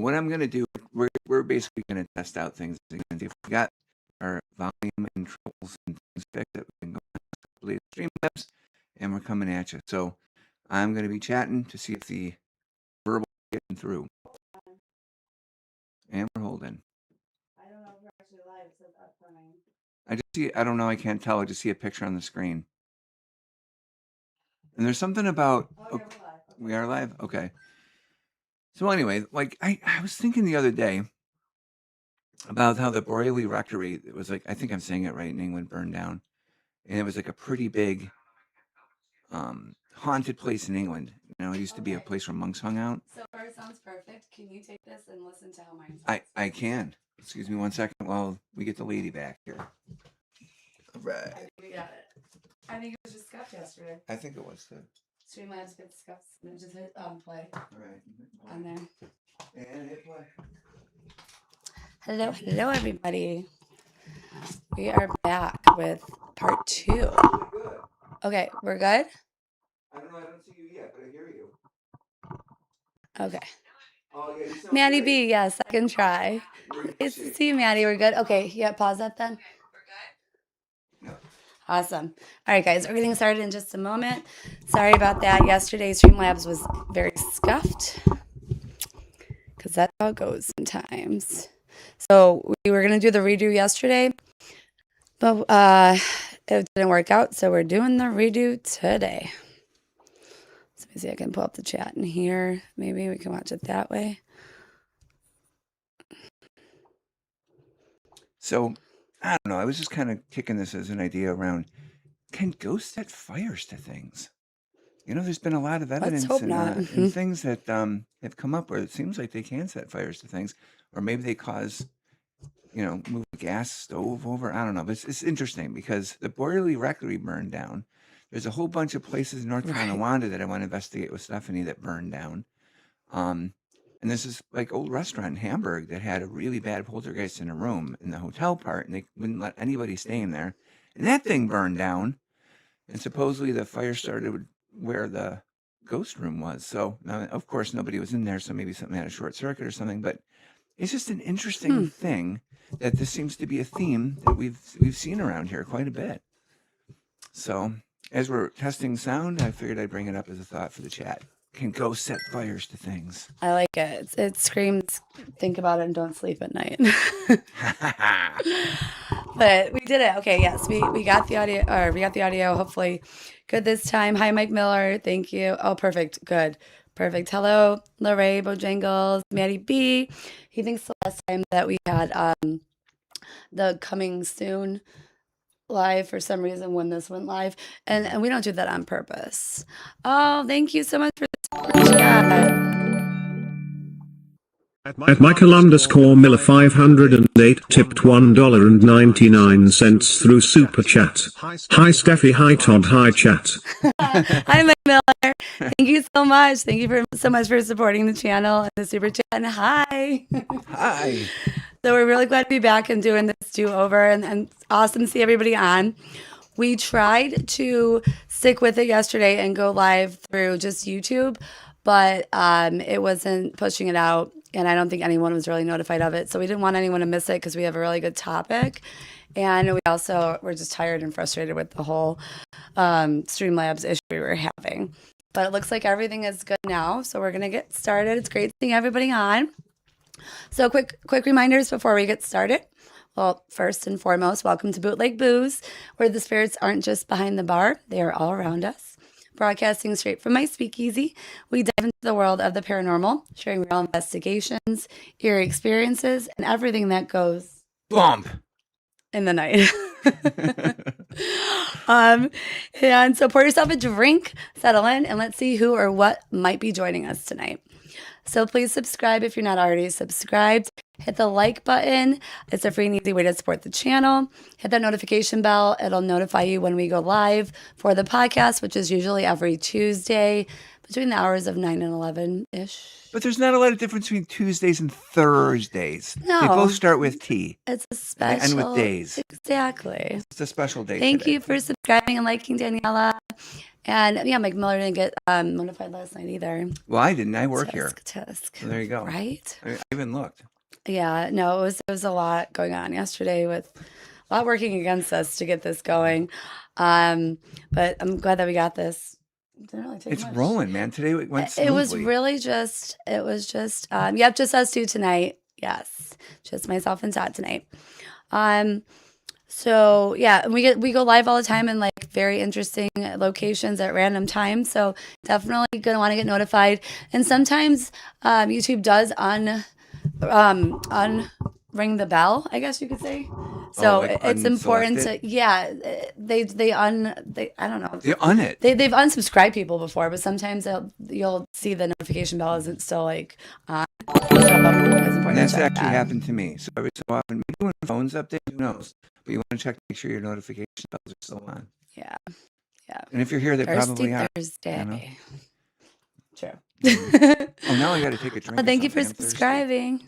what I'm going to do, we're basically going to test out things. If we got our volume and troubles and things fixed, that we can go on to Streamlabs, and we're coming at you. So I'm going to be chatting to see if the verbal is getting through. And we're holding. I don't know if we're actually live. It says upcoming. I just see, I don't know, I can't tell. I just see a picture on the screen. And there's something about... Oh, yeah, we're live. Okay. We are live? Okay. So anyway, like I was thinking the other day about how the Borelli Rectory, it was like, I think I'm saying it right, in England, burned down. And it was like a pretty big haunted place in England. You know, it used to be a place where monks hung out. So far it sounds perfect. Can you take this and listen to how mine sounds? I can. Excuse me 1 second while we get the lady back here. All right. I think we got it. I think it was just scuffed yesterday. I think it was too. Streamlabs gets scuffed. And just hit play. All right. On there. And hit play. Hello, everybody. We are back with part 2. Good. Okay, we're good? I don't know, I don't see you yet, but I hear you. Okay. Oh, yeah, you sound Maddie great. B, yes, second try. It's to see you, Maddie. We're good? Okay, yeah, pause that then. We're good? Awesome. All right, guys, we're getting started in just a moment. Sorry about that. Yesterday, Streamlabs was very scuffed because that's how it goes sometimes. So we were going to do the redo yesterday, but it didn't work out, so we're doing the redo today. So let me see if I can pull up the chat in here. Maybe we can watch it that way. So, I don't know. I was just kind of kicking this as an idea around, can ghosts set fires to things? You know, there's been a lot of evidence hope and, not. and things that have come up where it seems like they can set fires to things, or maybe they cause, you know, move a gas stove over. I don't know. But it's interesting because the Borelli Rectory burned down. There's a whole bunch of places in North Tonawanda that I want to investigate with Stephanie that burned down. And this is like old restaurant in Hamburg that had a really bad poltergeist in a room in the hotel part, and they wouldn't let anybody stay in there. And that thing burned down. And supposedly the fire started where the ghost room was. So, now, of course, nobody was in there, so maybe something had a short circuit or something. But it's just an interesting thing that this seems to be a theme that we've seen around here quite a bit. So, as we're testing sound, I figured I'd bring it up as a thought for the chat. Can ghosts set fires to things? I like it. It screams, think about it and don't sleep at night. But we did it. Okay, yes, we got the audio, or we got the audio, hopefully good this time. Hi, Mike Miller. Thank you. Oh, perfect. Good. Perfect. Hello, Lorraine Bojangles, Maddie B. He thinks the last time that we had the coming soon live for some reason when this went live, and we don't do that on purpose. Oh, thank you so much for the chat. At Michael_Miller 508 tipped $1.99 through Super Chat. Hi Steffi, hi Todd, hi chat. Hi Mike Miller. Thank you so much. Thank you so much for supporting the channel and the Super Chat. And hi. Hi. So we're really glad to be back and doing this do-over, and awesome to see everybody on. We tried to stick with it yesterday and go live through just YouTube, but it wasn't pushing it out, and I don't think anyone was really notified of it. So we didn't want anyone to miss it because we have a really good topic. And we also were just tired and frustrated with the whole Streamlabs issue we were having. But it looks like everything is good now, so we're going to get started. It's great seeing everybody on. So quick reminders before we get started. Well, first and foremost, welcome to Bootleg Booze, where the spirits aren't just behind the bar, they are all around us. Broadcasting straight from my speakeasy, we dive into the world of the paranormal, sharing real investigations, eerie experiences, and everything that goes bump in the night. And so pour yourself a drink, settle in, and let's see who or what might be joining us tonight. So please subscribe if you're not already subscribed. Hit the like button. It's a free and easy way to support the channel. Hit that notification bell. It'll notify you when we go live for the podcast, which is usually every Tuesday between the hours of 9 and 11-ish. But there's not a lot of difference between Tuesdays and Thursdays. No. They both start with T. It's a special. And with days. Exactly. It's a special day Thank today. you for subscribing and liking, Daniela. And yeah, Mike Miller didn't get notified last night either. Well, I didn't. I work here. Tisk. So there you go. Right? I even looked. Yeah, no, it was a lot going on yesterday with a lot working against us to get this going. But I'm glad that we got this. Didn't really take It's much. rolling, man. Today it went smoothly. It was really just, yep, just us two tonight. Yes, just myself and Todd tonight. So yeah, we go live all the time in like very interesting locations at random times. So definitely gonna want to get notified. And sometimes YouTube does ring the bell, I guess you could say. So like it's important unselect to they I don't know. You un it. They've unsubscribed people before, but sometimes you'll see the notification bell isn't still like on. So it's important And that's to check actually that. happened to me. So every so often, maybe when the phone's update, who knows? But you want to check to make sure your notification bells are still on. Yeah. Yeah. And if you're here, they probably Thirsty are. Thursday. you know? True. Oh, now I got to take a drink. Well, of thank you for something. I'm thirsty. subscribing.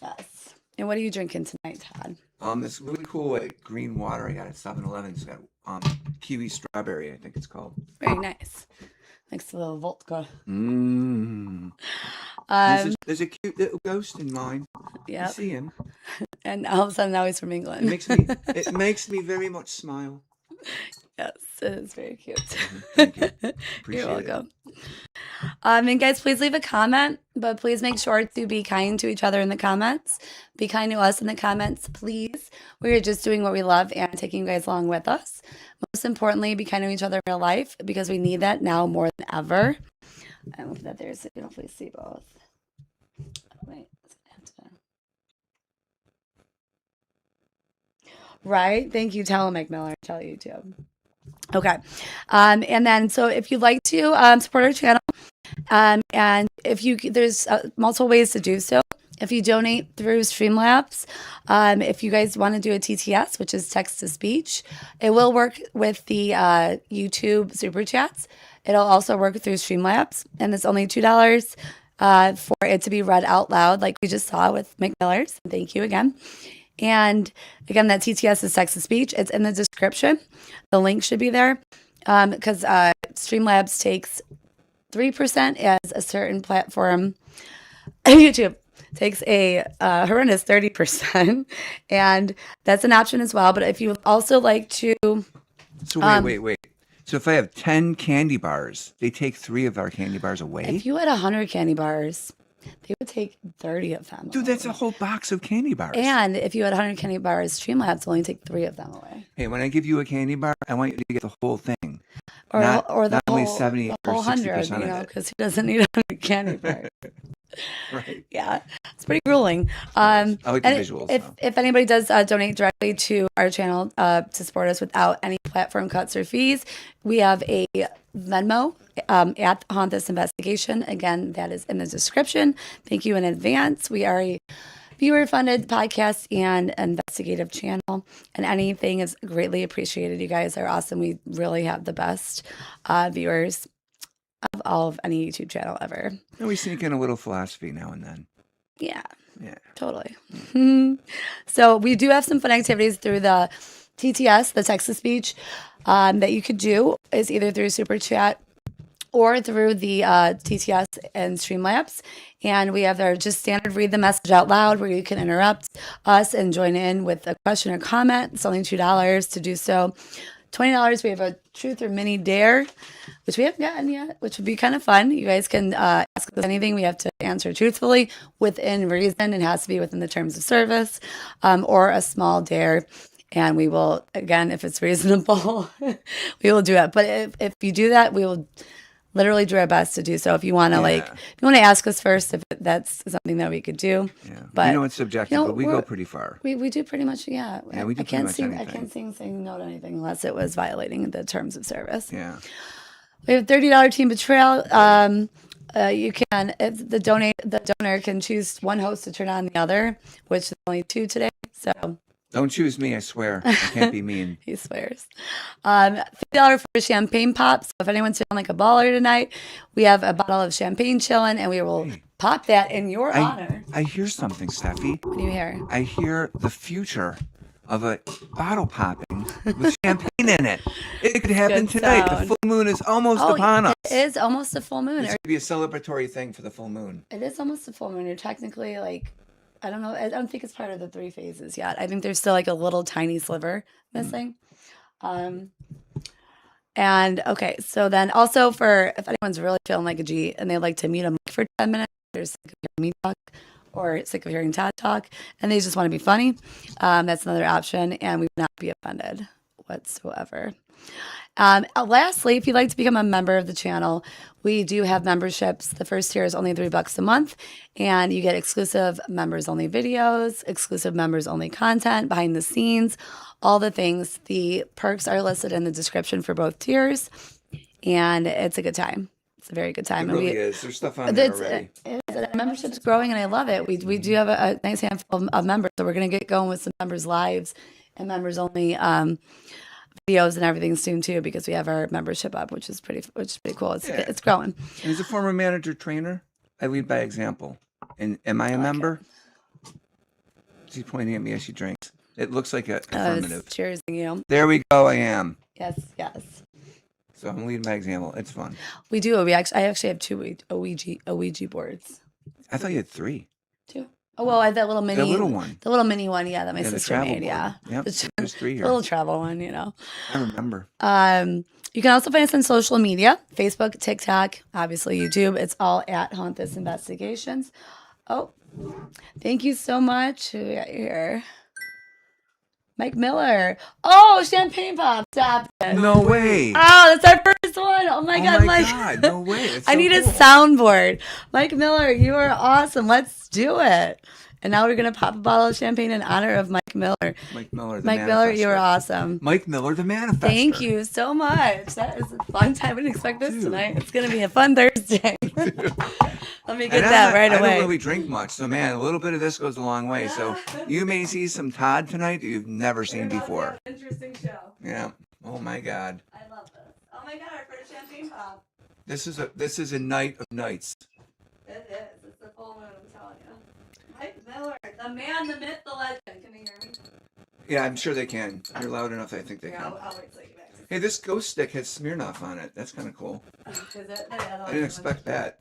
Yes. And what are you drinking tonight, Todd? This really cool like green water I got at 7-Eleven. It's got kiwi strawberry, I think it's called. Very nice. Next to the vodka. Mmm. There's a cute little ghost in mine. Yeah. You see him? And all of a sudden now he's from It England. makes me very much smile. Yes, it is very cute. Thank you. You're Appreciate it. welcome. And guys, please leave a comment, but please make sure to be kind to each other in the comments. Be kind to us in the comments, please. We're just doing what we love and taking you guys along with us. Most importantly, be kind to each other in real life because we need that now more than ever. I hope that you can hopefully see both. Wait, I have to... Right? Thank you. Tell Mike Miller. Tell YouTube. Okay. And then, so if you'd like to support our channel, and if you, there's multiple ways to do so. If you donate through Streamlabs, if you guys want to do a TTS, which is text to speech, it will work with the YouTube super chats. It'll also work through Streamlabs, and it's only $2 for it to be read out loud, like we just saw with Mike Miller's. Thank you again. And again, that TTS is text to speech. It's in the description. The link should be there because Streamlabs takes 3% as a certain platform. YouTube takes a horrendous 30%, and that's an option as well. But if you would also like to, So wait. So if I have 10 candy bars, they take 3 of our candy bars away? if you had 100 candy bars, they would take 30 of them. Dude, that's a whole box of candy bars. And if you had 100 candy bars, Streamlabs will only take 3 of them away. Hey, when I give you a candy bar, I want you to get the whole thing. Or the not only whole 70 the or whole 60% 100, of you know, it. because he doesn't need 100 candy bars. Right. Yeah, it's pretty grueling. I like the and visuals, If, though. if anybody does donate directly to our channel to support us without any platform cuts or fees, we have a Venmo at Haunt This Investigation. Again, that is in the description. Thank you in advance. We are a viewer-funded podcast and investigative channel, and anything is greatly appreciated. You guys are awesome. We really have the best viewers of all of any YouTube channel ever. And we sneak in a little philosophy now and then. Yeah. Yeah. Totally. So we do have some fun activities through the TTS, the text to speech, that you could do is either through Super Chat or through the TTS and Streamlabs. And we have our just standard read the message out loud where you can interrupt us and join in with a question or comment. It's only $2 to do so. $20, we have a truth or mini dare, which we haven't gotten yet, which would be kind of fun. You guys can ask us anything. We have to answer truthfully within reason. It has to be within the terms of service, or a small dare. And we will, again, if it's reasonable, we will do it. But if you do that, we will literally do our best to do so. If you want to if you want to ask us first, if that's something that we could do. Yeah. But it's subjective, but we go pretty far. We do pretty much, yeah. Yeah, we do I pretty can't much see anything. I can't see saying no to anything unless it was violating the terms of service. Yeah. We have $30 team betrayal. You can if the donor can choose one host to turn on the other, which is only 2 today. So Don't choose me, I swear. I can't be mean. he swears. $50 for champagne pops. So if anyone's feeling like a baller tonight, we have a bottle of champagne chilling, and we will pop that in your honor. I hear something, Steffi. What do you hear? I hear the future of a bottle popping with champagne in it. It could happen Good tonight. sound. The full moon is almost Oh, upon us. it is almost a full moon. This could be a celebratory thing for the full moon. It is almost a full moon. You're technically like, I don't know. I don't think it's part of the 3 phases yet. I think there's still like a little tiny sliver missing. And okay, so then also for if anyone's really feeling like a G and they like to mute a mic for 10 minutes, they're sick of hearing me talk or sick of hearing Todd talk, and they just want to be funny, that's another option, and we would not be offended whatsoever. Lastly, if you'd like to become a member of the channel, we do have memberships. The first tier is only $3 a month, and you get exclusive members only videos, exclusive members only content, behind the scenes, all the things. The perks are listed in the description for both tiers, and it's a good time. It's a very good time. It really is. There's stuff on there already. Membership's growing, and I love it. We do have a nice handful of members, so we're going to get going with some members lives and members only videos and everything soon too, because we have our membership up, which is pretty cool. It's growing. And as a former manager trainer, I lead by example. And am I a member? She's pointing at me as she drinks. It looks like a affirmative. Cheersing you. There we go. I am. Yes. So I'm leading by example. It's fun. We do. I actually have 2 Ouija boards. I thought you had 3. 2. Oh well, I have that little mini. The little one. The little mini one. Yeah, that my the sister travel made. board. Yeah. Yep. There's 3 here. The little travel one. You know. I remember. You can also find us on social media: Facebook, TikTok, obviously YouTube. It's all at Haunt This Investigations. Oh, thank you so much. Who we got here? Mike Miller. Oh, champagne pop. Stop it. No way. Oh, that's our first one. Oh my God, my Mike. God. No way. It's I so need cool. a soundboard. Mike Miller, you are awesome. Let's do it. And now we're going to pop a bottle of champagne in honor of Mike Miller. Mike Miller, the Mike Miller, you are manifester. awesome. Mike Miller, the manifester. Thank you so much. That is a fun time. I didn't expect this tonight. It's going to be a fun Thursday. Let me get that right away. I don't really drink much, so man, a little bit of this goes a long way. So you may see some Todd tonight that you've never seen before. Interesting show. Yeah. Oh my God. I love this. Oh my God, our first champagne pop. This is a night of nights. It is. It's the full moon, I'm telling you. Mike Miller, the man, the myth, the legend. Can they hear me? Yeah, I'm sure they can. You're loud enough. I think they Yeah, can. I'll wait till you get back. Hey, this ghost stick has Smirnoff on it. That's kind of cool. Is it? I didn't expect that.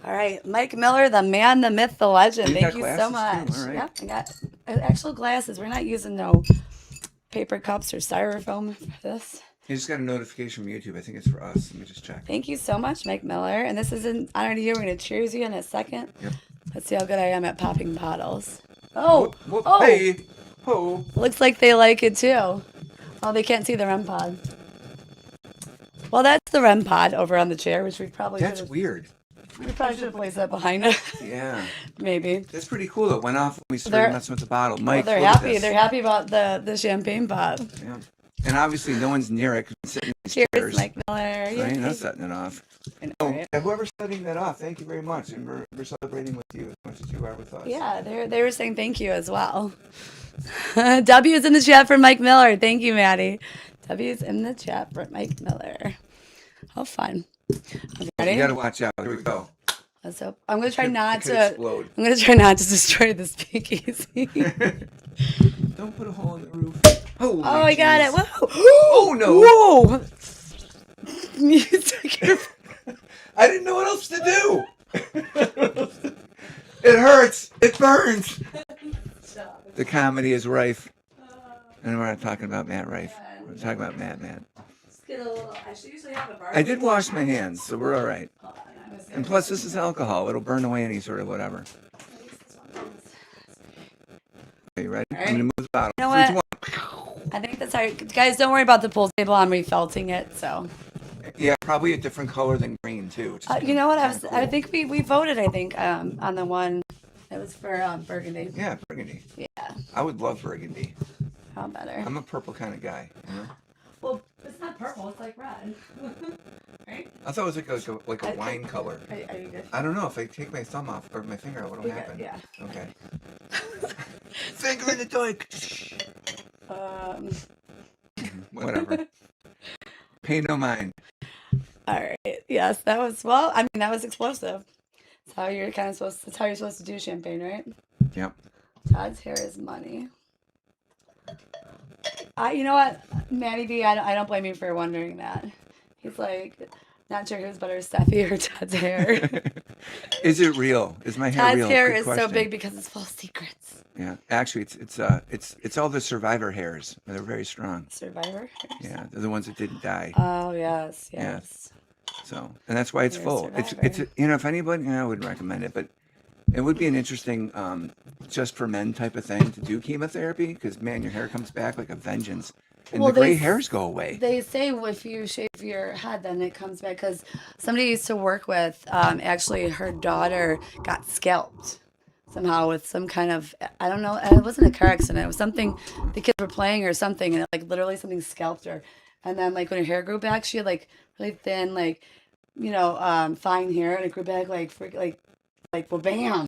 All right, Mike Miller, the man, the myth, the legend. You Thank got you so glasses, much. too. All right. Yep, I got actual glasses. We're not using no paper cups or styrofoam for this. You just got a notification from YouTube. I think it's for us. Let me just check. Thank you so much, Mike Miller. And this is in honor to you. We're going to cheers you in a second. Yep. Let's see how good I am at popping bottles. Oh, Whoop, oh. Hey. Oh. Looks like they like it too. Oh, they can't see the REM pod. Well, that's the REM pod over on the chair, which we probably That's weird. We probably should have placed that behind us. Yeah. Maybe. That's pretty cool. It went off when we started messing with the bottle. Mike, Well, they're look at happy. this. They're happy about the champagne pop. Yeah. And obviously, no one's near it. 'Cause it's sitting in these Cheers, chairs. Mike Miller. So Yay. ain't no setting it off. I know, Oh, right? yeah, whoever's setting that off, thank you very much. And we're celebrating with you as much as you are with us. Yeah, they were saying thank you as well. W's in the chat for Mike Miller. Thank you, Maddie. W's in the chat for Mike Miller. How fun. Okay, ready? You gotta watch out. Here we go. Let's hope. I'm gonna try not It could to. explode. I'm gonna try not to destroy the speakeasy. Don't put a hole in the roof. Holy Oh, I got it. jeez. Whoa. Oh, no. Whoa. You took your. I didn't know what else to do. It hurts. It burns. The comedy is rife. And we're not talking about Matt Rife. We're talking about Matt. Just get a little. I should usually have a bar. I did wash my hands, so we're all right. And plus, this is alcohol. It'll burn away any sort of whatever. Are you ready? All right. I'm going to move the bottle. You know 3, 2, what? I think that's how. Guys, don't worry about the pool table. I'm refelting it. So. 1. Yeah, probably a different color than green, too. Which is You know what? kinda I cool. think we voted. I think on the one. It was for burgundy. Yeah, burgundy. Yeah. I would love burgundy. How better? I'm a purple kind of guy. You know? Well, it's not purple. It's like red. Right? I thought it was like a wine color. Are you good? I don't know. If I take my thumb off or my finger out, what'll You're good, happen? yeah. Okay. Finger in the toilet. Whatever. Pay no mind. All right. Yes, that was well. I mean, that was explosive. That's how you're kind of supposed. That's how you're supposed to do champagne, right? Yep. Todd's hair is money. You know what, Manny B, I don't blame you for wondering that. He's like, not sure who's better, Steffi or Todd's hair. Is it real? Is my hair Todd's real? hair Good is so question. big because it's full of secrets. Yeah, actually, it's all the survivor hairs. They're very strong. Survivor hairs? Yeah, they're the ones that didn't die. Oh, yes, Yeah. yes. So, and that's why it's You're a full. It's survivor. if anybody, I wouldn't recommend it, but it would be an interesting, just for men type of thing to do chemotherapy because man, your hair comes back like a vengeance, and Well, the gray they hairs go away. They say if you shave your head, then it comes back. Because somebody I used to work with, actually, her daughter got scalped somehow with some kind of, I don't know, it wasn't a car accident. It was something the kids were playing or something, and like literally something scalped her. And then like when her hair grew back, she had like really thin, like fine hair, and it grew back like well, bam.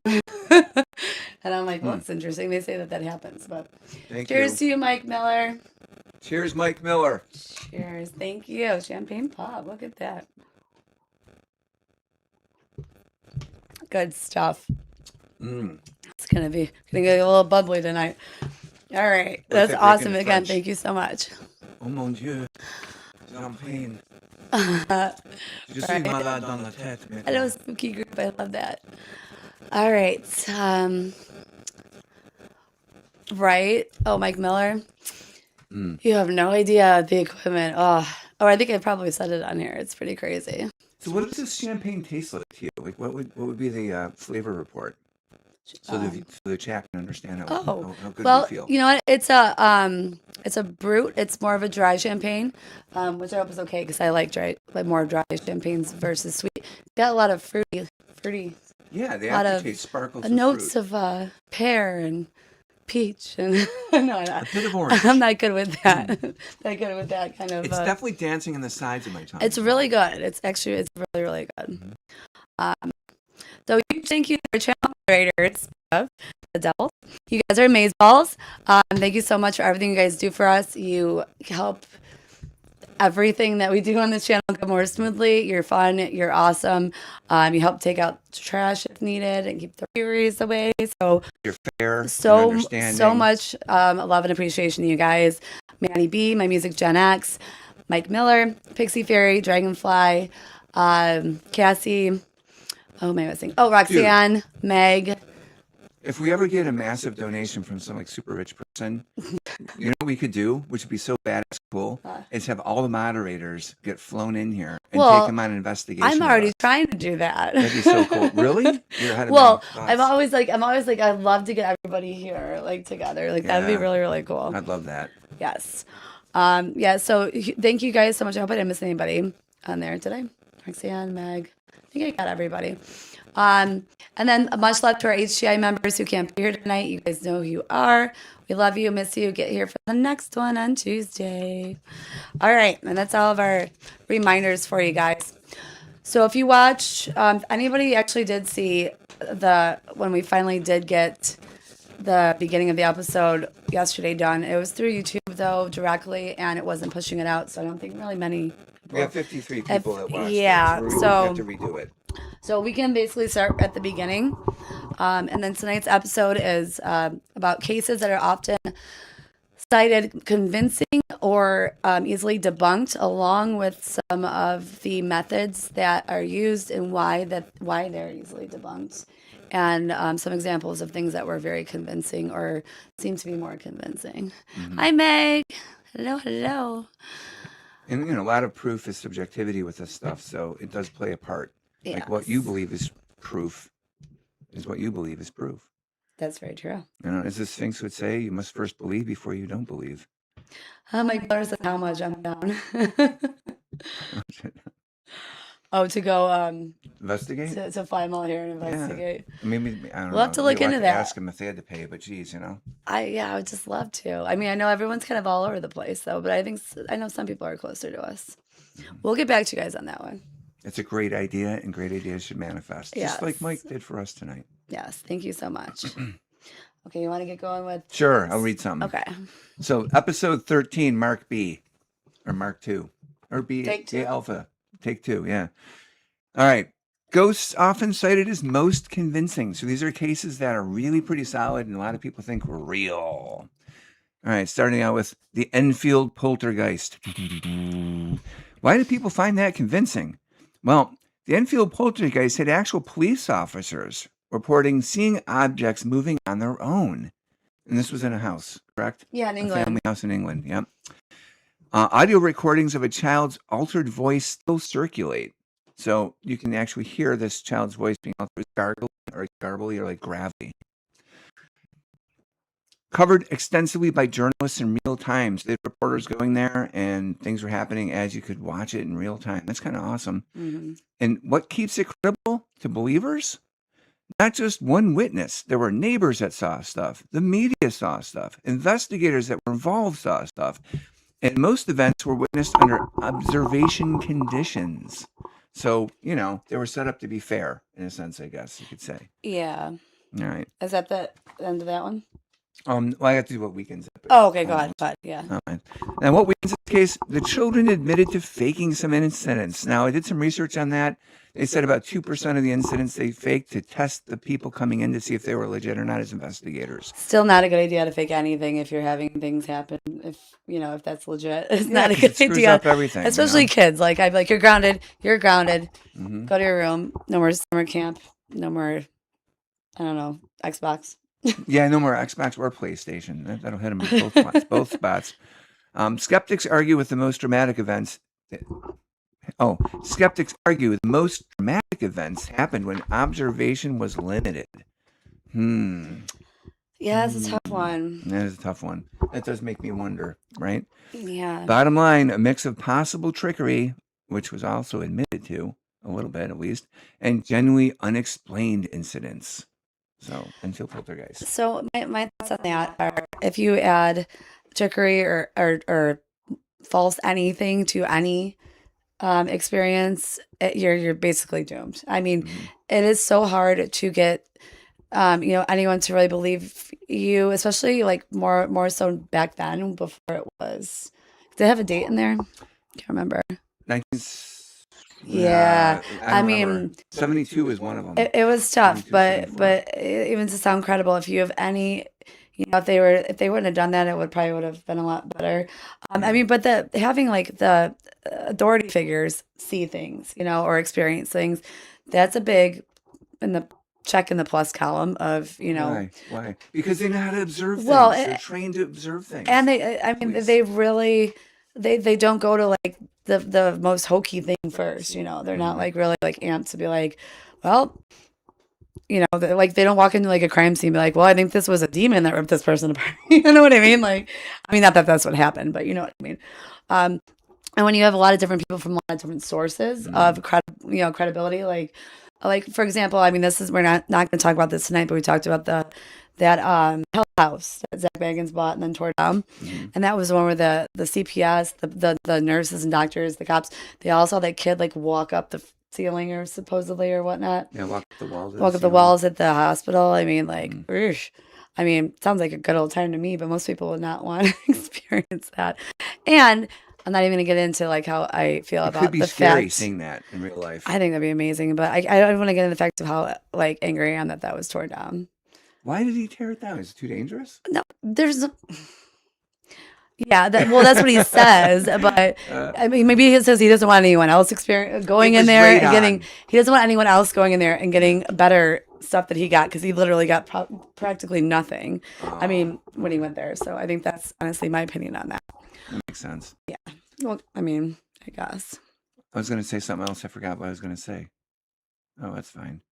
And I'm like, well, it's interesting. They say that happens, but Thank cheers you. to you, Mike Miller. Cheers, Mike Miller. Cheers. Thank you. Champagne pop. Look at that. Good stuff. It's gonna get a little bubbly tonight. All right. That's Perfect, awesome. Rick in Again, French. thank you so much. Oh mon Dieu, champagne. I Je suis malade dans la tête. know, spooky group. I love that. All right. Right. Oh, Mike Miller. You have no idea the equipment. Oh, I think I probably said it on here. It's pretty crazy. So, what does this champagne taste like to you? Like, what would be the flavor report? So the chat can understand how good Well, we feel. you know what? It's a brut. It's more of a dry champagne, which I hope is okay because I like more dry champagnes versus sweet. Got a lot of fruity. Yeah, the a lot of aftertaste sparkles with notes fruit. of pear and peach and no, A bit of orange. I'm not good with that. Not good with that kind of. It's definitely dancing in the sides of my tongue. It's really good. It's really really good. So huge thank you to our channel moderators, the Devils. You guys are amazeballs. Thank you so much for everything you guys do for us. You help everything that we do on this channel go more smoothly. You're fun. You're awesome. You help take out trash if needed and keep the furies away. So You're fair. so you're understanding. so much love and appreciation to you guys. Manny B, my music Gen X, Mike Miller, Pixie Fairy, Dragonfly, Cassie. Oh, am I missing? Oh, Roxanne, Meg. If we ever get a massive donation from some like super rich person, you know what we could do, which would be so badass cool, is have all the moderators get flown in here and take them on an investigation. I'm with already us. trying to do that. That'd be so cool. Really? You're ahead of Well, my I'm thoughts. always like, I'd love to get everybody here, like together. Like that'd be Yeah. really, really cool. I'd love that. Yes. Yeah. So thank you guys so much. I hope I didn't miss anybody on there today. Roxanne, Meg. I think I got everybody. And then much love to our HGI members who can't be here tonight. You guys know who you are. We love you, miss you. Get here for the next one on Tuesday. All right, and that's all of our reminders for you guys. So if you watch, anybody actually did see when we finally did get the beginning of the episode yesterday done. It was through YouTube though directly, and it wasn't pushing it out. So I don't think really many. We have 53 people that watched. Yeah, it, we so- have to redo it. So we can basically start at the beginning. And then tonight's episode is about cases that are often cited convincing or easily debunked, along with some of the methods that are used and why they're easily debunked. And some examples of things that were very convincing or seem to be more convincing. Hi, Meg. Hello, hello. And a lot of proof is subjectivity with this stuff, so it does play a part. Like what you believe is proof is what you believe is proof. That's very true. As the Sphinx would say, you must first believe before you don't believe. Oh, my daughter said how much I'm down. To go Investigate? to fly them all here and investigate. Maybe I don't know. We'll have to look We'd into to that. Ask them if they had to pay, but geez, I would just love to. I mean, I know everyone's kind of all over the place though, but I know some people are closer to us. We'll get back to you guys on that one. It's a great idea, and great ideas should manifest, just like Mike did for us tonight. Yes, thank you so much. Okay, you want to get going with? Sure, I'll read something. Okay. So, episode 13, Mark B, or Mark 2, or B, Take two. A Alpha, take 2, yeah. All right. Ghosts often cited as most convincing. So these are cases that are really pretty solid, and a lot of people think were real. All right, starting out with the Enfield poltergeist. Why do people find that convincing? Well, the Enfield poltergeist had actual police officers reporting seeing objects moving on their own. And this was in a house, correct? Yeah, in A England. family house in England, yep. Audio recordings of a child's altered voice still circulate. So you can actually hear this child's voice being altered, garbly or like gravelly. Covered extensively by journalists in real time. So they had reporters going there and things were happening as you could watch it in real time. That's kind of awesome. Mm-hmm. And what keeps it credible to believers? Not just one witness. There were neighbors that saw stuff. The media saw stuff. Investigators that were involved saw stuff. And most events were witnessed under observation conditions. So, they were set up to be fair, in a sense, I guess you could say. Yeah. All right. Is that the end of that one? Well, I have to do what weekends. Oh, okay, go ahead. Yeah. All right. Now, what weekends in this case, the children admitted to faking some incidents. Now, I did some research on that. They said about 2% of the incidents they faked to test the people coming in to see if they were legit or not as investigators. Still not a good idea to fake anything if you're having things happen. If that's legit, it's not a 'cause good it screws idea. up everything, Especially kids. Like I'd be like, you're grounded. You're grounded. Mhm. Go to your room. No more summer camp. No more. I don't know, Xbox. Yeah, no more Xbox or PlayStation. That'll hit them in both spots. Both spots. Skeptics argue with the most dramatic events. Skeptics argue the most dramatic events happened when observation was limited. Yeah, it's a tough one. That is a tough one. That does make me wonder, right? Yeah. Bottom line, a mix of possible trickery, which was also admitted to, a little bit at least, and genuinely unexplained incidents. So, Enfield poltergeist. So my thoughts on that are, if you add trickery or false anything to any experience, you're basically doomed. I mean, it is so hard to get anyone to really believe you, especially like more so back then before it was. Did it have a date in there? Can't remember. 19... Yeah, I mean, remember. 72 is one of them. It was tough, 72, but 74. even to sound credible, if you have any, if they wouldn't have done that, it would have been a lot better. I mean, but having like the authority figures see things, or experience things, that's a big check in the plus column of, Why? Because they know how to observe things. Well, They're trained to observe things. and they really they don't go to like the most hokey thing first, they're not like really like amped to be like, well, like they don't walk into like a crime scene and be like, well, I think this was a demon that ripped this person apart. You know what I mean? Like, I mean, not that that's what happened, but you know what I mean. And when you have a lot of different people from a lot of different sources of credibility, like for example, I mean, we're not going to talk about this tonight, but we talked about that Hell House that Zach Bagans bought and then tore down, and that was the one where the CPS, the nurses and doctors, the cops, they all saw that kid like walk up the ceiling or supposedly or whatnot. Yeah, walk up the walls. Walk up the walls at the hospital. I mean, like, I mean, sounds like a good old time to me, but most people would not want to experience that. And I'm not even gonna get into like how I feel about could be the scary fact. seeing that in real life. I think that'd be amazing, but I don't want to get into the fact of how like angry I am that was torn down. Why did he tear it down? Is it too dangerous? No, there's. Yeah, that's what he says. But I mean, maybe he says he doesn't want anyone else going in there and getting. He doesn't want anyone else going in there and getting better stuff that he got, because he literally got practically nothing. I mean, when he went there. So I think that's honestly my opinion on that. That makes sense. Yeah. Well, I mean, I guess. I was going to say something else. I forgot what I was going to say. Oh, that's fine.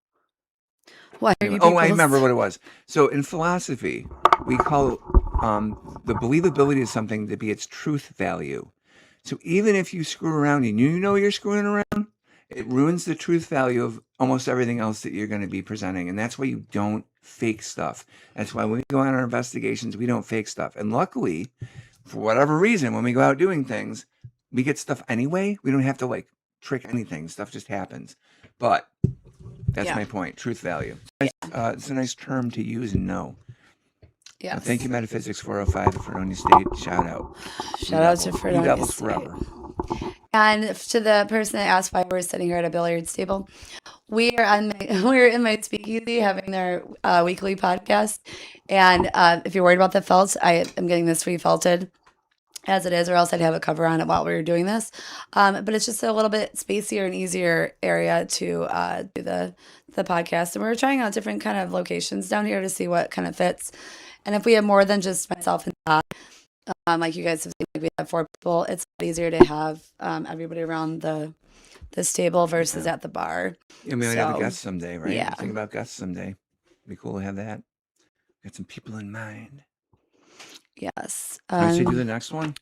Why are you Oh, I remember what it was. So in philosophy, we call the believability of something to be its truth value. So even if you screw around and you know you're screwing around, it ruins the truth value of almost everything else that you're going to be presenting. And that's why you don't fake stuff. That's why when we go on our investigations, we don't fake stuff. And luckily, for whatever reason, when we go out doing things, we get stuff anyway. We don't have to like trick anything. Stuff just happens. But that's my point. Truth value. It's a nice term to use and know. Yeah. Thank you, Metaphysics 405 at Fredonia State. Shout out. Shout out to Fredonia Devils State. forever. And to the person that asked why we're sitting here at a billiards table, we're in my speakeasy having their weekly podcast, and if you're worried about the felts, I am getting this refelted as it is, or else I'd have a cover on it while we were doing this. But it's just a little bit spacier and easier area to do the podcast, and we're trying out different kind of locations down here to see what kind of fits. And if we have more than just myself and Todd, like you guys have seen, like we have 4 people, it's a lot easier to have everybody around this table versus at the bar. Yeah, we might have a So, guest someday, right? yeah. Think about guests someday. Be cool to have that. Got some people in mind. Yes. Want to do the next one?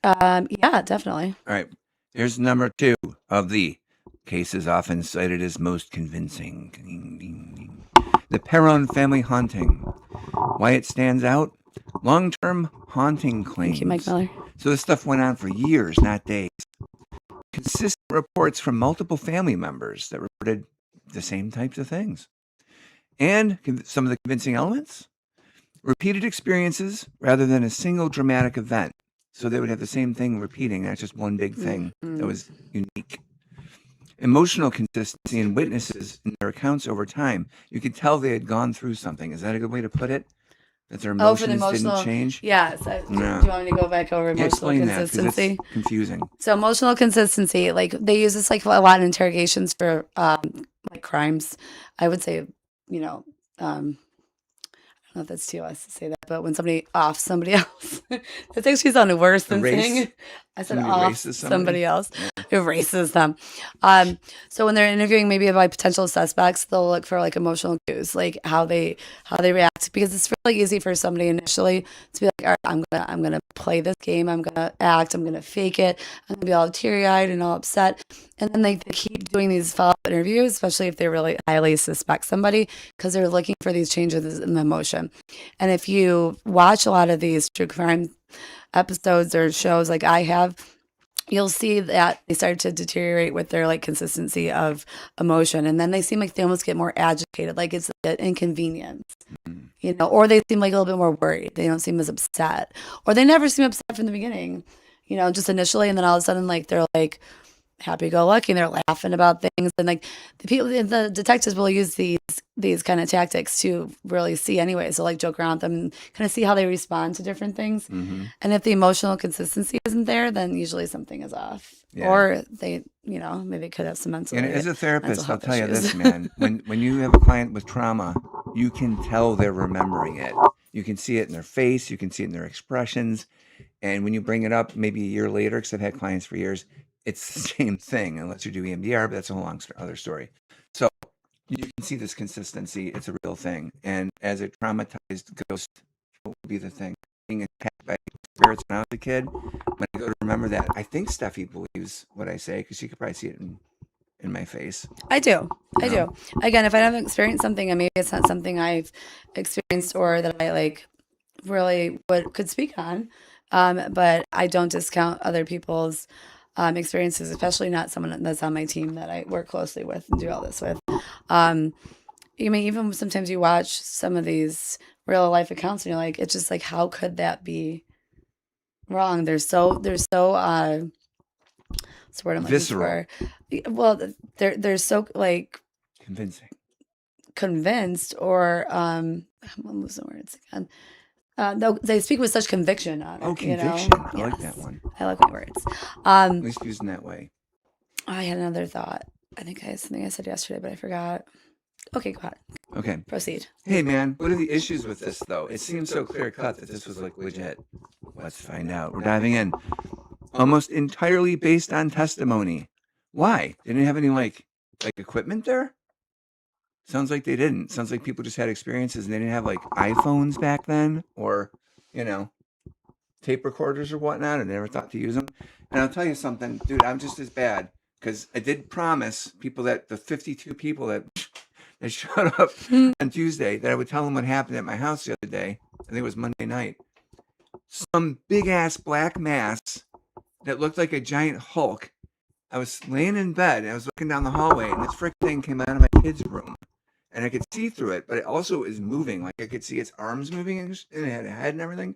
Yeah, definitely. All right. Here's number 2 of the cases often cited as most convincing. Ding, ding, ding. The Perron family haunting. Why it stands out? Long-term haunting claims. Thank you, Mike Miller. So this stuff went on for years, not days. Consistent reports from multiple family members that reported the same types of things. And some of the convincing elements? Repeated experiences rather than a single dramatic event. So they would have the same thing repeating, not just one big thing that was unique. Emotional consistency in witnesses in their accounts over time. You could tell they had gone through something. Is that a good way to put it? That their Oh, for the emotions emotional, didn't change? yeah. So do you No. want me to go back over Yeah, emotional explain that, 'cause consistency? it's confusing. So emotional consistency, like they use this like a lot in interrogations for like crimes. I would say, you know, I don't know if that's TOS to say that, but when somebody offs somebody else, that actually sounded worse than Erase? saying. I said Somebody off erases somebody somebody? else, erases them. So when they're interviewing maybe about potential suspects, they'll look for like emotional cues, like how they react, because it's really easy for somebody initially to be like, all right, I'm gonna play this game, I'm gonna act, I'm gonna fake it, I'm gonna be all teary eyed and all upset, and then they keep doing these follow up interviews, especially if they really highly suspect somebody, because they're looking for these changes in the emotion. And if you watch a lot of these true crime episodes or shows like I have, you'll see that they start to deteriorate with their like consistency of emotion, and then they seem like they almost get more agitated, like it's like an inconvenience, you know, or they seem like a little bit more worried. They don't seem as upset, or they never seem upset from the beginning, you know, just initially, and then all of a sudden like they're like happy-go-lucky and they're laughing about things, and like the detectives will use these kind of tactics to really see anyway, so like joke around with them and kind of see how they respond to different things. And if the emotional consistency isn't there, then usually something is off. Yeah. Or they, you know, maybe could have some mental And as a therapist, I'll health tell you issues. this, man. When you have a client with trauma, you can tell they're remembering it. You can see it in their face. You can see it in their expressions. And when you bring it up maybe a year later, because I've had clients for years, it's the same thing, unless you do EMDR, but that's a whole other story. So you can see this consistency. It's a real thing. And as a traumatized ghost, what would be the thing? Being attacked by spirits when I was a kid, when I go to remember that, I think Steffi believes what I say, because she could probably see it in my face. I do. I No. do. Again, if I haven't experienced something, and maybe it's not something I've experienced or that I like really could speak on, but I don't discount other people's experiences, especially not someone that's on my team that I work closely with and do all this with. You mean, even sometimes you watch some of these real life accounts and you're like, it's just like, how could that be wrong? They're so what's the word I'm looking Visceral. for? Well, they're so like Convincing. convinced, or I'm losing words again. They speak with such conviction on it. Oh, you know? conviction. I like that Yes. one. I like my words. At least used in that way. I had another thought. I think I had something I said yesterday, but I forgot. Okay, go ahead. Okay. Proceed. Hey, man, what are the issues with this, though? It seems so clear-cut that this was, like, legit. Let's find out. We're diving in. Almost entirely based on testimony. Why? They didn't have any, like equipment there? Sounds like they didn't. Sounds like people just had experiences and they didn't have, like, iPhones back then, or, you know, tape recorders or whatnot, and they never thought to use them. And I'll tell you something, dude, I'm just as bad, because I did promise people that the 52 people that showed up on Tuesday that I would tell them what happened at my house the other day. I think it was Monday night. Some big ass black mass that looked like a giant Hulk. I was laying in bed and I was looking down the hallway, and this frick thing came out of my kid's room, and I could see through it, but it also is moving. Like I could see its arms moving, and it had a head and everything.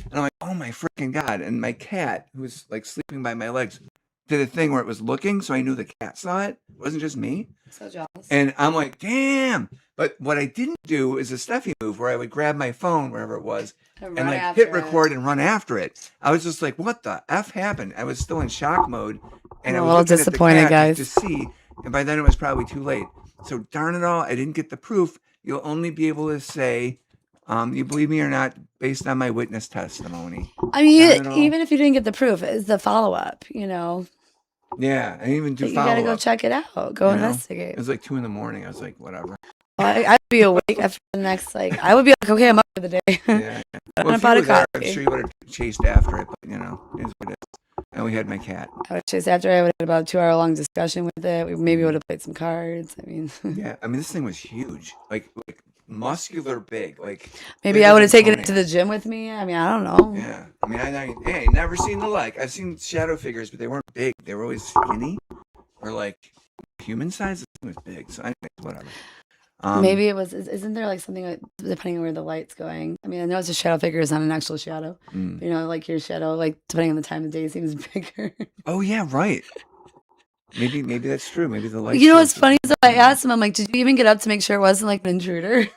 And I'm like, oh my freaking God. And my cat, who was like sleeping by my legs, did a thing where it was looking, so I knew the cat saw it. It wasn't just me. So jealous. And I'm like, damn. But what I didn't do is a Steffi move where I would grab my phone, wherever it was, and like hit record and run after it. I was just like, what the F happened? I was still in shock mode. And I I'm a was little looking disappointed, at the cat guys. to see. And by then it was probably too late. So darn it all, I didn't get the proof. You'll only be able to say, you believe me or not, based on my witness testimony. I mean, even if you didn't get the proof, it's the follow-up, you know. Yeah, I didn't even do You follow-up. got to go check it out. Go investigate. It was like 2 a.m. I was like, whatever. I'd be awake after the next, like, I would be like, okay, I'm up for the day. Yeah. Well, if you were there, I'm sure you would have chased after it, but, you know, it is what it is. And we had my cat. I would chase after it. I would have had about a 2-hour-long discussion with it. We maybe would have played some cards. I mean. Yeah, I mean, this thing was huge. Like muscular big. Like maybe I would have taken it to the gym with me. I mean, I don't know. Yeah. I mean, I ain't never seen the like. I've seen shadow figures, but they weren't big. They were always skinny or like human size. This thing was big. So, anyways, whatever. Maybe it was. Isn't there like something like, depending on where the light's going? I mean, I know it's a shadow figure, it's not an actual shadow. But, you know, like your shadow, like depending on the time of day, seems bigger. Oh yeah, right. Maybe that's true. Maybe the light. You know what's funny is I asked him, I'm like, did you even get up to make sure it wasn't like an intruder?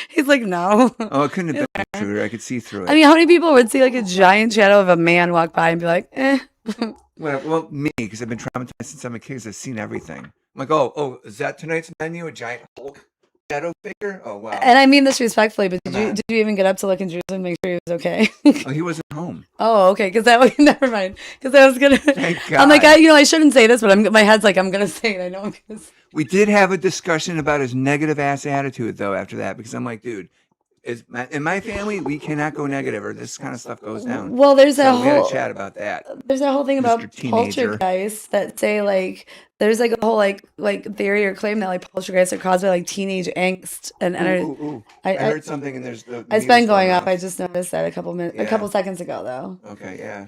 He's like, no. Oh, it couldn't have been an intruder. I could see through it. I mean, how many people would see like a giant shadow of a man walk by and be like, eh? Well, me, because I've been traumatized since I'm a kid. I've seen everything. I'm like, oh, is that tonight's menu? A giant Hulk shadow figure? Oh wow. And I mean this respectfully, but did you even get up to look in Jerusalem and make sure he was okay? Oh, he wasn't home. Oh, okay. Because that way, never mind. Because I was gonna. Thank God. I'm like, I shouldn't say this, but my head's like, I'm gonna say it. I know I'm gonna. We did have a discussion about his negative ass attitude though after that, because I'm like, dude, in my family we cannot go negative or this kind of stuff goes down. Well, we had a chat about that. There's that whole thing about poltergeists that say like there's like a whole like theory or claim that like poltergeists are caused by like teenage angst and energy. I heard something and there's the. It's been going up. I just noticed that a couple seconds ago though. Okay, yeah.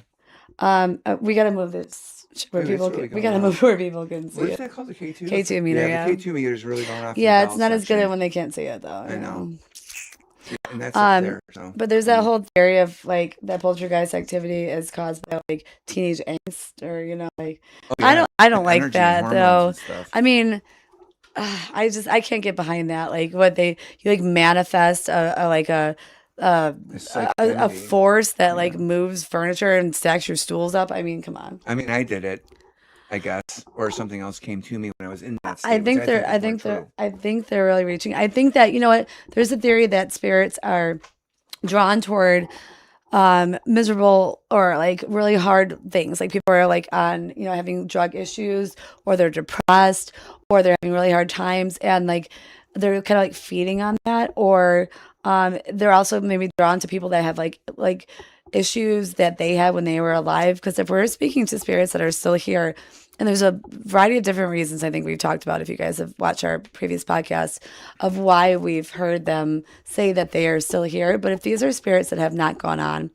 We gotta move this. Where people can see it. What is that called? The K2? K2 meter, yeah. The K2 meter is really going off. Yeah, it's not as good when they can't see it though. I know. Yeah, and that's up there, so. But there's that whole theory of like that poltergeist activity is caused by like teenage angst or you know like I don't like that though. I mean, I can't get behind that. Like what you like manifest a force that like moves furniture and stacks your stools up. I mean, come on. I mean, I did it, I guess, or something else came to me when I was in that state. I think they're really reaching. I think that, you know what, there's a theory that spirits are drawn toward miserable or like really hard things. Like people are like on, you know, having drug issues or they're depressed or they're having really hard times and like they're kind of like feeding on that, or they're also maybe drawn to people that have like issues that they had when they were alive. Because if we're speaking to spirits that are still here, and there's a variety of different reasons I think we've talked about, if you guys have watched our previous podcast, of why we've heard them say that they are still here. But if these are spirits that have not gone on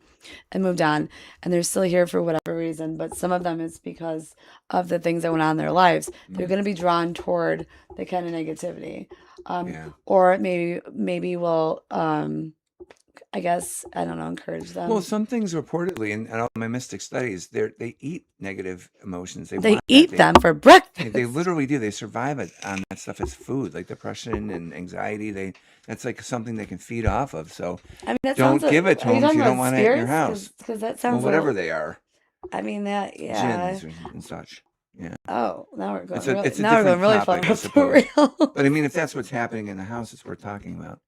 and moved on, and they're still here for whatever reason, but some of them is because of the things that went on in their lives, they're going to be drawn toward the kind of negativity. Or maybe we'll, I guess, I don't know, encourage them. Well, some things reportedly in all my mystic studies, they eat negative emotions. They eat them for breakfast. They literally do. They survive on that stuff as food, like depression and anxiety. That's like something they can feed off of. So I mean, don't give it to them if you don't want it in your house. Because that sounds whatever they are. I mean that, yeah. Jinns and such. Yeah. Oh, now we're going. It's a now we're going really far for real. But I mean, if that's what's happening in the house, it's worth talking about.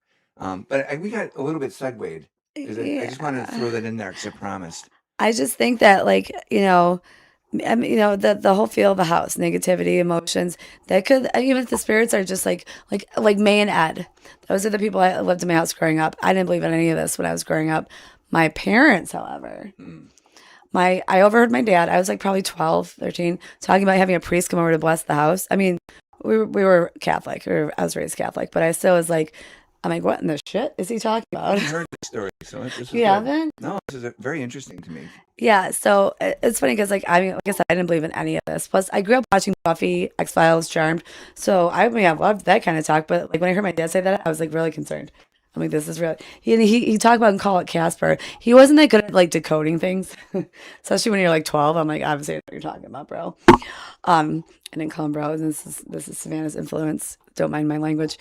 But we got a little bit segued. I just wanted to throw that in there because I promised. I just think that, like, you know, the whole feel of the house, negativity, emotions, that could, even if the spirits are just like May and Ed, those are the people I lived in my house growing up. I didn't believe in any of this when I was growing up. My parents, however, I overheard my dad, I was like probably 12, 13, talking about having a priest come over to bless the house. I mean, we were Catholic, I was raised Catholic, but I still was like, I'm like, what in the shit is he talking about? I heard this story, so this is you haven't? No, this is very interesting to me. Yeah, so it's funny because, like I said, I didn't believe in any of this. Plus, I grew up watching Buffy, X-Files, Charmed, so I loved that kind of talk. But like when I heard my dad say that, I was like really concerned. I'm like, this is real. He talked about and call it Casper. He wasn't that good at like decoding things, especially when you're like 12. I'm like, obviously, I know what you're talking about, bro. I didn't call him bro. This is Savannah's influence. Don't mind my language.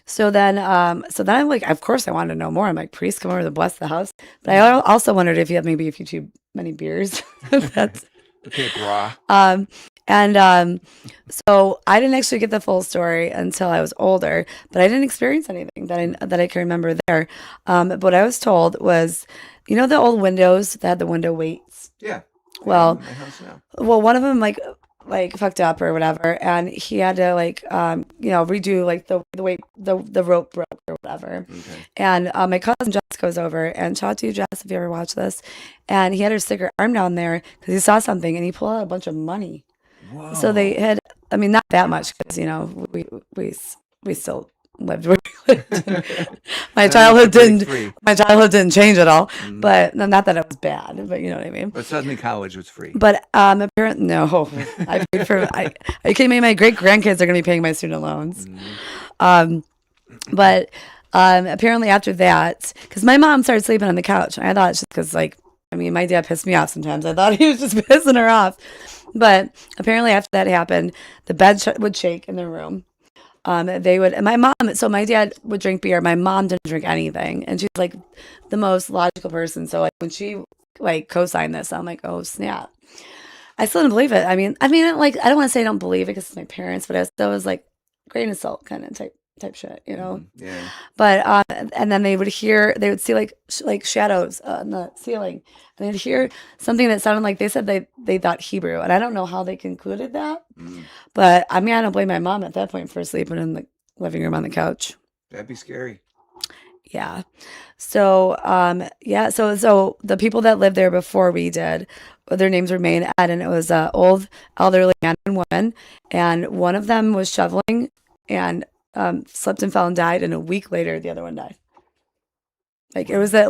So then I'm like, of course I wanted to know more. I'm like, priest, come over to bless the house. But I also wondered if you had maybe a few too many beers. That's Okay, brah. So I didn't actually get the full story until I was older, but I didn't experience anything that I can remember there. But what I was told was, the old windows that had the window weights. Yeah. Well, In my house now. Well, one of them like fucked up or whatever, and he had to redo like the way the rope broke or whatever. Okay. And my cousin Jess goes over, and shout out to you, Jess, if you ever watch this. And he had her stick her arm down there because he saw something, and he pulled out a bunch of money. Whoa. So they had, I mean, not that much because we still lived where we lived. My childhood didn't change at all. But not that it was bad, but you know what I mean. But suddenly college was free. But apparently, no. I paid for. Are you kidding me? My great grandkids are going to be paying my student loans. But apparently after that, because my mom started sleeping on the couch, and I thought it's just because my dad pissed me off sometimes. I thought he was just pissing her off. But apparently after that happened, the bed would shake in the room. They would, and my dad would drink beer. My mom didn't drink anything, and she's like the most logical person. So like when she co-signed this, I'm like, oh snap! I still didn't believe it. I mean, like I don't want to say I don't believe it because it's my parents, but it was like grain of salt kind of type shit, Yeah. But and then they would see like shadows on the ceiling, and they'd hear something that sounded like they said they thought Hebrew, and I don't know how they concluded that. But I don't blame my mom at that point for sleeping in the living room on the couch. That'd be scary. Yeah. So so the people that lived there before we did, their names were May and Ed, and it was an old elderly man and woman, and one of them was shoveling and slipped and fell and died, and a week later the other one died. Like it was that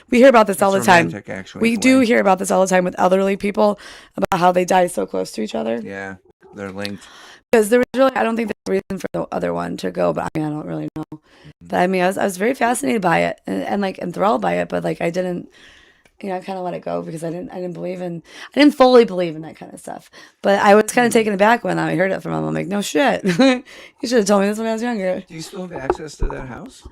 we hear about this all the time. Actually, we do hear about this all the time with elderly people about how they die so close to each other. Yeah, they're linked. Because there was really, I don't think there's a reason for the other one to go, but I don't really know. But I was very fascinated by it and enthralled by it, but I didn't, I kind of let it go because I didn't fully believe in that kind of stuff. But I was kind of taken aback when I heard it from him. I'm like, no shit, you should have told me this when I was younger. Do you still have access to that house?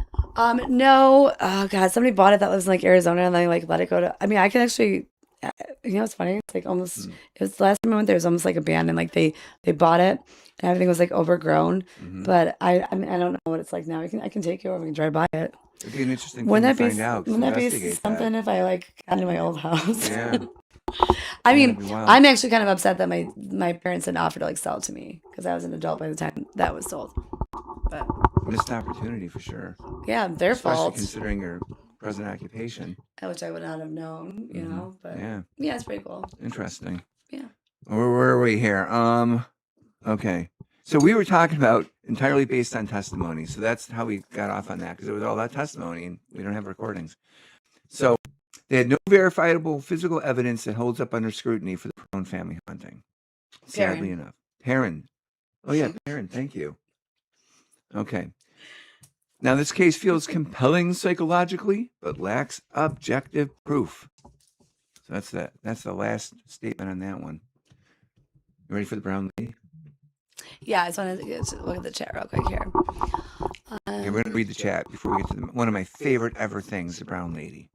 No. Oh God, somebody bought it that lives in Arizona, and they let it go to. I can actually. It's funny. It's almost. It was the last time I went there. It was almost abandoned. They bought it, and everything was overgrown. But I don't know what it's like now. I can take you over and drive by it. It'd be an interesting thing to find out. Wouldn't that be something if I got into my old house? Yeah. I'm actually kind of upset that my parents didn't offer to sell it to me because I was an adult by the time that was sold. But missed opportunity for sure. Yeah, their fault. Especially considering your present occupation. Which I would not have known, but yeah, it's pretty cool. Interesting. Yeah. Where are we here? Okay. So we were talking about entirely based on testimony. So that's how we got off on that because it was all that testimony and we don't have recordings. So they had no verifiable physical evidence that holds up under scrutiny for the prone family haunting. Sadly enough. Perrin. Oh yeah, Perrin. Thank you. Okay. Now, this case feels compelling psychologically, but lacks objective proof. So that's the last statement on that one. You ready for the brown lady? Yeah, I just wanted to look at the chat real quick here. Okay, we're going to read the chat before we get to one of my favorite ever things, the brown lady.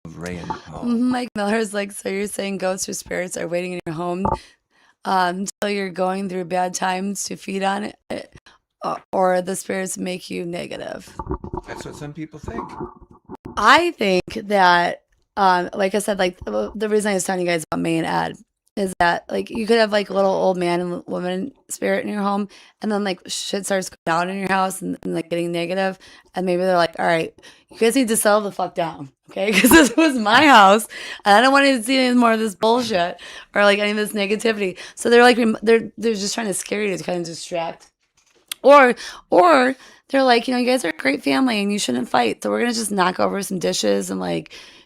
Of Ray and Paul. Mike Miller's so you're saying ghosts or spirits are waiting in your home until you're going through bad times to feed on it? Or the spirits make you negative? That's what some people think. I think that, like I said, the reason I was telling you guys about May and Ed is that you could have little old man and woman spirit in your home, and then shit starts going down in your house and getting negative, and maybe they're all right, you guys need to settle the fuck down, okay? Because this was my house, and I don't want to see any more of this bullshit or any of this negativity. So they're just trying to scare you to kind of distract. Or they're you guys are a great family and you shouldn't fight. So we're going to just knock over some dishes and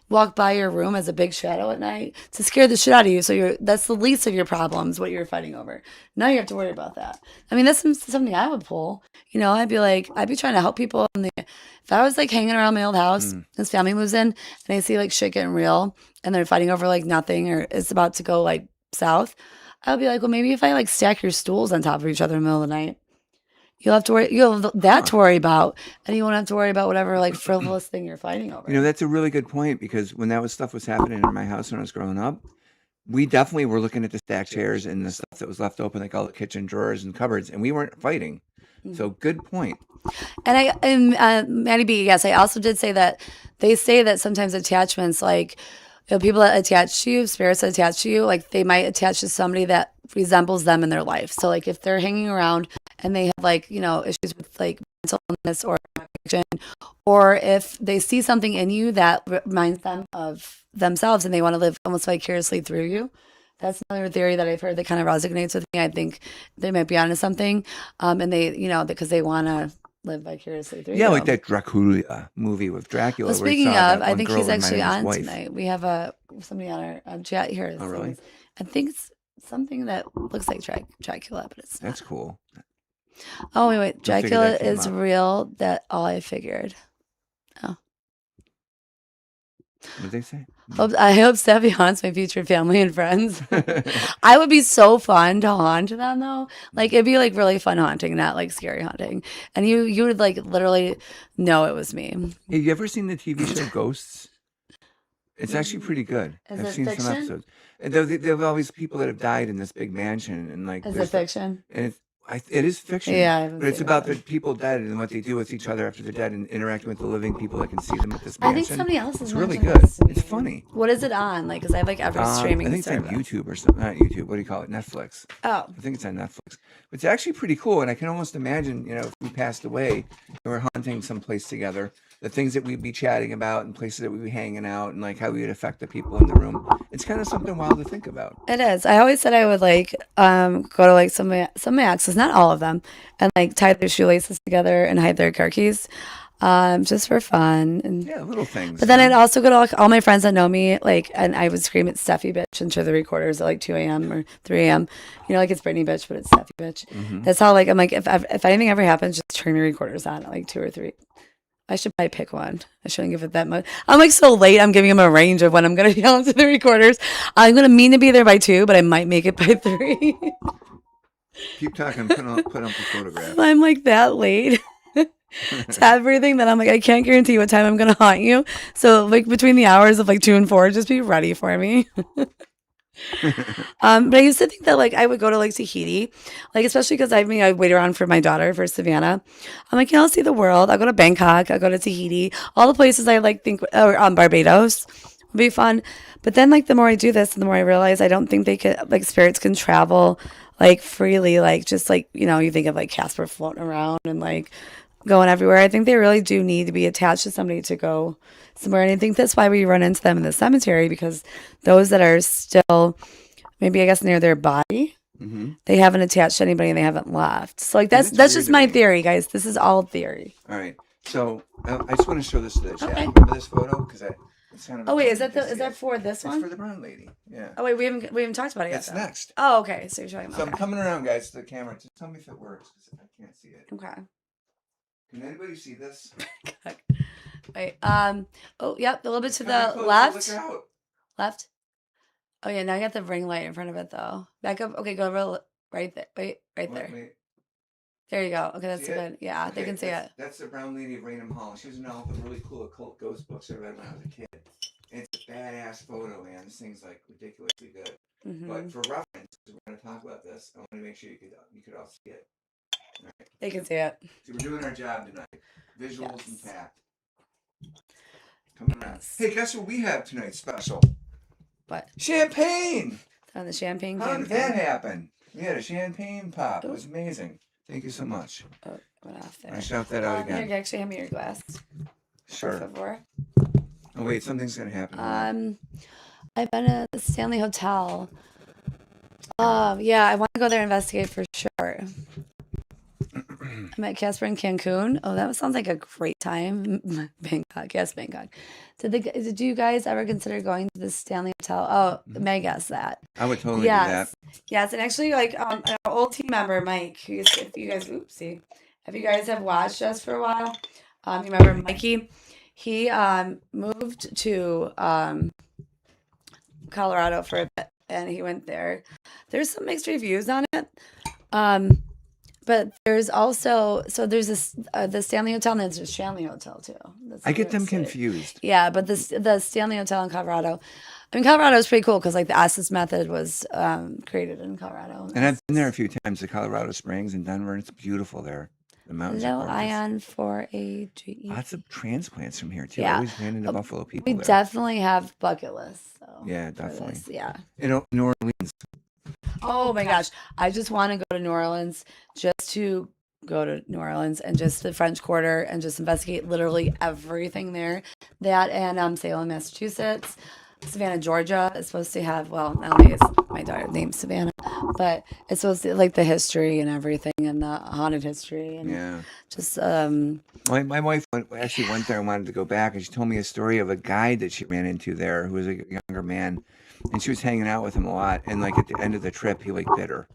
walk by your room as a big shadow at night to scare the shit out of you. So that's the least of your problems, what you're fighting over. Now you have to worry about that. I mean, that's something I would pull. I'd be trying to help people. If I was like hanging around my old house, this family moves in, and I see like shit getting real, and they're fighting over like nothing, or it's about to go like south, I would be like, well, maybe if I like stack your stools on top of each other in the middle of the night, you'll have that to worry about, and you won't have to worry about whatever like frivolous thing you're fighting over. That's a really good point, because when stuff was happening in my house when I was growing up, we definitely were looking at the stacked chairs and the stuff that was left open, like all the kitchen drawers and cupboards, and we weren't fighting. So good point. And Maddie B, yes, I also did say that they say that sometimes attachments, like people that attach to you, spirits that attach to you, like they might attach to somebody that resembles them in their life. So like if they're hanging around and they have like, issues with like mental illness or addiction, or if they see something in you that reminds them of themselves and they want to live almost vicariously through you. That's another theory that I've heard that kind of resonates with me. I think they might be onto something. And they, because they want to live vicariously through you. Yeah, like that Dracula movie with Dracula. Well, where he speaking saw of, that I one think girl he's reminding actually his on wife. tonight. We have somebody on our chat here. Oh, really? I think it's something that looks like Dracula, but it's not. That's cool. Oh, wait. I figured Dracula that came is up. real. That all I figured. Oh. What did they say? I hope Steffi haunts my future family and friends. I would be so fun to haunt them, though. Like, it'd be, like, really fun haunting, not, like, scary haunting. And you would, like, literally know it was me. Hey, you ever seen the TV show Ghosts? It's actually pretty good. Is I've it seen some fiction? episodes. And there have all these people that have died in this big mansion, and like Is it there's fiction? and it is fiction. Yeah, I haven't but it's seen about that. the people dead and what they do with each other after they're dead, and interacting with the living people that can see them at this I mansion. think somebody else is It's really mentioning good. this to It's me. funny. What is it on? Like, because I have, like, every streaming I think it's on service. YouTube or something. Not YouTube. What do you call it? Netflix. Oh. I think it's on Netflix. It's actually pretty cool, and I can almost imagine, if we passed away and we're hunting someplace together, the things that we'd be chatting about and places that we'd be hanging out, and like how we would affect the people in the room. It's kind of something wild to think about. It is. I always said I would like go to like some axes, not all of them, and like tie their shoelaces together and hide their car keys, just for fun. And Yeah, little things. but then I'd also go to all my friends that know me, like, and I would scream at Steffi bitch into the recorders at like 2 a.m. or 3 a.m. Like it's Brittany bitch, but it's Steffi bitch. That's how, like, I'm like, if anything ever happens, just turn your recorders on at like 2 or 3. I should probably pick one. I shouldn't give it that much. I'm like so late. I'm giving them a range of when I'm going to yell into the recorders. I'm going to mean to be there by 2, but I might make it by 3. Keep talking. Put up the photograph. I'm like that late to everything that I'm like, I can't guarantee what time I'm going to haunt you. So like between the hours of like 2 and 4, just be ready for me. But I used to think that like I would go to like Tahiti, like especially because I wait around for my daughter for Savannah. I'm like, I'll see the world. I'll go to Bangkok. I'll go to Tahiti. All the places I like think, or Barbados would be fun. But then like the more I do this, the more I realize I don't think they could, like, spirits can travel like freely, like just like, you think of like Casper floating around and like going everywhere. I think they really do need to be attached to somebody to go somewhere. And I think that's why we run into them in the cemetery, because those that are still maybe, I guess, near their body, they haven't attached to anybody and they haven't left. So like that's just my theory, guys. This is all theory. All right. So I just want to show this to the chat. Okay. Remember this photo? Because it's kind of. Oh wait, is that for this It's one? for the brown lady. Yeah. Oh wait, we haven't talked about it yet. That's though. next. Oh, okay. So you're showing me. So I'm Okay. coming around, guys, to the camera. Just tell me if it works, because I can't see it. Okay. Can anybody see this? Wait. Oh, yep. A little bit to Coming the closer, left. Look out. Left. Oh yeah. Now you got the ring light in front of it though. Back up. Okay, go right there. Wait, right there. Wait. There you go. Okay, that's See it? good. Yeah, they Okay, can see it. That's the brown lady of Raynham Hall. She was in all the really cool occult ghost books I read when I was a kid. And it's a badass photo, man. This thing's like ridiculously good. But for reference, we're going to talk about this. I want to make sure you could all see it. All right. They can see it. So we're doing our job tonight. Visuals Yes. intact. Coming around. Yes. Hey, guess what we have tonight special? What? Champagne! On the champagne How did campaign. that happen? We had a champagne pop. It was amazing. Thank you so much. Oh, went off there. I shout that out Here, again. actually, hand me your glass. Sure. Por favor. Oh wait, something's gonna happen. I've been at the Stanley Hotel. Yeah, I want to go there and investigate for sure. I met Casper in Cancun. Oh, that sounds like a great time. Bangkok, yes, Bangkok. Did you guys ever consider going to the Stanley Hotel? Oh, Meg guessed that. I would totally do that. Yes, and actually, like an old team member, Mike, if you guys, oopsie, if you guys have watched us for a while, you remember Mikey? He moved to Colorado for a bit, and he went there. There's some mixed reviews on it. But there's also there's this the Stanley Hotel and there's the Shanley Hotel too. I get them confused. Yeah, but the Stanley Hotel in Colorado. I mean, Colorado is pretty cool because like the Estes method was created in Colorado. And I've been there a few times to Colorado Springs and Denver, and it's beautiful there. The mountains. Hello, are gorgeous. Ion 4AGE. Lots of transplants from here too. Yeah. I always ran into Buffalo people. We there. definitely have bucket lists. So Yeah, for definitely. this, yeah. In New Orleans. Oh my gosh. I just want to go to New Orleans just to go to New Orleans and just the French Quarter and just investigate literally everything there. That and Salem, Massachusetts. Savannah, Georgia is supposed to have, well, not only is my daughter named Savannah, but it's supposed to like the history and everything and the haunted history and Yeah. just My wife actually went there and wanted to go back, and she told me a story of a guy that she ran into there who was a younger man, and she was hanging out with him a lot. And like at the end of the trip, he like bit her.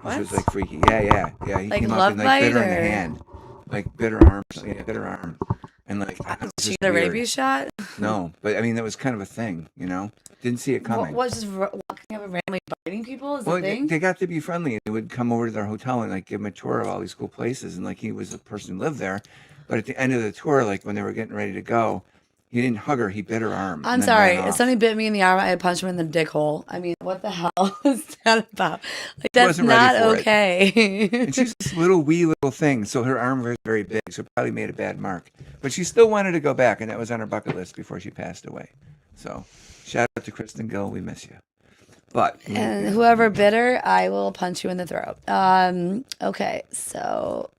Which was like freaky. Yeah. He Like came up love and like bit her in bite the or- hand, like bit her arm. Yeah, bit her arm, and like I don't know, it was she just the weird. rabies shot. No, but I mean that was kind of a thing, you know. Didn't see it coming. What just walking up and randomly biting people is Well, the thing. they got to be friendly, and they would come over to their hotel and like give him a tour of all these cool places, and like he was a person who lived there. But at the end of the tour, like when they were getting ready to go, he didn't hug her; he bit her arm. I'm and then sorry. ran If off. somebody bit me in the arm, I'd punch him in the dick hole. I mean, what the hell is that about? Like, that's wasn't ready not for it. okay. And she's this wee little thing, so her arm was very big, so it probably made a bad mark. But she still wanted to go back, and that was on her bucket list before she passed away. So, shout out to Kristen Gill, we miss you. But And whoever bit her, I will punch you in the throat. Okay, so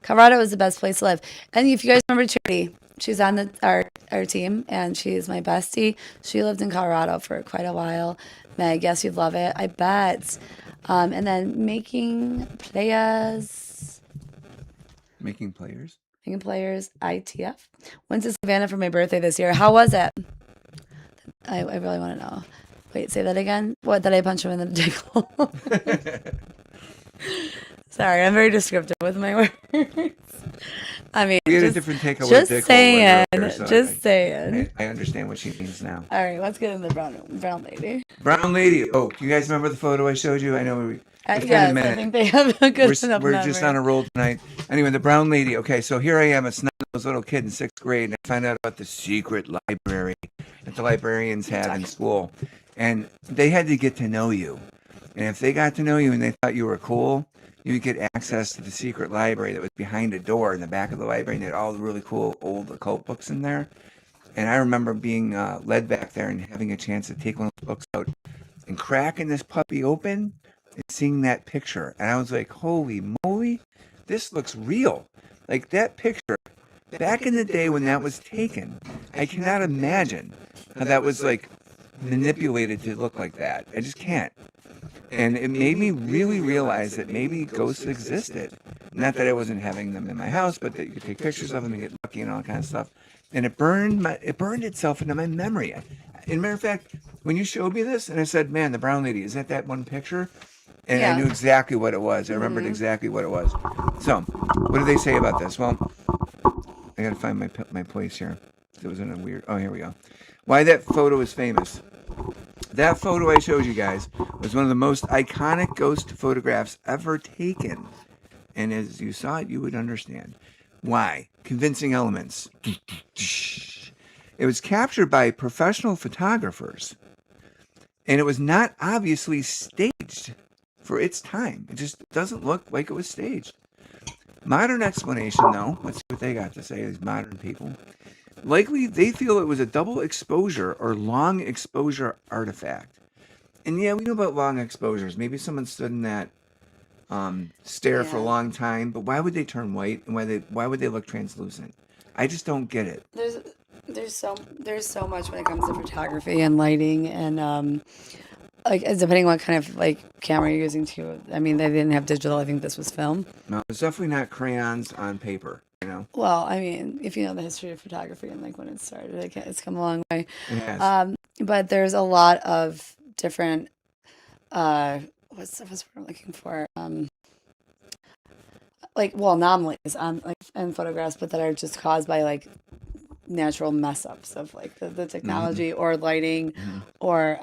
Colorado is the best place to live. And if you guys remember Charity, she's on our team, and she's my bestie. She lived in Colorado for quite a while. Meg, yes, you'd love it, I bet. And then making players, ITF. Went to Savannah for my birthday this year. How was it? I really want to know. Wait, say that again. What, did I punch him in the dick hole? Sorry, I'm very descriptive with my words. I mean, we had a just, different take on what just dick hole was saying, earlier, so just saying. I understand what she means now. All right, let's get in the brown lady. Brown lady. Oh, you guys remember the photo I showed you? I know it's been a Yes, minute. I think they have a good enough We're memory. just on a roll tonight. Anyway, the brown lady. Okay, so here I am, a snot-nosed little kid in 6th grade, and I find out about the secret library that the librarians have in school. And they had to get to know you. And if they got to know you and they thought you were cool, you would get access to the secret library that was behind a door in the back of the library, and they had all the really cool old occult books in there. And I remember being led back there and having a chance to take one of those books out and cracking this puppy open and seeing that picture. And I was like, holy moly, this looks real. Like that picture, back in the day when that was taken, I cannot imagine how that was like manipulated to look like that. I just can't. And it made me really realize that maybe ghosts existed. Not that I wasn't having them in my house, but that you could take pictures of them and get lucky and all that kind of stuff. And it burned itself into my memory. As a matter of fact, when you showed me this, and I said, "Man, the brown lady, is that one picture?" And I knew exactly what it was. I remembered exactly what it was. So, what do they say about this? Well, I gotta find my place here. It was in a weird. Oh, here we go. Why that photo is famous. That photo I showed you guys was one of the most iconic ghost photographs ever taken. And as you saw it, you would understand. Why? Convincing elements. It was captured by professional photographers. And it was not obviously staged for its time. It just doesn't look like it was staged. Modern explanation, though, let's see what they got to say, these modern people. Likely, they feel it was a double exposure or long exposure artifact. And yeah, we know about long exposures. Maybe someone stood in that stare for a long time, but why would they turn white and why would they look translucent? I just don't get it. There's so much when it comes to photography and lighting and Like, depending what kind of like camera you're using too. I mean, they didn't have digital. I think this was film. No, it's definitely not crayons on paper. You know, Well, I mean, if you know the history of photography and like when it started, it's come a long way. it has. But there's a lot of different. What's the word I'm looking for? Like, well, anomalies on like in photographs, but that are just caused by like natural mess ups of like the technology or lighting or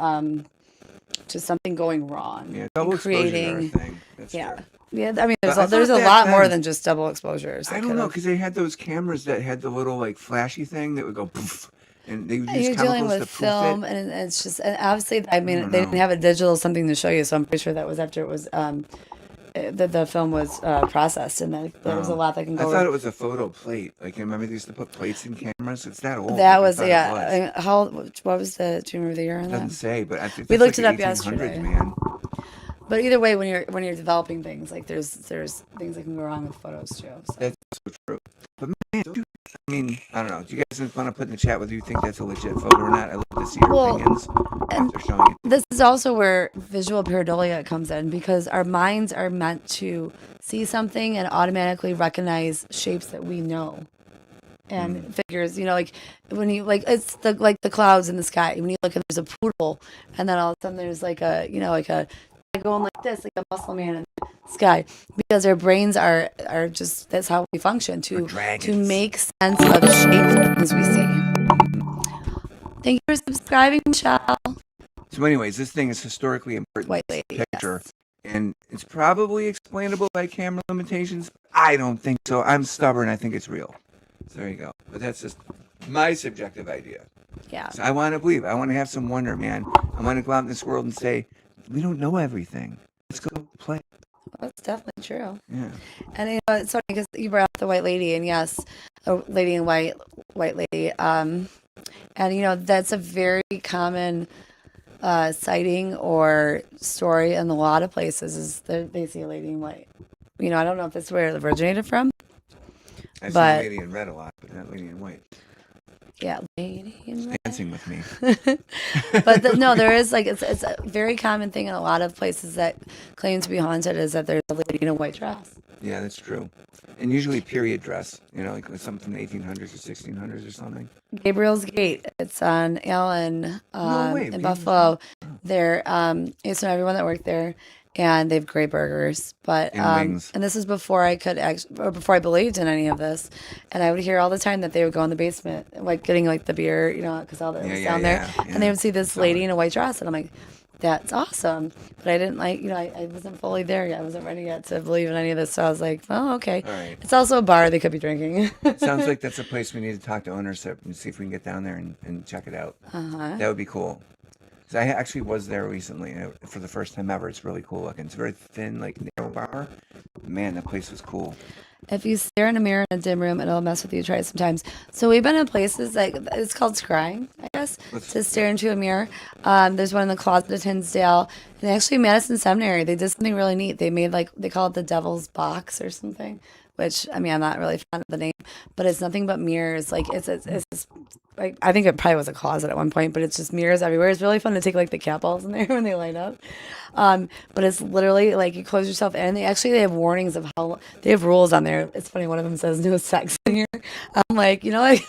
just something going wrong. Yeah, double exposures are a thing. That's Yeah. true. Yeah, I mean, But I there's thought a back lot more then- than just double exposures. I don't know, because they had those cameras that had the little like flashy thing that would go poof, and they would use You're dealing chemicals with to film, poof it. and it's just, and obviously, I mean, don't they know. didn't have a digital something to show you, so I'm pretty sure that was after it was, the film was processed, and then there was a lot that can I go thought wrong. it was a photo plate. Like, you remember they used to put plates in cameras? It's that old. That like, I was, thought it yeah. was. I mean, how, what was the, do you remember the year on It doesn't that? say, but I think We that's looked like it up the 1800s, yesterday. man. But either way, when you're developing things, like there's things that can go wrong with photos too. So. That's so true. But man, I mean, I don't know. Do you guys want to put in the chat whether you think that's a legit photo or not? I love to see your Well, opinions after showing it. This is also where visual pareidolia comes in because our minds are meant to see something and automatically recognize shapes that we know and figures. You know, like when you it's the clouds in the sky. When you look and there's a poodle, and then all of a sudden there's like a like a going like this, like a muscle man in the sky, because our brains are just that's how we function to dragons. make sense of shapes of things we see. Thank you for subscribing, Michelle. So, anyways, this thing is historically important. White lady, Picture. yes. And it's probably explainable by camera limitations. I don't think so. I'm stubborn. I think it's real. So there you go. But that's just my subjective idea. Yeah. So I want to believe. I want to have some wonder, man. I want to go out in this world and say, we don't know everything. Let's go play. That's definitely true. Yeah. And you know, it's funny because you brought up the white lady, and yes, a lady in white lady. And you know, that's a very common sighting or story in a lot of places. Is that they see a lady in white. You know, I don't know if that's where it originated from. I've But- seen lady in red a lot, but not lady in white. Yeah, lady in white. Dancing with me. But no, there is like it's a very common thing in a lot of places that claim to be haunted is that there's a lady in a white dress. Yeah, that's true. And usually period dress, you know, like something from the 1800s or 1600s or something. Gabriel's Gate. It's on Allen No way, in Gabriel's Buffalo. They're it's know everyone that worked there, and they have great burgers. But And wings. and this is before I could or before I believed in any of this, and I would hear all the time that they would go in the basement, like getting like the beer, you know, because all that was down there, and they would see this lady in a white dress, and I'm like, that's awesome. But I didn't like, you know, I wasn't fully there yet. I wasn't ready yet to believe in any of this. So I was like, oh, okay. All right. It's also a bar they could be drinking. Sounds like that's a place we need to talk to ownership and see if we can get down there and check it out. That would be cool. 'Cause I actually was there recently for the first time ever. It's really cool looking. It's a very thin, like narrow bar. Man, that place was cool. If you stare in a mirror in a dim room, it'll mess with you. Try it sometimes. So we've been in places like it's called scrying, I guess, to stare into a mirror. There's one in the closet of Tinsdale, and actually Madison Seminary. They did something really neat. They made like they call it the Devil's Box or something. Which I mean, I'm not really fond of the name, but it's nothing but mirrors. Like it's like I think it probably was a closet at one point, but it's just mirrors everywhere. It's really fun to take like the cat balls in there when they light up. But it's literally like you close yourself in. They have warnings of how they have rules on there. It's funny. One of them says no sex in here. I'm like, you know, like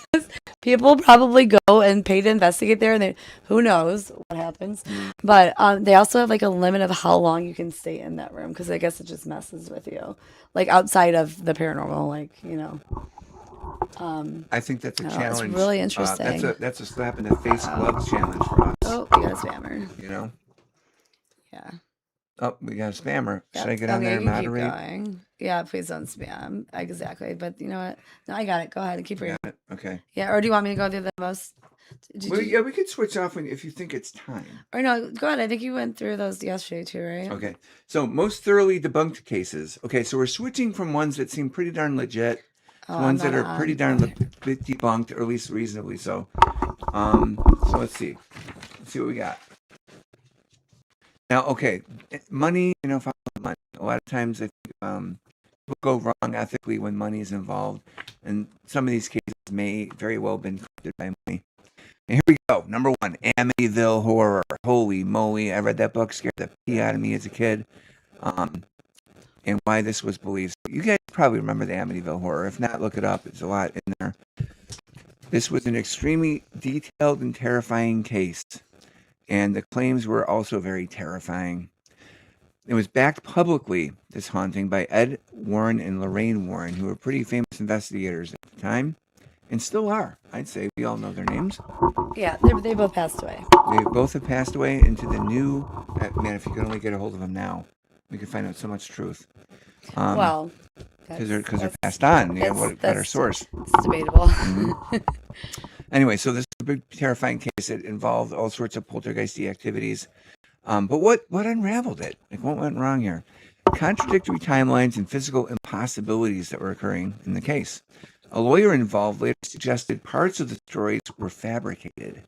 people probably go and pay to investigate there, and who knows what happens. But they also have like a limit of how long you can stay in that room because I guess it just messes with you, like outside of the paranormal, like you know. I think that's a it's challenge. really interesting. That's a slap in the face gloves challenge for us. Oh, we got a spammer. You know. Yeah. Oh, we got a spammer. Yep. Should I get on Okay, there and you can keep moderate? going. Yeah, please don't spam. Exactly. But you know what? No, I got it. Go ahead and keep reading. Got it. Okay. Yeah, or do you want me to go through the most? Well, yeah, we could switch off if you think it's time. Or no, go ahead. I think you went through those yesterday too, right? Okay. So most thoroughly debunked cases. Okay, so we're switching from ones that seem pretty darn legit to ones that are pretty darn debunked, or at least reasonably so. So let's see. Let's see what we got. Now, okay, money. You know, follow money. A lot of times, I think people go wrong ethically when money is involved, and some of these cases may very well have been corrupted by money. And here we go. Number 1, Amityville Horror. Holy moly. I read that book, scared the pee out of me as a kid. And why this was believed. You guys probably remember the Amityville Horror. If not, look it up. There's a lot in there. This was an extremely detailed and terrifying case. And the claims were also very terrifying. It was backed publicly, this haunting, by Ed Warren and Lorraine Warren, who were pretty famous investigators at the time, and still are. I'd say we all know their names. Yeah, they both passed away. They both have passed away into the new... Man, if you could only get a hold of them now, we could find out so much truth. Well, because they're passed on. You know, what better source? It's debatable. Anyway, so this is a big, terrifying case. It involved all sorts of poltergeisty activities. But what unraveled it? Like, what went wrong here? Contradictory timelines and physical impossibilities that were occurring in the case. A lawyer involved later suggested parts of the stories were fabricated.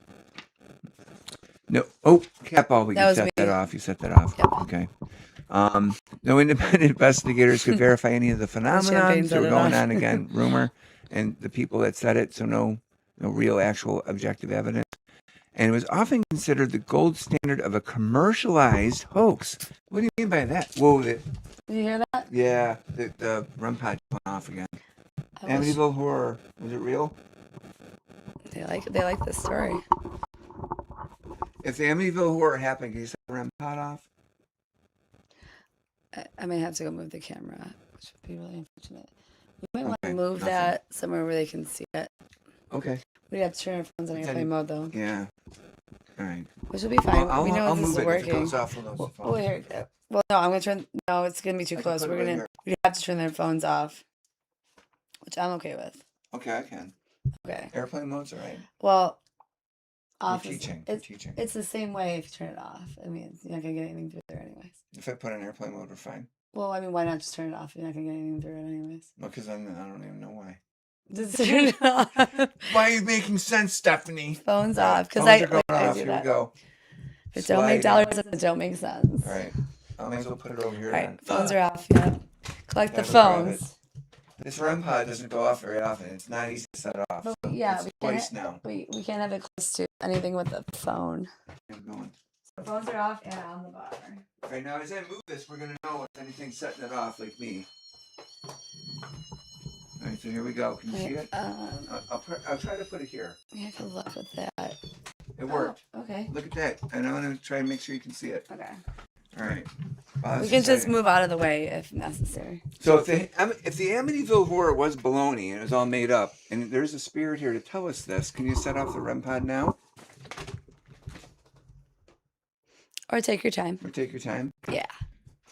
No. Oh, Cat Ball, you set that off. You set that off. Yep. Okay. No independent investigators could verify any of the phenomena that were going on. Again, rumor, and the people that said it. So no real, actual, objective evidence. And it was often considered the gold standard of a commercialized hoax. What do you mean by that? Whoa! Did you hear that? Yeah, the REM pod went off again. Amityville Horror, was it real? They like this story. If the Amityville Horror happened, can you set the REM pod off? I may have to go move the camera, which would be really unfortunate. We might want to move that somewhere where they can see it. Okay. We have to turn our phones on airplane mode, though. Yeah. All right. Which will be fine. Well, we know I'll this move is it working. if it goes off. Oh, here. Well, no, I'm gonna turn. No, it's gonna be too close. We have to turn their phones off, which I'm okay with. Okay, I can. Okay. Airplane mode's all right. Well, off. You're teaching. It's the same way if you turn it off. I mean, you're not gonna get anything through there anyways. If I put on airplane mode, we're fine. Well, I mean, why not just turn it off? You're not gonna get anything through it anyways. No, because I don't even know why. Just turn it off. Why are you making sense, Stephanie? Phones off. Because I do Here we go. If it don't make dollars, it don't make sense. All right. I might as well put it over here. All right. Phones are off. Yeah. Collect the phones. This REM pod doesn't go off very often. It's not easy to set off. But, so yeah, it's twice now. We can't have it close to anything with the phone. I'm going. The phones are off and on the bar. Right now, as I move this, we're going to know if anything's setting it off like me. All right, so here we go. Can you see it? I'll try to put it here. Yeah, I can look with that. It worked. Oh, okay. Look at that. And I'm going to try and make sure you can see it. Okay. All right. We can just move out of the way if necessary. So if the Amityville Horror was baloney and it was all made up, and there's a spirit here to tell us this, can you set off the REM pod now? Or take your time. Or take your time? Yeah.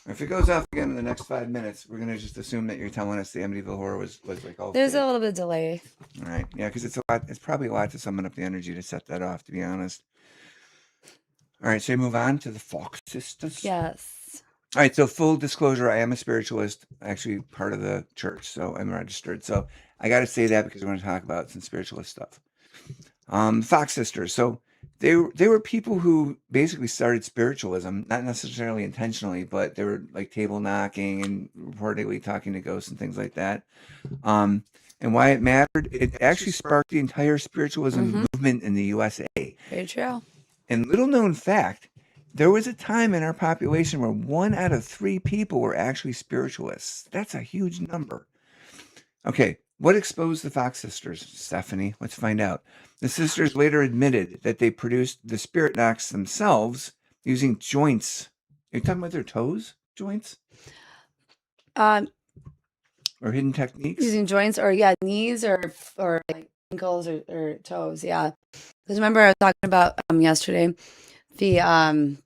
If it goes off again in the next 5 minutes, we're going to just assume that you're telling us the Amityville Horror was like all There's fake. a little bit of delay. All right. Yeah, because it's probably a lot to summon up the energy to set that off, to be honest. All right, so you move on to the Fox Sisters. Yes. All right, so full disclosure, I am a spiritualist, actually part of the church, so I'm registered. So I got to say that because we're going to talk about some spiritualist stuff. Fox Sisters. So they were people who basically started spiritualism, not necessarily intentionally, but they were like table knocking and reportedly talking to ghosts and things like that. And why it mattered, it actually sparked the entire spiritualism movement in the USA. Very true. And little known fact, there was a time in our population where 1 out of 3 people were actually spiritualists. That's a huge number. Okay, what exposed the Fox Sisters, Stephanie? Let's find out. The sisters later admitted that they produced the spirit knocks themselves using joints. Are you talking about their toes? Joints? Or hidden techniques? Using joints or knees or like ankles or toes, yeah. Because remember I was talking about yesterday the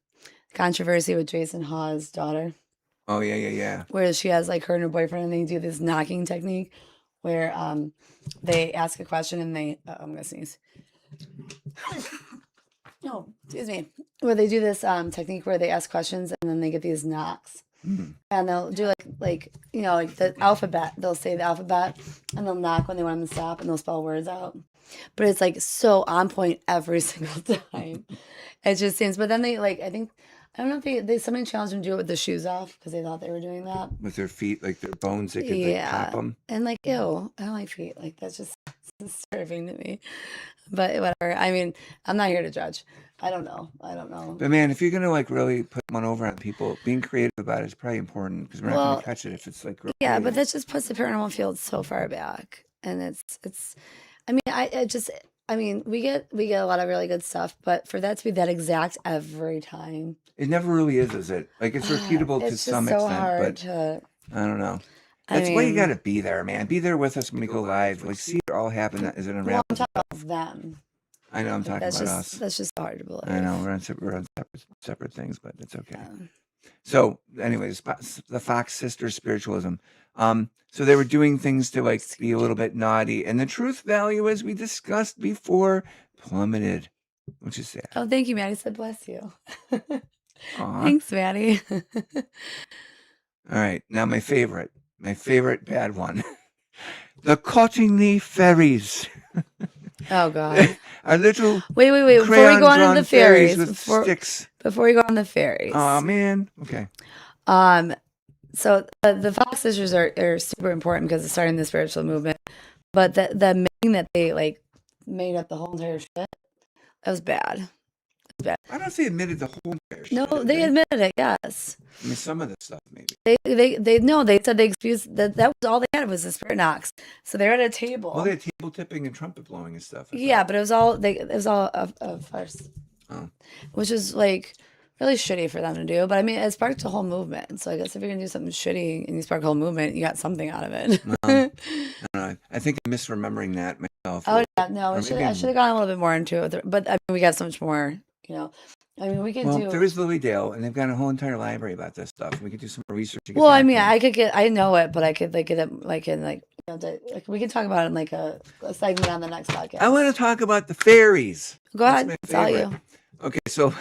controversy with Jason Hawes' daughter. Oh yeah. Where she has like her and her boyfriend and they do this knocking technique where they ask a question and they I'm gonna sneeze. No, excuse me. Where they do this technique where they ask questions and then they get these knocks. And they'll do like the alphabet. They'll say the alphabet and they'll knock when they want them to stop and they'll spell words out. But it's like so on point every single time. It just seems. But then they I don't know if they somebody challenged them to do it with the shoes off because they thought they were doing that with their feet, like their bones, they could pop them. And ew, I don't like feet. Like that's just disturbing to me. But whatever. I mean, I'm not here to judge. I don't know. But man, if you're gonna like really put one over on people, being creative about it is probably important because we're not Well, gonna catch it if it's like real yeah, but creative. that just puts the paranormal field so far back, and it's. I mean, I just. I mean, we get a lot of really good stuff, but for that to be that exact every time, It never really is it? Like it's repeatable to it's just some so extent, hard but to. I don't know. I That's why you mean, gotta be there, man. Be there with us when we go live. Like see it all happen as it well, I'm unravels. talking about them. I know I'm Like, talking about us. that's just hard to believe. I know we're on separate things, but it's okay. Yeah. So, anyways, the Fox sisters spiritualism. So they were doing things to like be a little bit naughty, and the truth value, as we discussed before, plummeted, which is sad. Oh, thank you, Maddie. Said bless you. Aw. Thanks, Maddie. All right, now my favorite bad one, the Cottingley fairies. Oh God. Our little Wait. Before we go on to crayon-drawn the fairies, with sticks. before we go on the fairies. Oh man. Okay. So the Fox sisters are super important because it's starting the spiritual movement. But the thing that they like made up the whole entire shit, that was bad. I don't know if they admitted the whole entire shit. No, did they admitted it. Yes, I mean, some of the stuff maybe. they said they excused that was all they had was the spirit knocks. So they're at a table. Well, they had table tipping and trumpet blowing and stuff. Yeah, but it was all a farce. Oh. Which is like really shitty for them to do. But I mean, it sparked a whole movement. So I guess if you're gonna do something shitty and you spark a whole movement, you got something out of it. I don't know. I think I'm misremembering that myself. Oh yeah, no, Or I should maybe have gone a little bit more into it. But I mean, we got so much more. You know, I mean, we could Well, do. there is Lily Dale, and they've got a whole entire library about this stuff. We could do some more research. To get Well, I back mean, to it. I know it, but I could like get it like in like like we can talk about it in like a segment on the next podcast. I want to talk about the fairies. Go That's ahead, my it's all favorite. you. Okay, so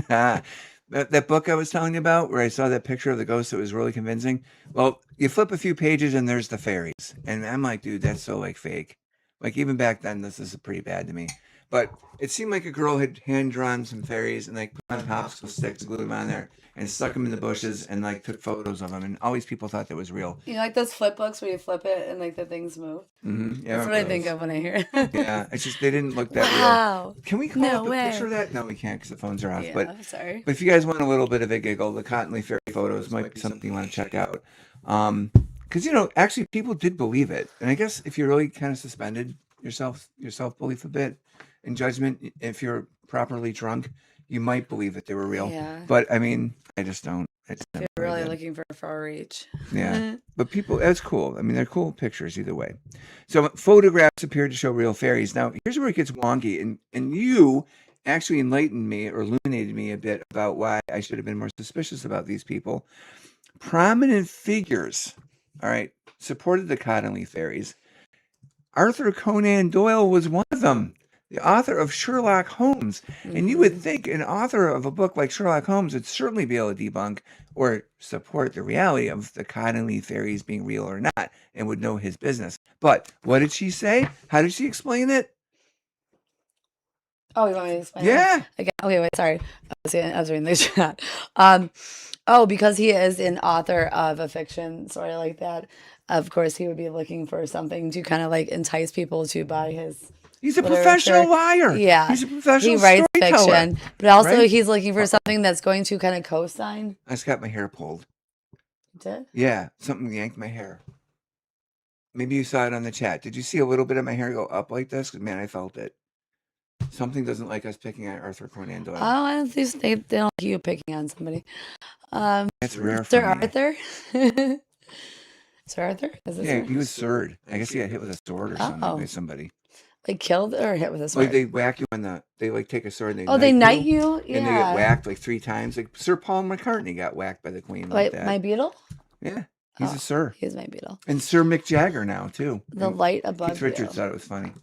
that book I was telling you about, where I saw that picture of the ghost that was really convincing. Well, you flip a few pages and there's the fairies, and I'm like, dude, that's so like fake. Like even back then, this is pretty bad to me. But it seemed like a girl had hand drawn some fairies and like put on popsicle sticks, glued them on there, and stuck them in the bushes and like took photos of them. And all these people thought that was real. You know, like those flip books where you flip it and like the things move. Mm-hmm. Yeah, That's what I think of when I hear. Yeah, it's just they didn't look that Wow. real. Can we call No up a way. picture of that? No, we can't because the phones are off. Yeah, But I'm sorry. if you guys want a little bit of a giggle, the Cottingley fairy photos might be something you want to check out. Because actually people did believe it, and I guess if you really kind of suspended your self belief a bit in judgment, if you're properly drunk, you might believe that they were real. Yeah. But I mean, I just don't. I just If never you're really did. looking for far reach. Yeah, but people, that's cool. I mean, they're cool pictures either way. So photographs appear to show real fairies. Now, here's where it gets wonky, and you actually enlightened me or illuminated me a bit about why I should have been more suspicious about these people. Prominent figures, all right, supported the Cottingley fairies. Arthur Conan Doyle was one of them, the author of Sherlock Holmes. And you would think an author of a book like Sherlock Holmes would certainly be able to debunk or support the reality of the Cottingley fairies being real or not, and would know his business. But what did she say? How did she explain it? Oh, you want me to explain? Yeah. Again, okay, wait, sorry. I was reading the chat. Because he is an author of a fiction, sort of like that. Of course, he would be looking for something to kind of like entice people to buy his. He's a literature. professional liar. Yeah, He's a professional he writes storyteller. fiction, but also right? he's looking for something that's going to kind of co-sign. I just got my hair pulled. You did? Yeah, something yanked my hair. Maybe you saw it on the chat. Did you see a little bit of my hair go up like this? 'Cause, man, I felt it. Something doesn't like us picking on Arthur Conan Doyle. Oh, I don't think they don't like you picking on somebody. That's rare for Sir me. Arthur. Sir Arthur? Is this Yeah, Sir? he was sword. I guess he got hit with a sword or something by somebody. Like killed or hit with a sword? Like they whack you on the. They like take a sword and they. Oh, they knight you? Yeah. And they get whacked like 3 times. Like Sir Paul McCartney got whacked by the Queen. Like Wait, that. my beetle? Yeah, he's Oh, a Sir. He's my beetle. And Sir Mick Jagger now too. The And light above Keith Richards you. thought it was funny.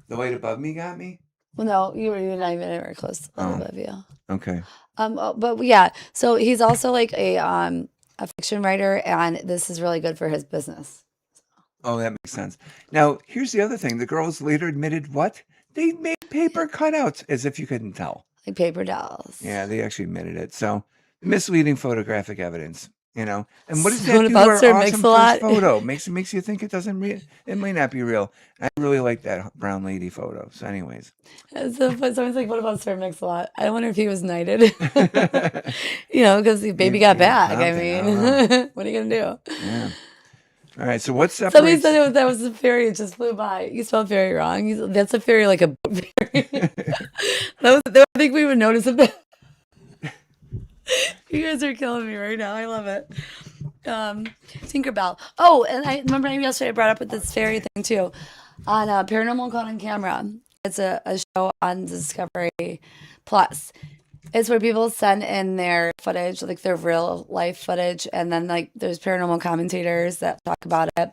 The light above me got me. Well, no, you were not even anywhere close to the light Oh. above you. Okay. But yeah, so he's also like a fiction writer, and this is really good for his business. Oh, that makes sense. Now, here's the other thing. The girls later admitted what? They made paper cutouts, as if you couldn't tell. Like paper dolls. Yeah, they actually admitted it. So, misleading photographic evidence. You know, and what does So that do to about our Sir awesome Mix-a-Lot. first photo? Makes you think it doesn't it might not be real. I really like that brown lady photo. So, anyways, So someone's like, "What about Sir Mix-a-Lot?" I wonder if he was knighted. You know, because the baby got maybe back. I something. I don't know. mean, what are you gonna do? Yeah. All right. So what Somebody separates? said that was a fairy. It just flew by. You spelled fairy wrong. That's a fairy, like a boat fairy. I think we would notice it. You guys are killing me right now. I love it. Tinkerbell. Oh, and I remember yesterday I brought up with this fairy thing too on Paranormal Caught on Camera. It's a show on Discovery Plus. It's where people send in their footage, like their real life footage, and then like there's paranormal commentators that talk about it.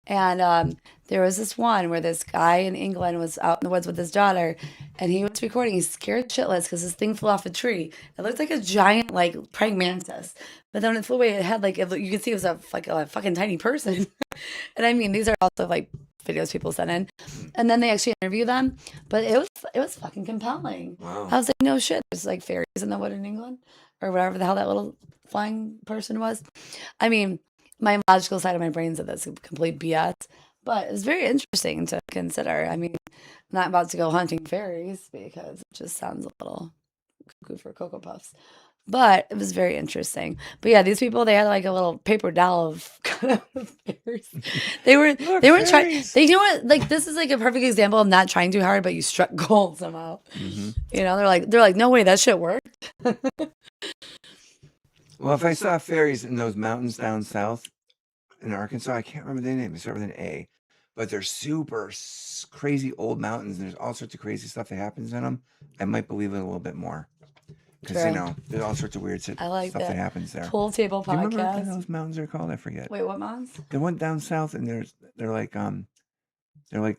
And there was this one where this guy in England was out in the woods with his daughter, and he was recording. He's scared shitless because this thing flew off a tree. It looked like a giant, like praying mantis, but then when it flew away, it had like you could see it was like a fucking tiny person. And I mean, these are also like videos people sent in, and then they actually interview them. But it was fucking compelling. Wow. I was like, no shit, there's like fairies in the wood in England, or whatever the hell that little flying person was. I mean, my logical side of my brain said that's complete BS, but it's very interesting to consider. I mean, I'm not about to go hunting fairies because it just sounds a little cuckoo for Cocoa Puffs. But it was very interesting. But yeah, these people, they had like a little paper doll of fairies. They weren't trying. fairies. They, you know what? Like this is like a perfect example of not trying too hard, but you struck gold somehow. Mm-hmm. You know, they're like, no way, that shit worked. Well, if I saw fairies in those mountains down south in Arkansas, I can't remember the name. They start with an A, but they're super crazy old mountains, and there's all sorts of crazy stuff that happens in them. I might believe it a little bit more because True. you know there's all sorts of weird I like stuff that happens there. Pool table Do you remember what podcast. those mountains are called? I forget. Wait, what mountains? The one down south, and they're like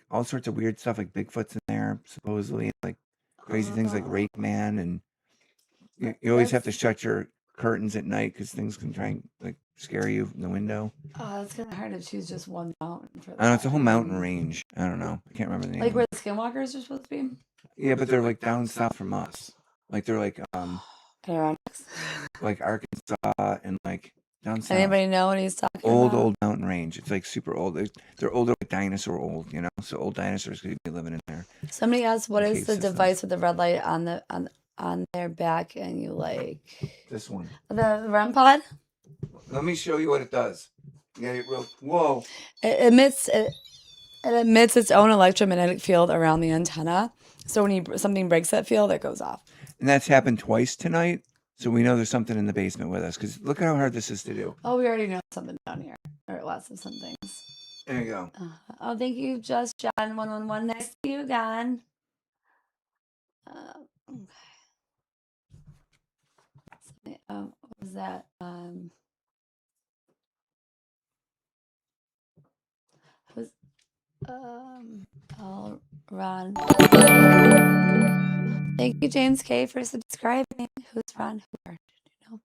all sorts of weird stuff, like Bigfoot's in there supposedly, like crazy things like Rake Man, and you always have to shut your curtains at night because things can try and like scare you from the window. Oh, it's kind of hard to choose just one mountain for that. I don't know, it's a whole mountain range. I don't know. I can't remember the name. Like of where it. the skinwalkers are supposed to be? Yeah, but they're like down south from us. Like they're like Adirondacks. like Arkansas and like down south. Anybody know what he's talking Old about? mountain range. It's like super old. They're older, like dinosaur old, you know. So old dinosaurs could be living in there. Somebody asked, "What is cave the systems. device with the red light on their back?" And you like This one. the REM pod? Let me show you what it does. Whoa. It emits its own electromagnetic field around the antenna. So when something breaks that field, it goes off. And that's happened twice tonight. So we know there's something in the basement with us. Because look at how hard this is to do. Oh, we already know something down here, or lots of some things. There you go. Oh, thank you, Just John 111. Nice to you, John. Okay. What was that? Who's oh, Ron. Thank you, James K, for subscribing. Who's Ron Hubbard? Do you know?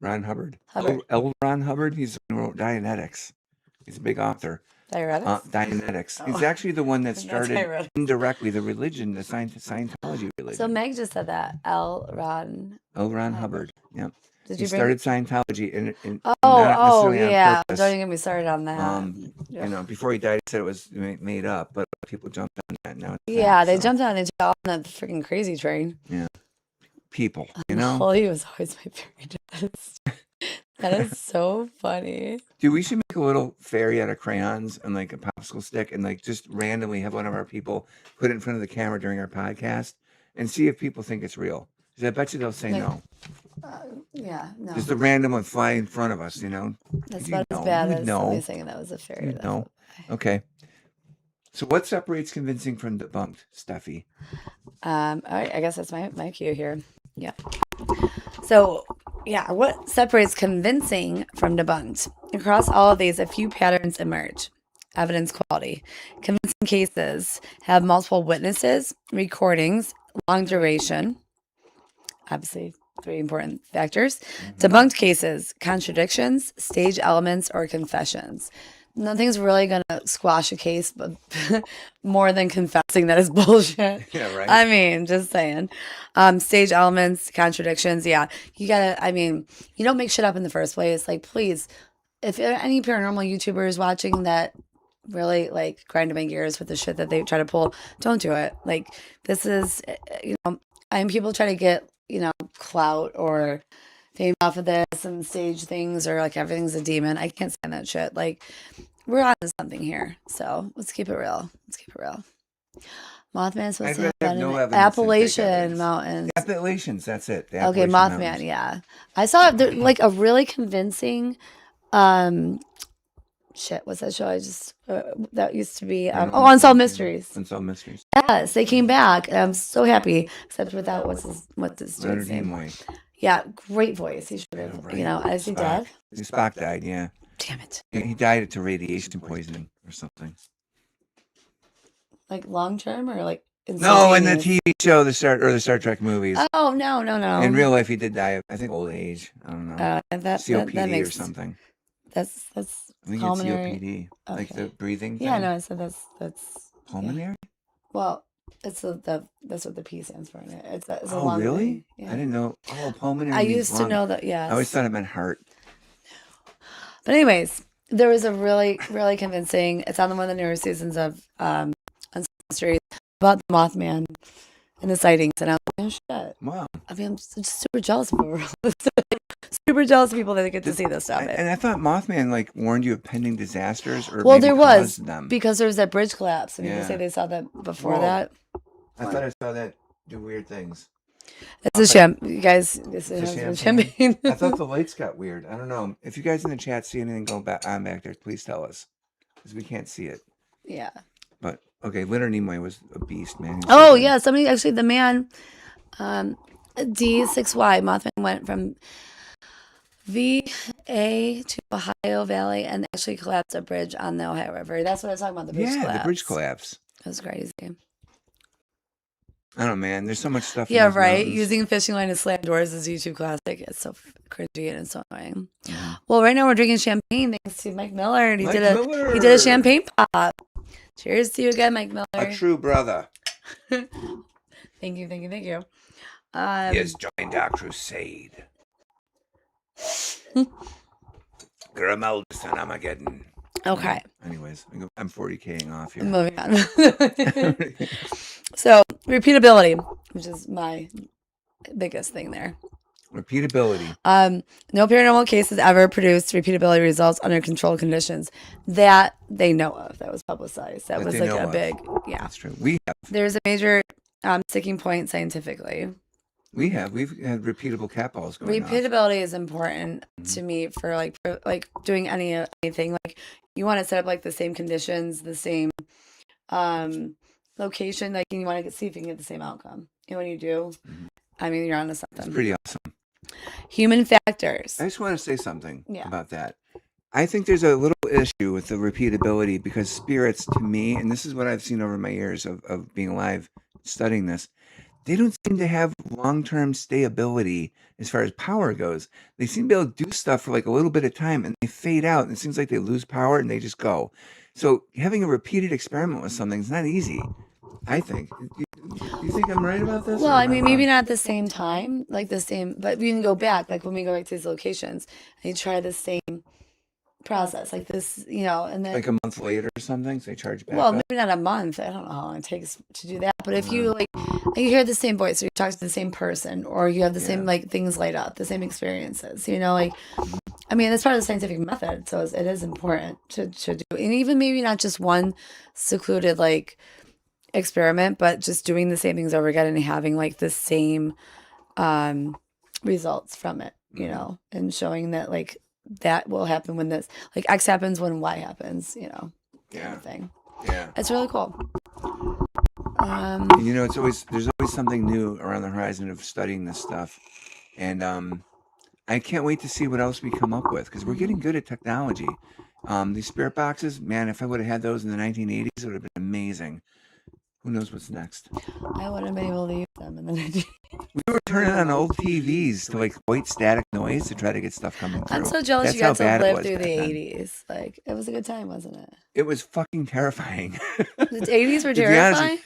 Ron Hubbard. Hubbard. L. Ron Hubbard. He's the one who wrote Dianetics. He's a big author. Diuretics? Dianetics. Oh. He's actually the one that That's started diuretics. indirectly the religion, the Scientology religion. So Meg just said that. L. Ron. L. Ron Hubbard. Yeah. Did He you bring? started Scientology and Oh, not necessarily on yeah. purpose. Don't even get me started on that. You know, before he died, he said it was made up, but people jumped on that. Now it's Yeah, fact, they so, jumped on it on that freaking crazy train. people, you know. Well, he was always my favorite. That is so funny. Dude, we should make a little fairy out of crayons and like a popsicle stick and like just randomly have one of our people put it in front of the camera during our podcast and see if people think it's real. Because I bet you they'll say Like, no. Yeah, no. Just a random one fly in front of us, you know. That's You not as know, bad you as know. somebody saying that was a fairy. You That's know. Okay. So what separates convincing from debunked, Steffi? All right, I guess that's my cue here. Yeah. So, yeah, what separates convincing from debunked? Across all of these, a few patterns emerge. Evidence quality. Convincing cases have multiple witnesses, recordings, long duration. Obviously, three important factors. Debunked cases, contradictions, stage elements, or confessions. nothing's really gonna squash a case, but more than confessing that it's bullshit. Yeah, right. I mean, just saying. Stage elements, contradictions. Yeah, you gotta. I mean, you don't make shit up in the first place. Like, please, if any paranormal YouTubers watching that really like grind my gears with the shit that they try to pull, don't do it. Like, this is, I mean, people try to get clout or fame off of this and stage things or like everything's a demon. I can't stand that shit. Like, we're on to something here. So let's keep it real. Let's keep it real. Mothman's supposed to I'd have have no an evidence and take Appalachian evidence. Mountains. Appalachians, that's it. The Okay, Appalachian Mothman, Mountains. yeah. I saw like a really convincing shit, what's that show? I just that used to be Paranormal Unsolved Activity. Mysteries. Unsolved Mysteries. Yes, they came back, and I'm so happy. Except without what's his Leonard dude's name? Nimoy. Yeah, great voice. He should have, right. is he dead? Spock died, yeah. Damn it! He died to radiation poisoning or something. Like long term or like No, in the instantaneous? TV show, the Star Trek movies. Oh no. In real life, he did die of, I think, old age. I don't know. That COPD makes or something. That's I think pulmonary. it's COPD, like Okay. the breathing thing. Yeah, no, I said that's Pulmonary? well, it's that's what the P stands for in it. It's a Oh, lung really? thing. Yeah. I didn't know. Oh, pulmonary. I means used to lung. know that. Yeah. I always thought it meant heart. But anyways, there was a really, really convincing. It's on one of the newer seasons of Unsolved Mysteries about the Mothman and the sightings, and I was like, oh shit. Wow. I mean, I'm just super jealous of people. Super jealous of people that get to see this stuff. And I thought Mothman like warned you of pending disasters, or Well, maybe there was caused them. because there was that bridge collapse, and people Yeah. say they saw that before Whoa. that. I thought I saw that do weird things. It's a you guys. This It's a is champagne? champagne. I thought the lights got weird. I don't know. If you guys in the chat see anything going back on back there, please tell us, because we can't see it. Yeah. But okay, Leonard Nimoy was a beast, man. He was so Oh good. yeah, somebody actually the man D6Y Mothman went from VA to Ohio Valley and actually collapsed a bridge on the Ohio River. That's what I was talking about, the bridge collapse. The bridge collapse. That was crazy. I don't know, man. There's so much stuff. Yeah, in those right. mountains. Using fishing line to slam doors is YouTube classic. It's so cringy and it's so annoying. Mhm. Well, right now we're drinking champagne thanks to Mike Miller. And he Mike did a Miller. champagne pop. Cheers to you again, Mike Miller. A true brother. Thank you. He has joined our crusade. Grimaldus and Armageddon. Okay. Anyways, I'm 40K'ing off here. Moving on. So, repeatability, which is my biggest thing there. Repeatability. No paranormal cases ever produced repeatability results under controlled conditions that they know of. That was publicized. That was they like know a of. big, yeah. That's true. We have. There's a major sticking point scientifically. We've had repeatable cat balls going off. Repeatability is important to me for like doing anything. Like you want to set up like the same conditions, the same location, like and you want to see if you can get the same outcome. And when you do, I mean, you're onto something. It's pretty awesome. Human factors. I just want to say something Yeah. about that. I think there's a little issue with the repeatability because spirits, to me, and this is what I've seen over my years of being alive, studying this, they don't seem to have long-term stability as far as power goes. They seem to be able to do stuff for like a little bit of time and they fade out and it seems like they lose power and they just go. So having a repeated experiment with something is not easy, I think. Do you think I'm right about this? Well, or I am mean, wrong? maybe not at the same time, like the same, but we can go back, like when we go back to these locations and you try the same process, like this, and then, Like a month later or something, so they charge back well, up? maybe not a month. I don't know how long it takes to do that. But if you you hear the same voice or you talk to the same person or you have the same like things light up, the same experiences, I mean, that's part of the scientific method. So it is important to do. And even maybe not just one secluded like experiment, but just doing the same things over again and having like the same results from it, and showing that like that will happen when this like X happens when Y happens, kind of thing. Yeah. It's really cool. And, there's always something new around the horizon of studying this stuff. And I can't wait to see what else we come up with because we're getting good at technology. These spirit boxes, man, if I would have had those in the 1980s, it would have been amazing. Who knows what's next? I wouldn't have been able to use them in the We were turning on old TVs to like white static noise to try to get stuff coming through. I'm so jealous That's you how got to bad it live was through back the then. 80s. Like, it was a good time, wasn't it? It was fucking terrifying. The 80s were To be honest, terrifying?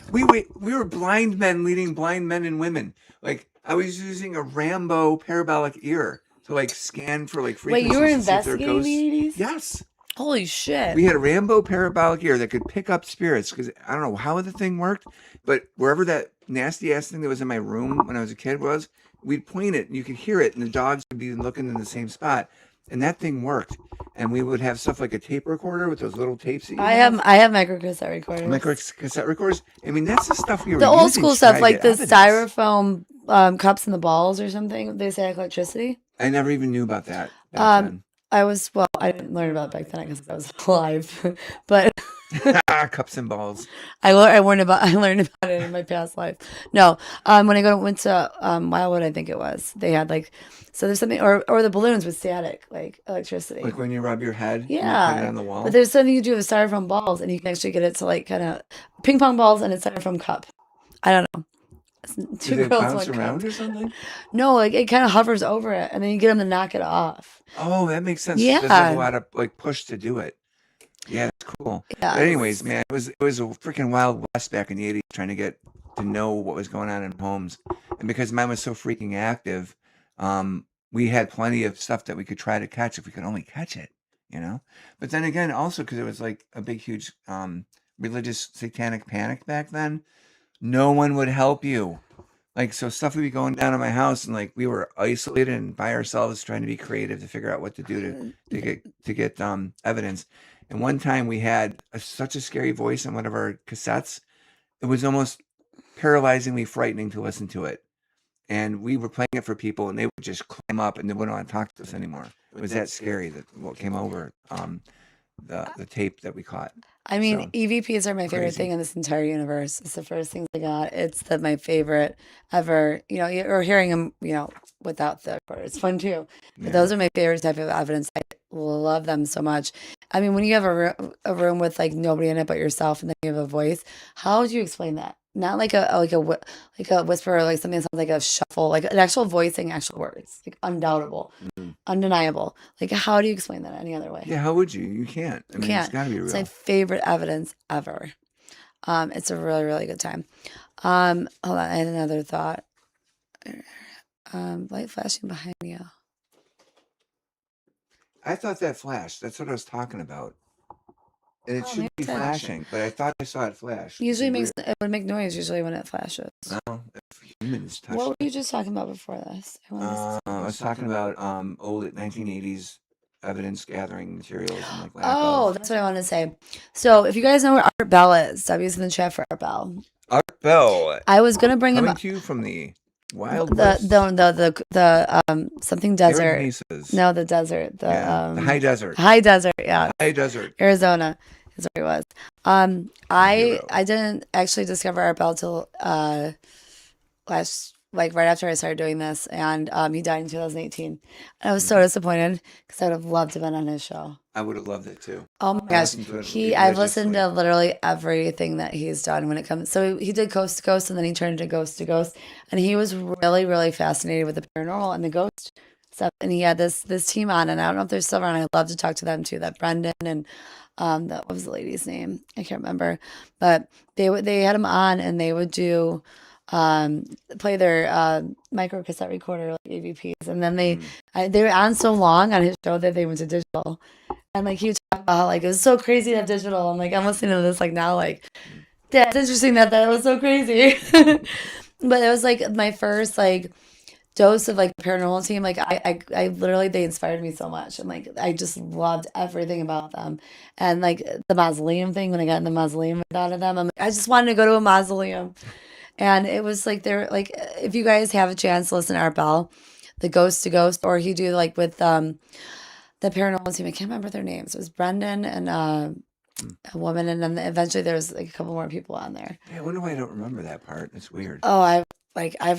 we were blind men leading blind men and women. Like I was using a Rambo parabolic ear to like scan for like Wait, you were frequencies to see if there are investigating ghosts. the 80s? Yes. Holy shit. We had a Rambo parabolic ear that could pick up spirits because I don't know how the thing worked, but wherever that nasty ass thing that was in my room when I was a kid was, we'd point it and you could hear it, and the dogs would be looking in the same spot, and that thing worked. And we would have stuff like a tape recorder with those little tapes that you I have micro cassette recorders. micro cassette recorders. I mean, that's the stuff we were The old using school to try stuff, to like get the evidence. styrofoam cups and the balls or something. They say electricity. I never even knew about that back Um, I didn't learn about it back then because I was alive, but then. Cups and balls. I learned about it in my past life. No, when I went to Wildwood, I think it was, they had like, so there's something, or the balloons with static, like electricity. Like when you rub your head, and you put it Yeah, on the wall. but there's something you do with styrofoam balls, and you can actually get it to like kind of ping pong balls and a styrofoam cup. I don't know. It's Do two they girls, bounce one around cup. or something? No, like it kind of hovers over it, and then you get them to knock it off. Oh, that makes sense. It doesn't have a Yeah, lot of like push to do it. Yeah, that's cool. yeah. But anyways, man, it was a freaking wild west back in the 80s trying to get to know what was going on in homes. And because mine was so freaking active, we had plenty of stuff that we could try to catch if we could only catch it, you know? But then again, also because it was like a big, huge religious satanic panic back then, no one would help you. Like, so stuff would be going down in my house, and like we were isolated and by ourselves trying to be creative to figure out what to do to get evidence. And one time we had such a scary voice on one of our cassettes, it was almost paralyzingly frightening to listen to it. And we were playing it for people, and they would just climb up and they wouldn't want to talk to us anymore. It was that scary that what came over the tape that we caught. I mean, So EVPs are my favorite crazy. thing in this entire universe. It's the first things I got. It's my favorite ever. Or hearing them, without the recorder. It's fun too. But Yeah. those are my favorite type of evidence. I love them so much. I mean, when you have a room with like nobody in it but yourself, and then you have a voice, how would you explain that? Not like a whisper or like something that sounds like a shuffle, like an actual voice saying actual words, like undoubtable, Mhm. undeniable. Like, how do you explain that any other way? Yeah, how would you? You can't. I You mean, it's can't. got to be It's my real. favorite evidence ever. It's a really, really good time. Hold on, I had another thought. Light flashing behind you. I thought that flashed. That's what I was talking about. And it Oh, should maybe be it's not. flashing, but I thought I saw it flash. Usually Which is it would make noise usually when it flashes. weird. No, if humans What touched were you it. just talking about before this? I wanted to I was talking about old 1980s evidence gathering materials and like lack Oh, of. that's what I wanted to say. So, if you guys know where Art Bell is, W's in the chat for Art Bell. Art Bell I was gonna bring him coming to you from the Wild the West, something arid desert. mesas. No, the desert. Yeah, the high desert. High desert. Yeah, High desert. Arizona is where he was. I Hero. didn't actually discover Art Bell till right after I started doing this, and he died in 2018. And I was so disappointed because I would have loved to have been on his show. I would have loved it too. Oh my I gosh, listened to it I've listened religiously. to literally everything that he's done when it comes. So he did Coast to Coast, and then he turned to Ghost, and he was really, really fascinated with the paranormal and the ghost stuff. And he had this team on, and I don't know if they're still around. I'd love to talk to them too. That Brendan and that what was the lady's name? I can't remember, but they had him on, and they would do play their micro cassette recorder like AVPs, and then they were on so long on his show that they went to digital. And like he would talk about how like it was so crazy to have digital. I'm listening to this like now, like, yeah, it's interesting that was so crazy. But it was like my first like dose of like paranormal team. Like I literally, they inspired me so much, and like I just loved everything about them. And like the mausoleum thing, when I got in the mausoleum with out of them, I just wanted to go to a mausoleum. And it was like they're like, if you guys have a chance to listen to Art Bell, the Ghost to Ghost, or he do like with the paranormal team. I can't remember their names. It was Brendan and a woman, and then eventually there was like a couple more people on there. Yeah, I wonder why I don't remember that part. It's weird. Oh, I've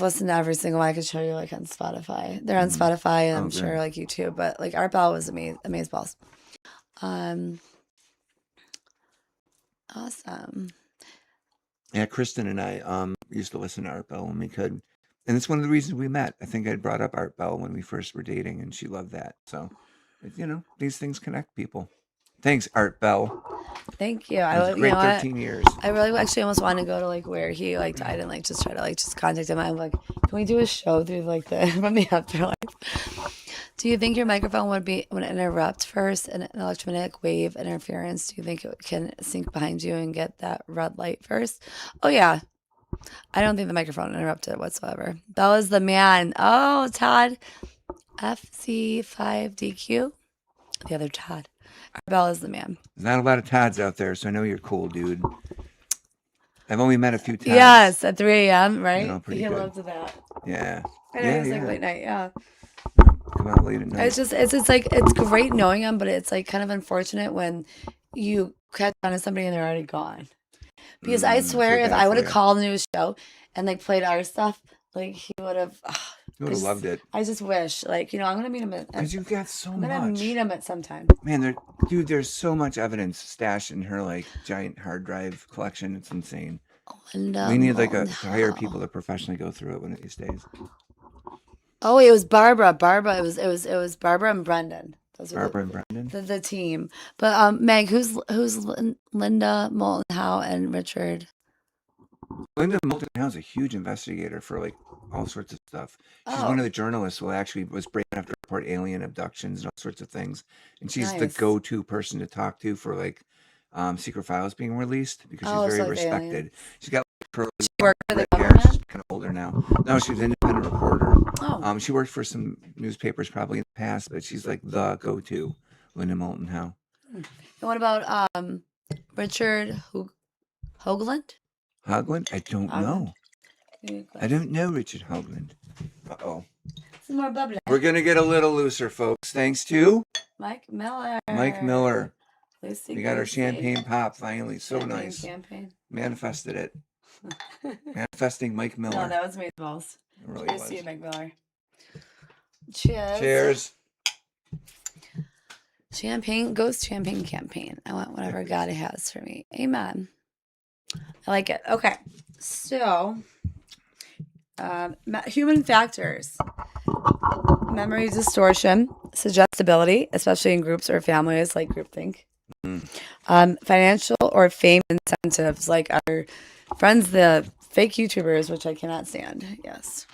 listened to every single one. I could show you like on Spotify. They're on Spotify, and I'm sure good. like YouTube. But like Art Bell was amazing balls. Awesome. Yeah, Kristen and I used to listen to Art Bell when we could. And it's one of the reasons we met. I think I brought up Art Bell when we first were dating, and she loved that. So, these things connect people. Thanks, Art Bell. Thank you. It was a You great know what? 13 years. I really actually almost want to go to like where he like died and like just try to like just contact him. I'm like, can we do a show through like the from the afterlife? Do you think your microphone would interrupt first an electromagnetic wave interference? Do you think it can sink behind you and get that red light first? Oh yeah. I don't think the microphone interrupted whatsoever. That was the man. Oh, Todd. FC5DQ. The other Todd. Bell is the man. There's not a lot of Todds out there, so I know you're cool, dude. I've only met a few Todds. Yes, at 3 a.m., right? Pretty He good. loved that. Yeah. I know, it's like late night, yeah. Come out late at night. It's just like, it's great knowing him, but it's like kind of unfortunate when you catch on to somebody and they're already gone. Because I swear, if I would have called a new show and like played our stuff, like he would have. You would have loved it. I just wish, like, I'm gonna meet him at. Because you've got so much. I'm gonna meet him at some time. Man, there's so much evidence stashed in her like giant hard drive collection. It's insane. We need like to hire people to professionally go through it one of these days. Oh, it was Barbara. It was Barbara and Brendan. Those are Barbara and Brendan. The team. But Meg, who's Linda Moulton Howe and Richard? Linda Moulton Howe's a huge investigator for like all sorts of stuff. She's one of the journalists who actually was brave enough to report alien abductions and all sorts of things. And she's the go-to person to talk to for like secret files being released because she's very respected. Aliens. She's got like curly hair. She's kind of older now. No, she's an independent reporter. Oh. She worked for some newspapers probably in the past, but she's like the go-to, Linda Moulton Howe. And what about Richard Hoagland? Hoagland? I don't know. I don't know Richard Hoagland. Uh-oh. Some more bubbly. We're going to get a little looser, folks. Thanks to Mike Miller. We got our champagne pop finally. So nice. Champagne. Manifested it. Manifesting Mike Miller. No, that was me the most. It really was. See you, Mike Miller. Cheers. Cheers. Champagne campaign. I want whatever God has for me. Amen. I like it. Okay. So, human factors. Memory distortion, suggestibility, especially in groups or families like groupthink. Financial or fame incentives, like our friends, the fake YouTubers, which I cannot stand. Yes.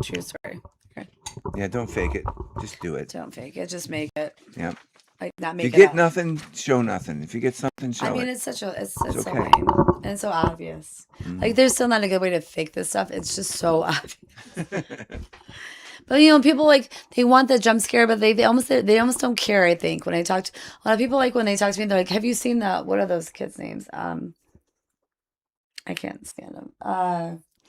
True story. Okay. Yeah, don't fake it. Just do it. Don't fake it. Just make it. Yep. Like not make if it you get up. Nothing, show nothing. If you get something, show it. I mean, it's so okay. lame and it's so obvious. Like there's still not a good way to fake this stuff. It's just so obvious. But people like they want the jump scare, but they almost don't care. I think when I talk to a lot of people, like when they talk to me, they're like, "Have you seen that? What are those kids' names?" I can't stand them.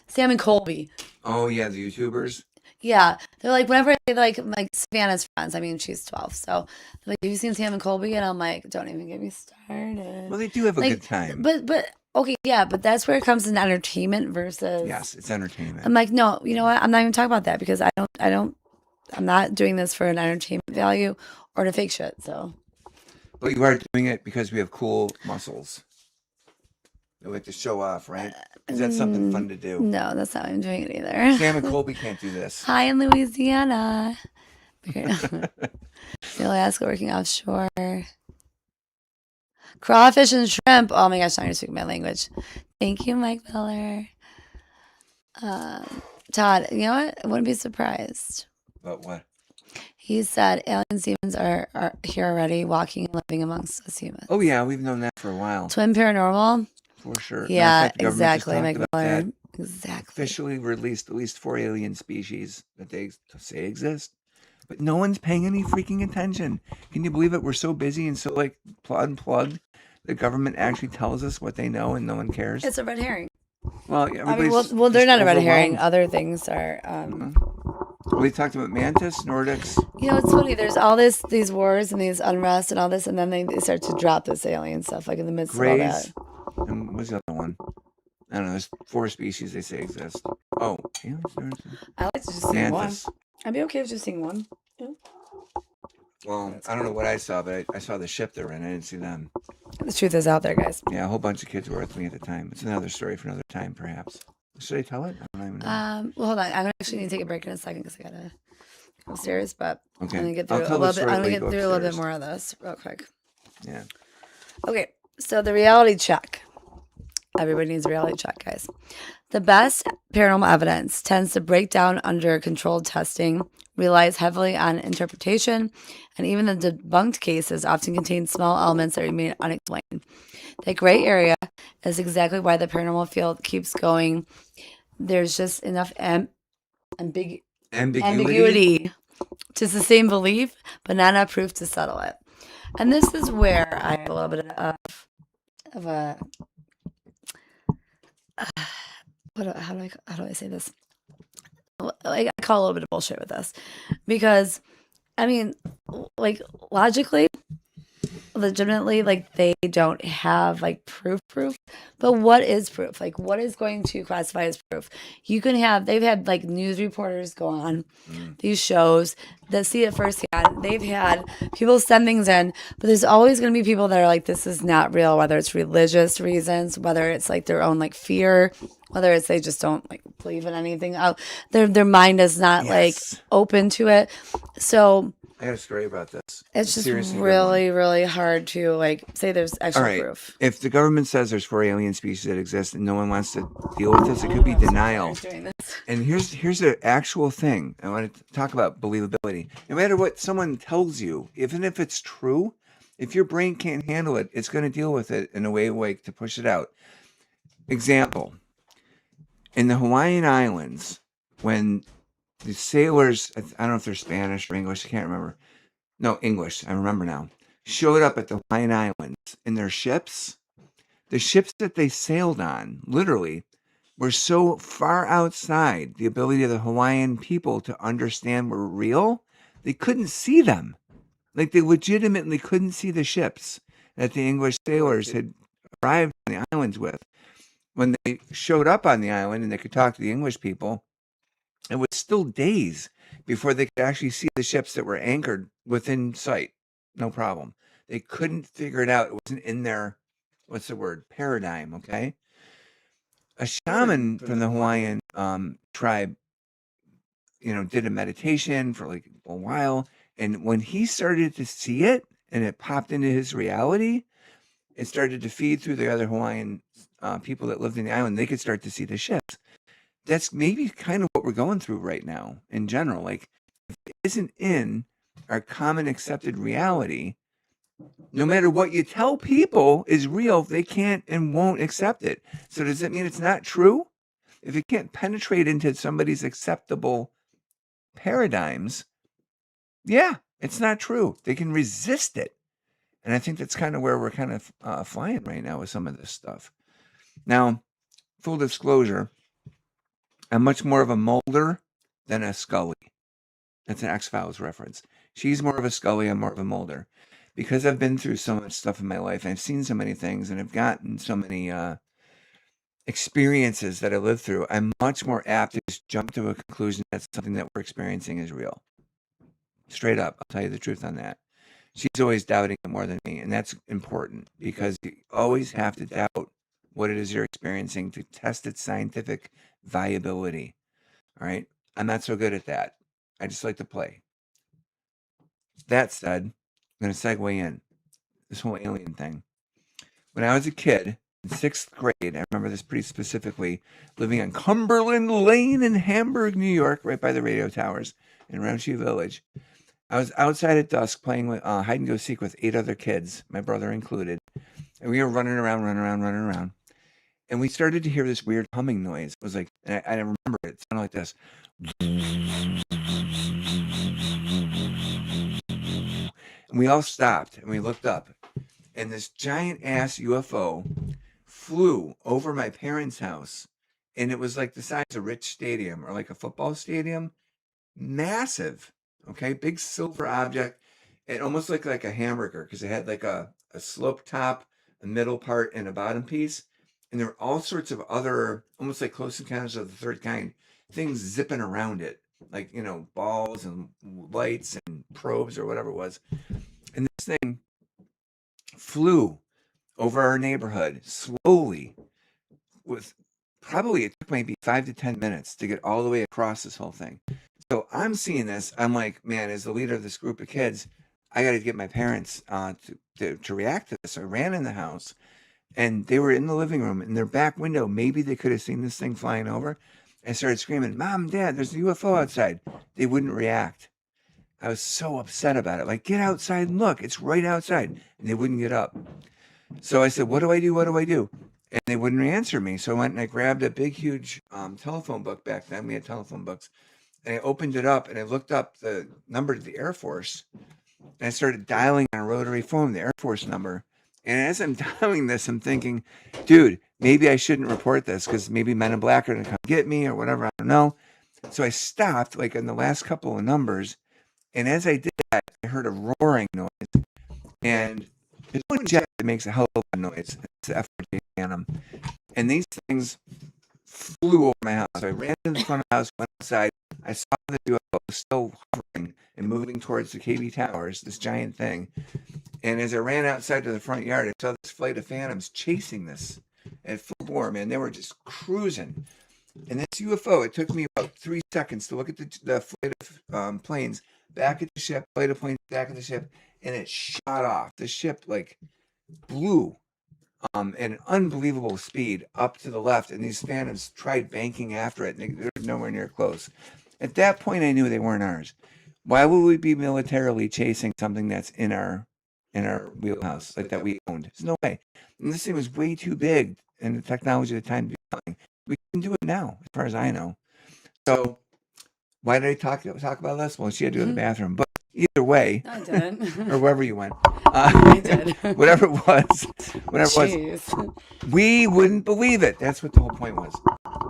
Sam and Colby. Oh yeah, the YouTubers. Yeah, they're like whenever they like Savannah's friends. I mean, she's 12, so they're like, "Have you seen Sam and Colby?" And I'm like, "Don't even get me started." Well, they do have a good time. But okay, yeah, but that's where it comes in entertainment versus. Yes, it's entertainment. I'm like, no, you know what? I'm not even talking about that because I'm not doing this for an entertainment value or to fake shit. So. But you are doing it because we have cool muscles. We like to show off, right? Is that something fun to do? No, that's not why I'm doing it either. Sam and Colby can't do this. Hi in Louisiana. Alaska working offshore. Crawfish and shrimp. Oh my gosh, now you're speaking my language. Thank you, Mike Miller. Todd, you know what? I wouldn't be surprised. But what? He said aliens, demons are here already, walking and living amongst us humans. Oh yeah, we've known that for a while. Twin paranormal. For sure. Yeah, exactly, Mike Miller. Exactly. Officially released at least 4 alien species that they say exist. But no one's paying any freaking attention. Can you believe it? We're so busy and so like unplugged. The government actually tells us what they know and no one cares. It's a red herring. Well, well, they're not a red herring. Other things are. We talked about mantis, Nordics. It's funny. There's all these wars and these unrest and all this, and then they start to drop this alien stuff, like in the midst of all that. And what's the other one? I don't know. There's 4 species they say exist. Oh, aliens, I like to just see one. I'd be okay with just seeing one. Yeah. Well, I don't know what I saw, but I saw the ship they're in. I didn't see them. The truth is out there, guys. Yeah, a whole bunch of kids were with me at the time. It's another story for another time, perhaps. Should I tell it? I don't even know. Well, hold on. I'm actually going to take a break in a second because I got to go upstairs, but Okay. I'm going to get I'll through a tell the little bit. story I'm going while to you get go through a little bit upstairs. more of this real quick. Yeah. Okay. So the reality check. Everybody needs a reality check, guys. The best paranormal evidence tends to break down under controlled testing, relies heavily on interpretation, and even the debunked cases often contain small elements that remain unexplained. That gray area is exactly why the paranormal field keeps going. There's just enough ambiguity to sustain belief, but not enough proof to settle it. And this is where I have a little bit of a how do I say this? Like, I call a little bit of bullshit with this because I mean, like logically, legitimately, like they don't have like proof. But what is proof? Like, what is going to classify as proof? They've had like news reporters go on these shows that see it firsthand. They've had people send things in, but there's always going to be people that are like, this is not real, whether it's religious reasons, whether it's like their own like fear, whether it's they just don't like believe in anything. Their mind is not like Yes. open to it. So I got a story about this. it's just Seriously good one. really, really hard to like say there's actual All right. proof. If the government says there's 4 alien species that exist and no one wants to deal with this, it could be denial. Doing this. And here's an actual thing. I want to talk about believability. No matter what someone tells you, even if it's true, if your brain can't handle it, it's going to deal with it in a way like to push it out. Example. In the Hawaiian Islands, when the sailors, I don't know if they're Spanish or English, I can't remember. No, English, I remember now. Showed up at the Hawaiian Islands in their ships. The ships that they sailed on, literally, were so far outside the ability of the Hawaiian people to understand were real, they couldn't see them. Like they legitimately couldn't see the ships that the English sailors had arrived on the islands with. When they showed up on the island and they could talk to the English people, it was still days before they could actually see the ships that were anchored within sight. No problem. They couldn't figure it out. It wasn't in their, what's the word, paradigm, okay? A shaman from the Hawaiian tribe, did a meditation for like a while. And when he started to see it and it popped into his reality, it started to feed through the other Hawaiian people that lived in the island. They could start to see the ships. That's maybe kind of what we're going through right now in general. Like, if it isn't in our common accepted reality, no matter what you tell people is real, they can't and won't accept it. So does that mean it's not true? If it can't penetrate into somebody's acceptable paradigms, yeah, it's not true. They can resist it. And I think that's kind of where we're kind of flying right now with some of this stuff. Now, full disclosure, I'm much more of a Mulder than a Scully. That's an X-Files reference. She's more of a Scully, I'm more of a Mulder. Because I've been through so much stuff in my life, I've seen so many things, and I've gotten so many experiences that I lived through, I'm much more apt to just jump to a conclusion that something that we're experiencing is real. Straight up, I'll tell you the truth on that. She's always doubting it more than me, and that's important because you always have to doubt what it is you're experiencing to test its scientific viability. All right? I'm not so good at that. I just like to play. That said, I'm going to segue in this whole alien thing. When I was a kid, in 6th grade, I remember this pretty specifically, living on Cumberland Lane in Hamburg, New York, right by the radio towers in Ramsey Village. I was outside at dusk playing with hide and go seek with 8 other kids, my brother included. And we were running around. And we started to hear this weird humming noise. It was like, and I remember it sounded like this. And we all stopped and we looked up. And this giant ass UFO flew over my parents' house. And it was like the size of Rich Stadium or like a football stadium. Massive. Okay, big silver object. It almost looked like a hamburger because it had like a slope top, a middle part, and a bottom piece. And there were all sorts of other, almost like Close Encounters of the Third Kind, things zipping around it, like, balls and lights and probes or whatever it was. And this thing flew over our neighborhood slowly with probably it took maybe 5 to 10 minutes to get all the way across this whole thing. So I'm seeing this. I'm like, man, as the leader of this group of kids, I got to get my parents to react to this. So I ran in the house, and they were in the living room in their back window. Maybe they could have seen this thing flying over. I started screaming, "Mom, Dad, there's a UFO outside." They wouldn't react. I was so upset about it. Like, get outside and look. It's right outside. And they wouldn't get up. So I said, "What do I do? What do I do?" And they wouldn't answer me. So I went and I grabbed a big, huge telephone book. Back then we had telephone books. And I opened it up and I looked up the number to the Air Force. And I started dialing on a rotary phone, the Air Force number. And as I'm dialing this, I'm thinking, dude, maybe I shouldn't report this because maybe Men in Black are going to come get me or whatever. I don't know. So I stopped like in the last couple of numbers. And as I did that, I heard a roaring noise. And there's one jet that makes a hell of a noise. It's the F-4J Phantom. And these things flew over my house. So I ran to the front of the house, went outside. I saw the UFO still hovering and moving towards the KB Towers, this giant thing. And as I ran outside to the front yard, I saw this flight of Phantoms chasing this at full bore, man. They were just cruising. And this UFO, it took me about 3 seconds to look at the flight of planes, back at the ship, flight of planes, back at the ship, and it shot off. The ship, like, blew at an unbelievable speed up to the left, and these Phantoms tried banking after it, and they're nowhere near close. At that point, I knew they weren't ours. Why would we be militarily chasing something that's in our wheelhouse, like that we owned? There's no way. And this thing was way too big, and the technology at the time to be flying. We can do it now, as far as I know. So why did I talk about this? Well, she had to go to the bathroom. But either way, No, I didn't. or wherever you went, I did. whatever it was, we wouldn't believe it. That's what the whole point was.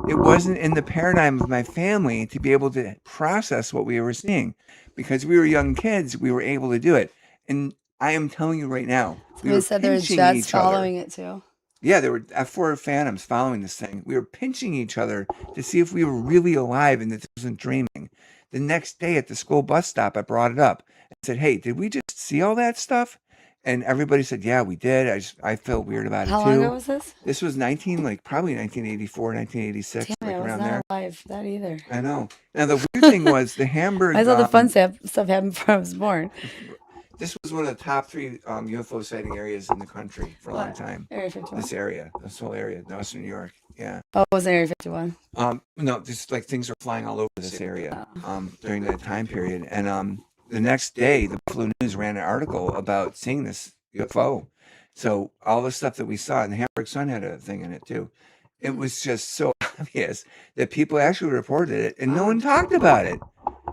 It wasn't in the paradigm of my family to be able to process what we were seeing. Because we were young kids, we were able to do it. And I am telling you right now, we were said there were pinching jets each other. following it too. Yeah, there were F-4 Phantoms following this thing. We were pinching each other to see if we were really alive and that this wasn't dreaming. The next day at the school bus stop, I brought it up and said, "Hey, did we just see all that stuff?" And everybody said, "Yeah, we did." I felt weird about it too. How long ago was this? This was probably 1984, 1986, Damn, like I was around not there. alive for that either. I know. Now the weird thing was the Hamburg. I saw the fun stuff happened before I was born. This was one of the top 3 UFO sighting areas in the country for a long time. Area 51. This whole area, Western New York. Yeah. Oh, it was Area 51. No, just like things are flying all over this area during that time period. And the next day, the Buffalo News ran an article about seeing this UFO. So all the stuff that we saw, and the Hamburg Sun had a thing in it too. It was just so obvious that people actually reported it, and no one talked about it.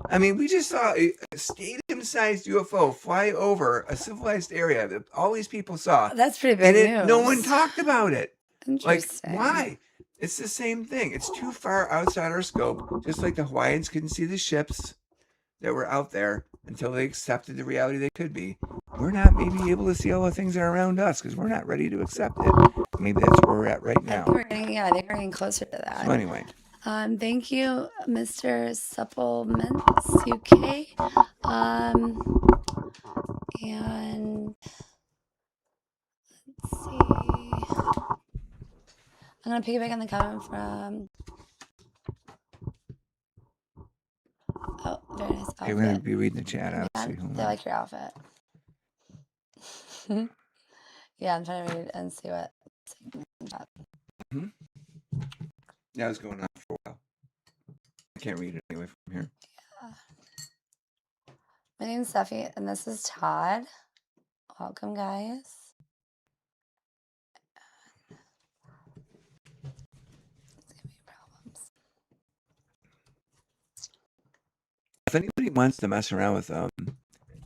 I mean, we just saw a stadium-sized UFO fly over a civilized area that all these people saw. That's pretty big news. No one talked about it. Like, Interesting. why? It's the same thing. It's too far outside our scope. Just like the Hawaiians couldn't see the ships that were out there until they accepted the reality they could be. We're not maybe able to see all the things that are around us because we're not ready to accept it. Maybe that's where we're at right now. I think we're getting closer to that. So anyway. Thank you, Mr. Supplements UK. And let's see. I'm gonna piggyback on the comment from. Oh, very nice outfit. Okay, we're gonna be reading the chat out. Yeah, they like your outfit. Yeah, I'm trying to read and see what. Mm-hmm. Yeah, it was going on for a while. I can't read it anyway from here. Yeah. My name's Steffi, and this is Todd. Welcome, guys. If anybody wants to mess around with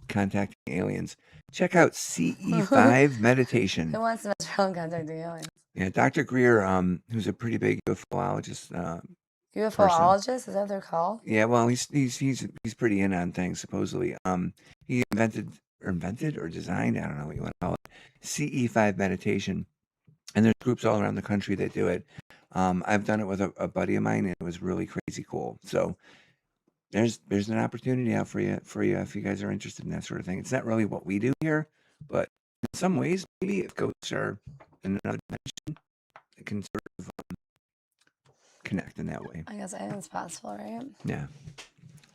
contacting aliens, check out CE5 meditation. Who wants to mess around contacting aliens? Yeah, Dr. Greer, who's a pretty big ufologist. UFOologist, is that what they're called? Yeah, well, he's pretty in on things supposedly. He invented or designed, I don't know what you want to call it, CE5 meditation, and there's groups all around the country that do it. I've done it with a buddy of mine, and it was really crazy cool. So there's an opportunity out for you if you guys are interested in that sort of thing. It's not really what we do here, but in some ways, maybe if ghosts are in another dimension, it can sort of connect in that way. I guess anything's possible, right? Yeah.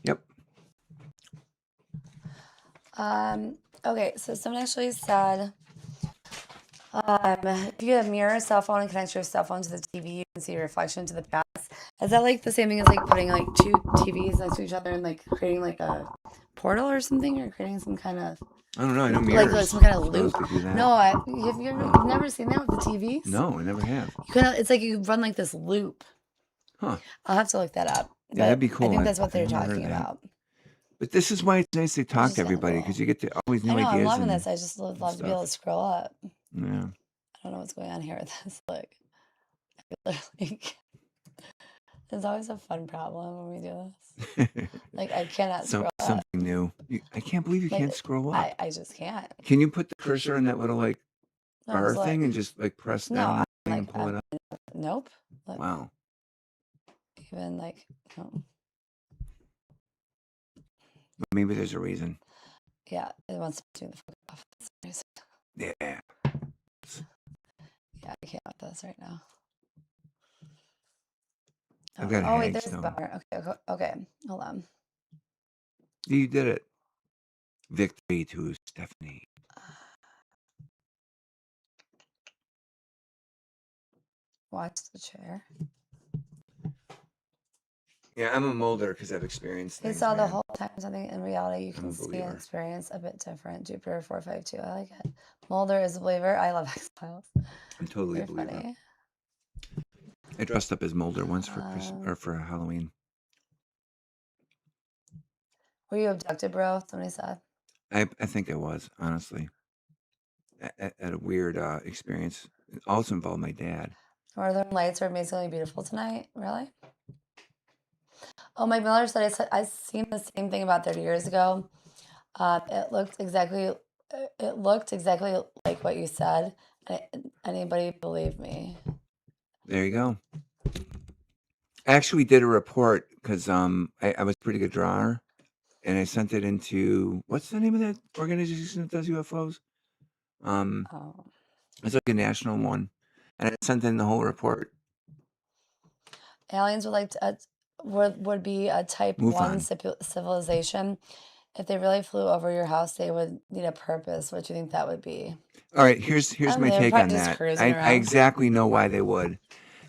Yep. Okay, so someone actually said, if you get a mirror cell phone and connect your cell phone to the TV, you can see a reflection to the past. Is that like the same thing as like putting like two TVs next to each other and like creating like a portal or something, or creating some kind of I don't know. I know mirrors. like some kind of loop? supposedly do that. No, you've never seen that with the TVs? No, I never have. It's like you run like this loop. Huh. I'll have to look that up. Yeah, that'd be cool. I think that's what they're I've never heard talking that. about. But this is why it's nice to talk Just to everybody, cool. because you get to always new I know, ideas. I'm loving and this. I just would love to be able to scroll up. Yeah. I don't know what's going on here with this. Look. Like, it's always a fun problem when we do this. Like, I cannot scroll up. Something new. I can't believe you Like, can't scroll up. I just can't. Can you put the cursor on that little like No, bar just thing look. and just like press No, down on I'm the thing like, and pull it up? Nope. Look, Wow. even like, no. Maybe there's a reason. Yeah, it wants to do the fuck off. Yeah. Yeah, I can't with this right now. I've got Oh, wait, hags, there's a so- bar. Okay, hold on. You did it. Victory to Stephanie. Watch the chair. Yeah, I'm a molder because I've experienced He things. saw the man. whole time something in reality you I'm can a see and believer. experience a bit different. Jupiter 452. I like it. Mulder is a believer. I love X-Files. I'm totally You're a believer. funny. I dressed up as Mulder once for Christmas or for Halloween. Were you abducted, bro? Somebody said. I think I was, honestly. At a weird experience. It also involved my dad. Northern Lights are amazingly beautiful tonight. Really? Oh, Mike Miller said I seen the same thing about 30 years ago. It looked exactly like what you said. Anybody believe me? There you go. I actually did a report because I was a pretty good drawer, and I sent it into what's the name of that organization that does UFOs? Oh. It's like a national one, and I sent in the whole report. Aliens would be a type Move 1 on. civilization. If they really flew over your house, they would need a purpose. What do you think that would be? All right, here's my they're take on probably just that. cruising I around. exactly know why they would,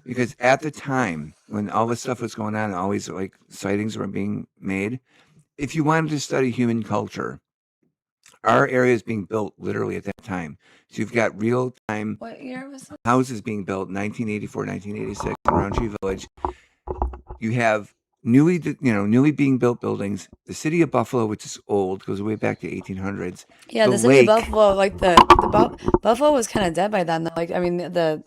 because at the time when all this stuff was going on, and all these like sightings were being made, if you wanted to study human culture, our area is being built literally at that time. So you've got real time What year was it? houses being built, 1984, 1986 in Roundtree Village. You have newly being built buildings. The city of Buffalo, which is old, goes way back to 1800s. Yeah, the city of Buffalo, like Buffalo was kind of dead by then. Though. Like, I mean, the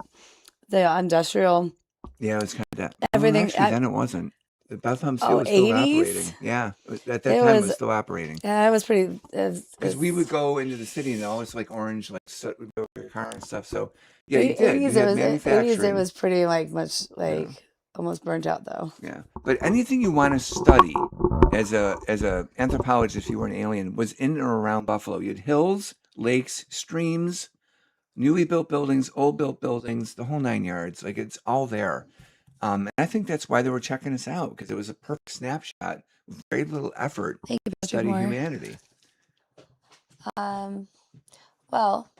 industrial. Yeah, it was kind of dead. Everything. Actually, then it wasn't. The Bethlehem Steel was still 80s? operating. Yeah, at that time it was still operating. Yeah, it was pretty. Because we would go into the city and all this like orange, like soot would go over your car and stuff. So yeah, you did. You had manufacturing. 80s, it was pretty much almost burnt out though. Yeah, but anything you want to study as a anthropologist, if you were an alien, was in or around Buffalo. You had hills, lakes, streams, newly built buildings, old built buildings, the whole 9 yards. Like it's all there. And I think that's why they were checking us out, because it was a perfect snapshot with very little effort Thank you, to study Moore. humanity. Well,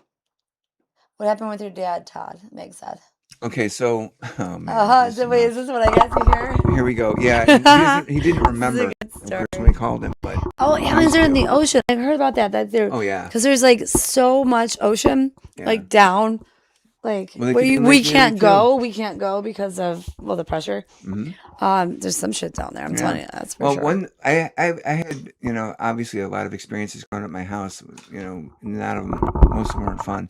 what happened with your dad, Todd? Meg said. Okay, so wait, is this what I got to hear? Here we go. Yeah, and he didn't remember when we called him, but aliens are in the ocean. I've heard about that. That they're because there's like so much ocean, like down. Like we can't go. We can't go because of the pressure. Mm-hmm. There's some shit down there. I'm telling you, that's for sure. Well, I had obviously a lot of experiences growing up at my house. Most of them weren't fun.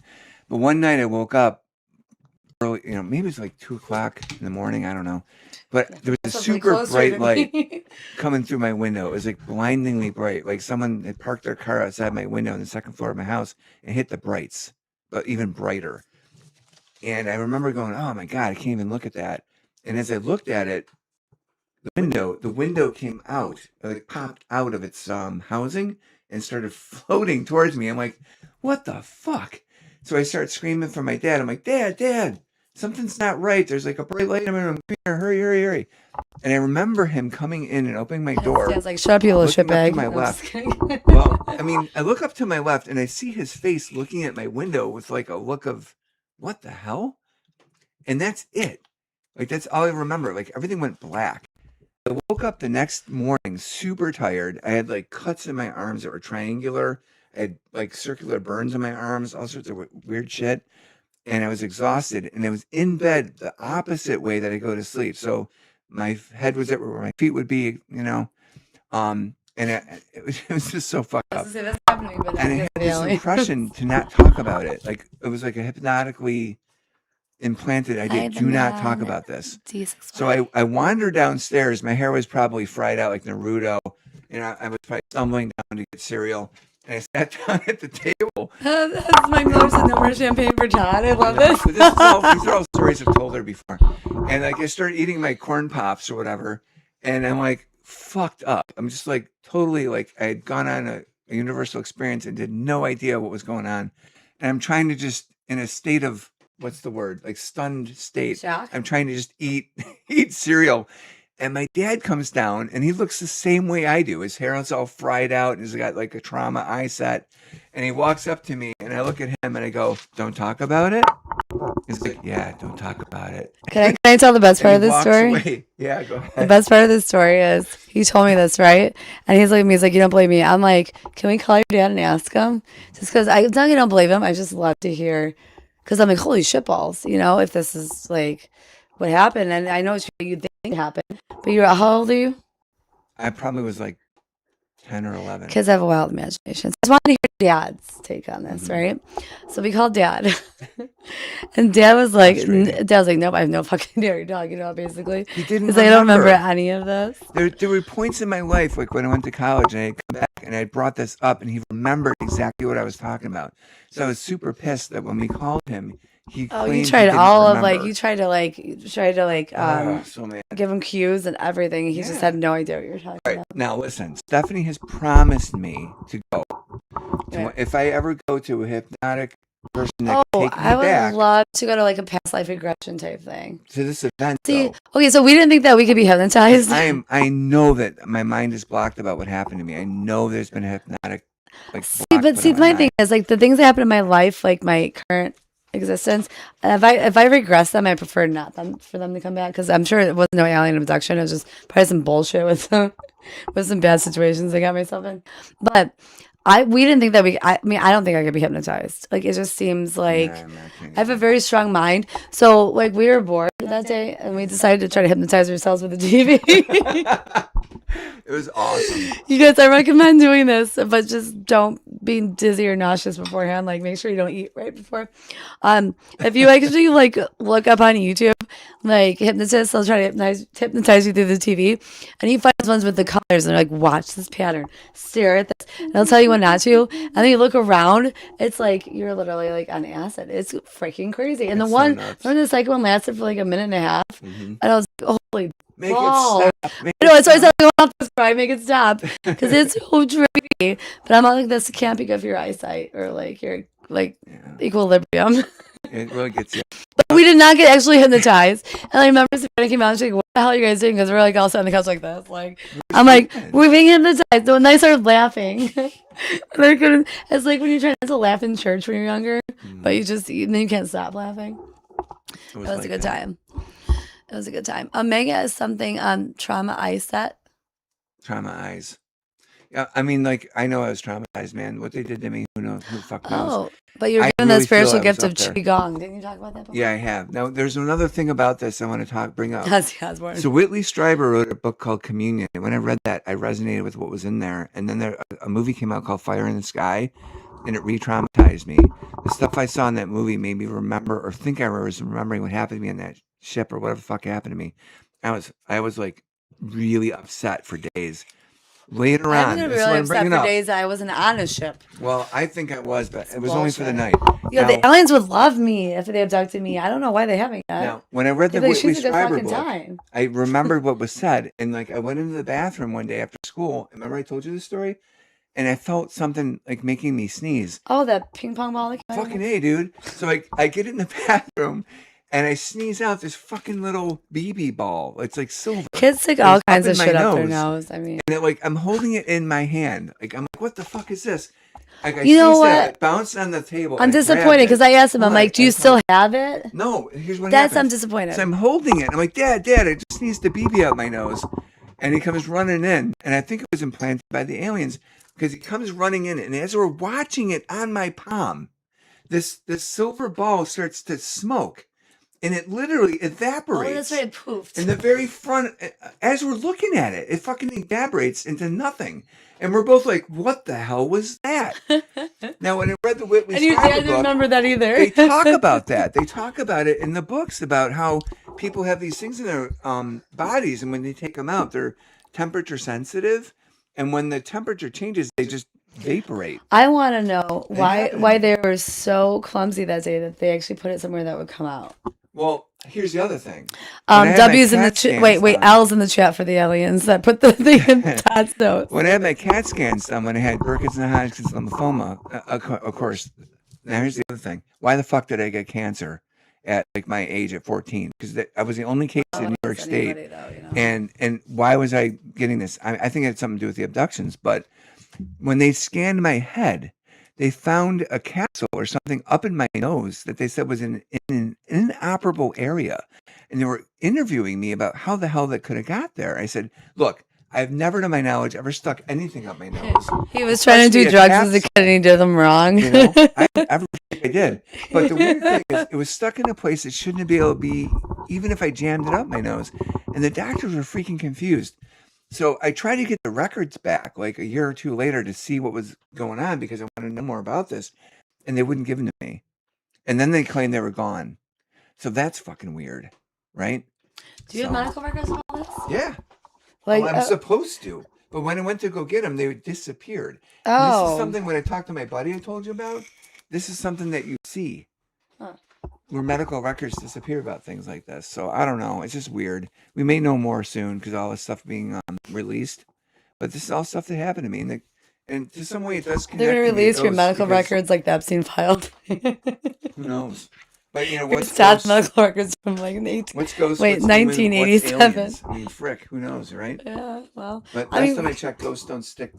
But one night I woke up early. Maybe it was like 2:00 in the morning. I don't know. But there was a super bright light coming through my window. It was like blindingly bright. Like someone had parked their car outside my window on the second floor of my house and hit the brights, but even brighter. And I remember going, "Oh my God, I can't even look at that." And as I looked at it, the window came out, like popped out of its housing and started floating towards me. I'm like, "What the fuck?" So I start screaming for my dad. I'm like, "Dad, Dad!" something's not right. There's like a bright light in my room. Come here, hurry, hurry, hurry. And I remember him coming in and opening my door. It's like, shut up, you little looking up to shitbag. my No, I'm left. just kidding. Well, I mean, I look up to my left and I see his face looking at my window with like a look of, what the hell? And that's it. Like, that's all I remember. Like, everything went black. I woke up the next morning super tired. I had like cuts in my arms that were triangular. I had like circular burns on my arms, all sorts of weird shit. And I was exhausted. And I was in bed the opposite way that I go to sleep. So my head was at where my feet would be, you know. And it was just so fucked up. That's happening, but And I had this really. impression to not talk about it. Like, it was like a hypnotically implanted idea. Do not talk about this. So I wandered downstairs. My hair was probably fried out like Naruto. And I was probably stumbling down to get cereal. And I sat down at the table. That's my most no more champagne for Todd. I love it. These are all stories I've told her before. And like, I started eating my corn pops or whatever. And I'm like, fucked up. I'm just like totally like, I had gone on a universal experience and did no idea what was going on. And I'm trying to just, in a state of, what's the word? Like stunned state. Shock? I'm trying to just eat cereal. And my dad comes down and he looks the same way I do. His hair is all fried out and he's got like a trauma eye set. And he walks up to me and I look at him and I go, don't talk about it. He's like, yeah, don't talk about it. Can I tell the best part of this story? Away. Yeah, go ahead. The best part of this story is he told me this, right? And he's like, you don't believe me. I'm like, can we call your dad and ask him? Just because I don't believe him. I just love to hear, because I'm like, holy shitballs, if this is like what happened. And I know it's you think it happened, but how old are you? I probably was like 10 or 11. Kids have a wild imagination. So I just wanted to hear Dad's take on this, right? So we called Dad. And Dad was like, nope, I have no fucking idea what you're talking about, basically. He didn't He's like, I don't remember any of this. There were points in my life, like when I went to college and I'd come back and I brought this up and he remembered exactly what I was talking about. So I was super pissed that when we called him, he claimed you tried he didn't all remember. of you tried to So mad. give him cues and everything. He just had no idea what you were talking All right, about. now listen, Stephanie has promised me to go. Right. If I ever go to a hypnotic person that can take me I would back love to go to like a past life regression type thing. to this event, See, though, okay, so we didn't think that we could be hypnotized. I know that my mind is blocked about what happened to me. I know there's been a hypnotic my thing is like the things that happen in my life, like my current existence. If I regress them, I prefer not for them to come back, because I'm sure it wasn't no alien abduction. It was just probably some bullshit with some bad situations I got myself in. But we didn't think that I don't think I could be hypnotized. Like, it just seems like I have a very strong mind. So like, we were bored that day and we decided to try to hypnotize ourselves with the TV. It was awesome. You guys, I recommend doing this, but just don't be dizzy or nauseous beforehand. Like, make sure you don't eat right before. If you actually like look up on YouTube, like hypnotists, they'll try to hypnotize you through the TV, and you find those ones with the colors, and they're like, watch this pattern, stare at this, and they'll tell you when not to, and then you look around, it's like you're literally like on acid. It's freaking crazy. And the second one lasted for like a minute and a half, and I was like, holy. Make balls. it stop. I know, so I said, I want this cry, make it stop, because it's so trippy. But I'm not like, this can't be good for your eyesight or like your equilibrium. It really gets you. But we did not get actually hypnotized. And I remember Savannah came out and she's like, what the hell are you guys doing? Because we're like all sitting on the couch like this. Like, I'm like, we're being hypnotized. So when I started laughing, it's like when you're trying not to laugh in church when you're younger, but then you can't stop laughing. It was a good time. It was a good time. Omega is something trauma eyes set. Trauma eyes. Yeah, I mean, like, I know I was traumatized, man. What they did to me, who knows? Who the fuck knows? Oh, but you're given really the spiritual feel I was gift of up there. Qigong. Didn't you talk about that before? Yeah, I have. Now, there's another thing about this I want to bring up. That's Osborne. So Whitley Strieber wrote a book called Communion. And when I read that, I resonated with what was in there. And then a movie came out called Fire in the Sky, and it re-traumatized me. The stuff I saw in that movie made me remember, or think I was remembering what happened to me on that ship, or whatever the fuck happened to me. I was like really upset for days. Later I'm on, gonna be that's what really I'm upset bringing for up. days that I wasn't on a ship. Well, I think I was, but It's it was only for the night. Yeah, Now- the aliens would love me if they abducted me. I don't know why they haven't yet. Now, when I read the They'd be like, Whitley she's a good Strieber fucking book, time. I remembered what was said, and like I went into the bathroom one day after school. Remember I told you this story, and I felt something like making me sneeze. Oh, that ping pong ball. That came out of Fucking it? A, dude. So I get in the bathroom, and I sneeze out this fucking little BB ball. It's like silver. Kids stick It all was kinds up of in my shit up their nose. nose. I mean, And like I'm holding it in my hand. Like I'm like, what the fuck is this? Like I You know sneezed out, what? it bounced on the table. I'm and I grabbed disappointed it. because I asked him, I'm Hold on, like, do you I still told- have it? No, here's what I'm happened. disappointed. So I'm holding it. I'm like, Dad, I just sneezed the BB out my nose. And he comes running in. And I think it was implanted by the aliens because he comes running in. And as we're watching it on my palm, this silver ball starts to smoke. And it literally evaporates. Oh, that's right. It poofed. In the very front, as we're looking at it, it fucking evaporates into nothing. And we're both like, what the hell was that? Now, when I read the Whitley And your Strieber dad didn't book, remember that either. they talk about that. They talk about it in the books about how people have these things in their bodies, and when they take them out, they're temperature sensitive. And when the temperature changes, they just vaporate. I want to know happened. why they were so clumsy that day that they actually put it somewhere that would come out. Well, here's the other thing. When I had my W's in the CAT chat. scans Wait, done- L's in the chat for the aliens that put the thing in Todd's notes. When I had my CAT scans done, when I had Burkitt's and Hodgkin's lymphoma, of course. Now here's the other thing: why the fuck did I get cancer at like my age at 14? Because I was the only case in New York State, Anybody, though, you know. and why was I getting this? I think it had something to do with the abductions. But when they scanned my head, they found a capsule or something up in my nose that they said was in an inoperable area, and they were interviewing me about how the hell that could have got there. I said, look. I've never, to my knowledge, ever stuck anything up my nose. He was trying to do drugs as a kid and he did them wrong. You know, I did. But the weird thing is, it was stuck in a place it shouldn't be able to be, even if I jammed it up my nose. And the doctors were freaking confused. So I tried to get the records back like a year or two later to see what was going on because I wanted to know more about this. And they wouldn't give them to me. And then they claimed they were gone. So that's fucking weird, right? Do you have medical records of all this? Yeah. Like, I'm supposed to. But when I went to go get them, they disappeared. Oh. And this is something when I talked to my buddy I told you about. This is something that you see. Huh. Where medical records disappear about things like this. So I don't know. It's just weird. We may know more soon because all this stuff being released. But this is all stuff that happened to me. And to some way it does connect. They're going to to me, release your those, medical because records like the Epstein filed. Who knows? But you know what's Todd's ghosts, medical records from like an 18. what's ghosts, Wait, what's human, 1987. what's aliens? I mean, frick, who knows, right? Yeah, well. But I last mean, time I checked, ghosts don't stick,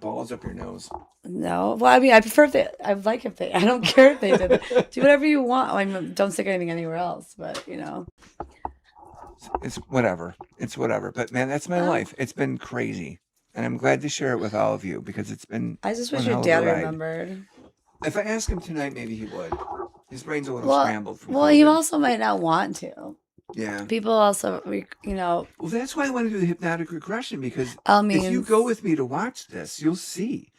balls up your nose. no. Well, I mean, I prefer if they, I like if they, I don't care if they did it. Do whatever you want. I mean, don't stick anything anywhere else, but you know. It's whatever. It's whatever. But man, that's my life. It's been crazy. And I'm glad to share it with all of you because it's been. I just wish one your hell of a dad ride. remembered. If I ask him tonight, maybe he would. His brain's a little Well, scrambled from well, he COVID. also might not want to. Yeah. People also, you know. Well, that's why I want to do the hypnotic regression because I if mean, you go with me to watch this, you'll see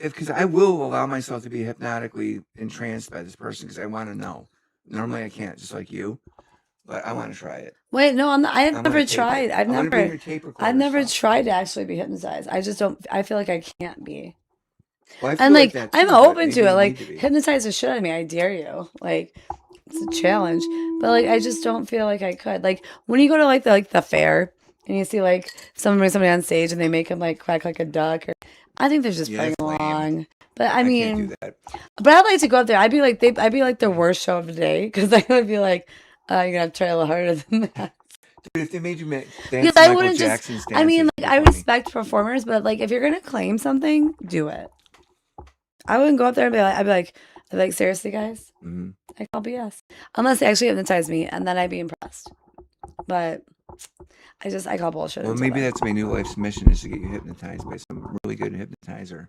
because I will allow myself to be hypnotically entranced by this person because I want to know. Normally I can't, just like you, but I want to try it. wait, no, I'm not, I've I'm never gonna tape tried. it. I've I'm gonna bring never, your tape recorder I've never stuff. tried to actually be hypnotized. I just don't, I feel like I can't be. Well, I feel And like, that I'm too, but open maybe to you it. Like, need to be. hypnotize the shit out of me. I dare you. Like, it's a challenge. But like, I just don't feel like I could. Like, when you go to like the fair and you see like someone bring somebody on stage and they make them like quack like a duck, or I think they're just playing that's lame. along. But I can't mean, do that. but I'd like to go up there. I'd be like the worst show of the day because I would be like, you're gonna have to try a little harder than that. Dude, if they made you dance Because I Michael wouldn't Jackson's just. I mean, dances, like, it'd I be funny. respect performers, but like, if you're gonna claim something, do it. I wouldn't go up there and be like, I'd be like, seriously, guys, Mhm. I call BS unless they actually hypnotize me, and then I'd be impressed. But I call bullshit. Well, until maybe then. that's my new life's mission is to get you hypnotized by some really good hypnotizer.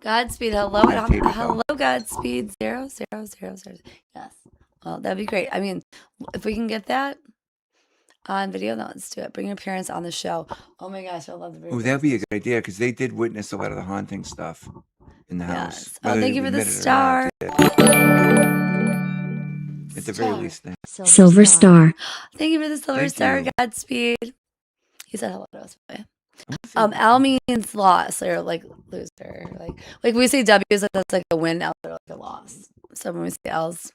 Godspeed. Hello, I have tape it, hello, Godspeed. 0000. Yes. Well, that'd be great. I mean, if we can get that on video, then let's do it. Bring your parents on the show. Oh my gosh, I love the video. Oh, that'd be a good idea because they did witness a lot of the haunting stuff in the house. Yes. Oh, whether thank they you for the admit it or not, star. they did. At the very Star. least, that. Silver Star. Thank you for the silver Thank star, you. Godspeed. He said hello to us. By the way. L means loss or like loser. Like we say W's, like that's like a win, L or like a loss. So when we say L's,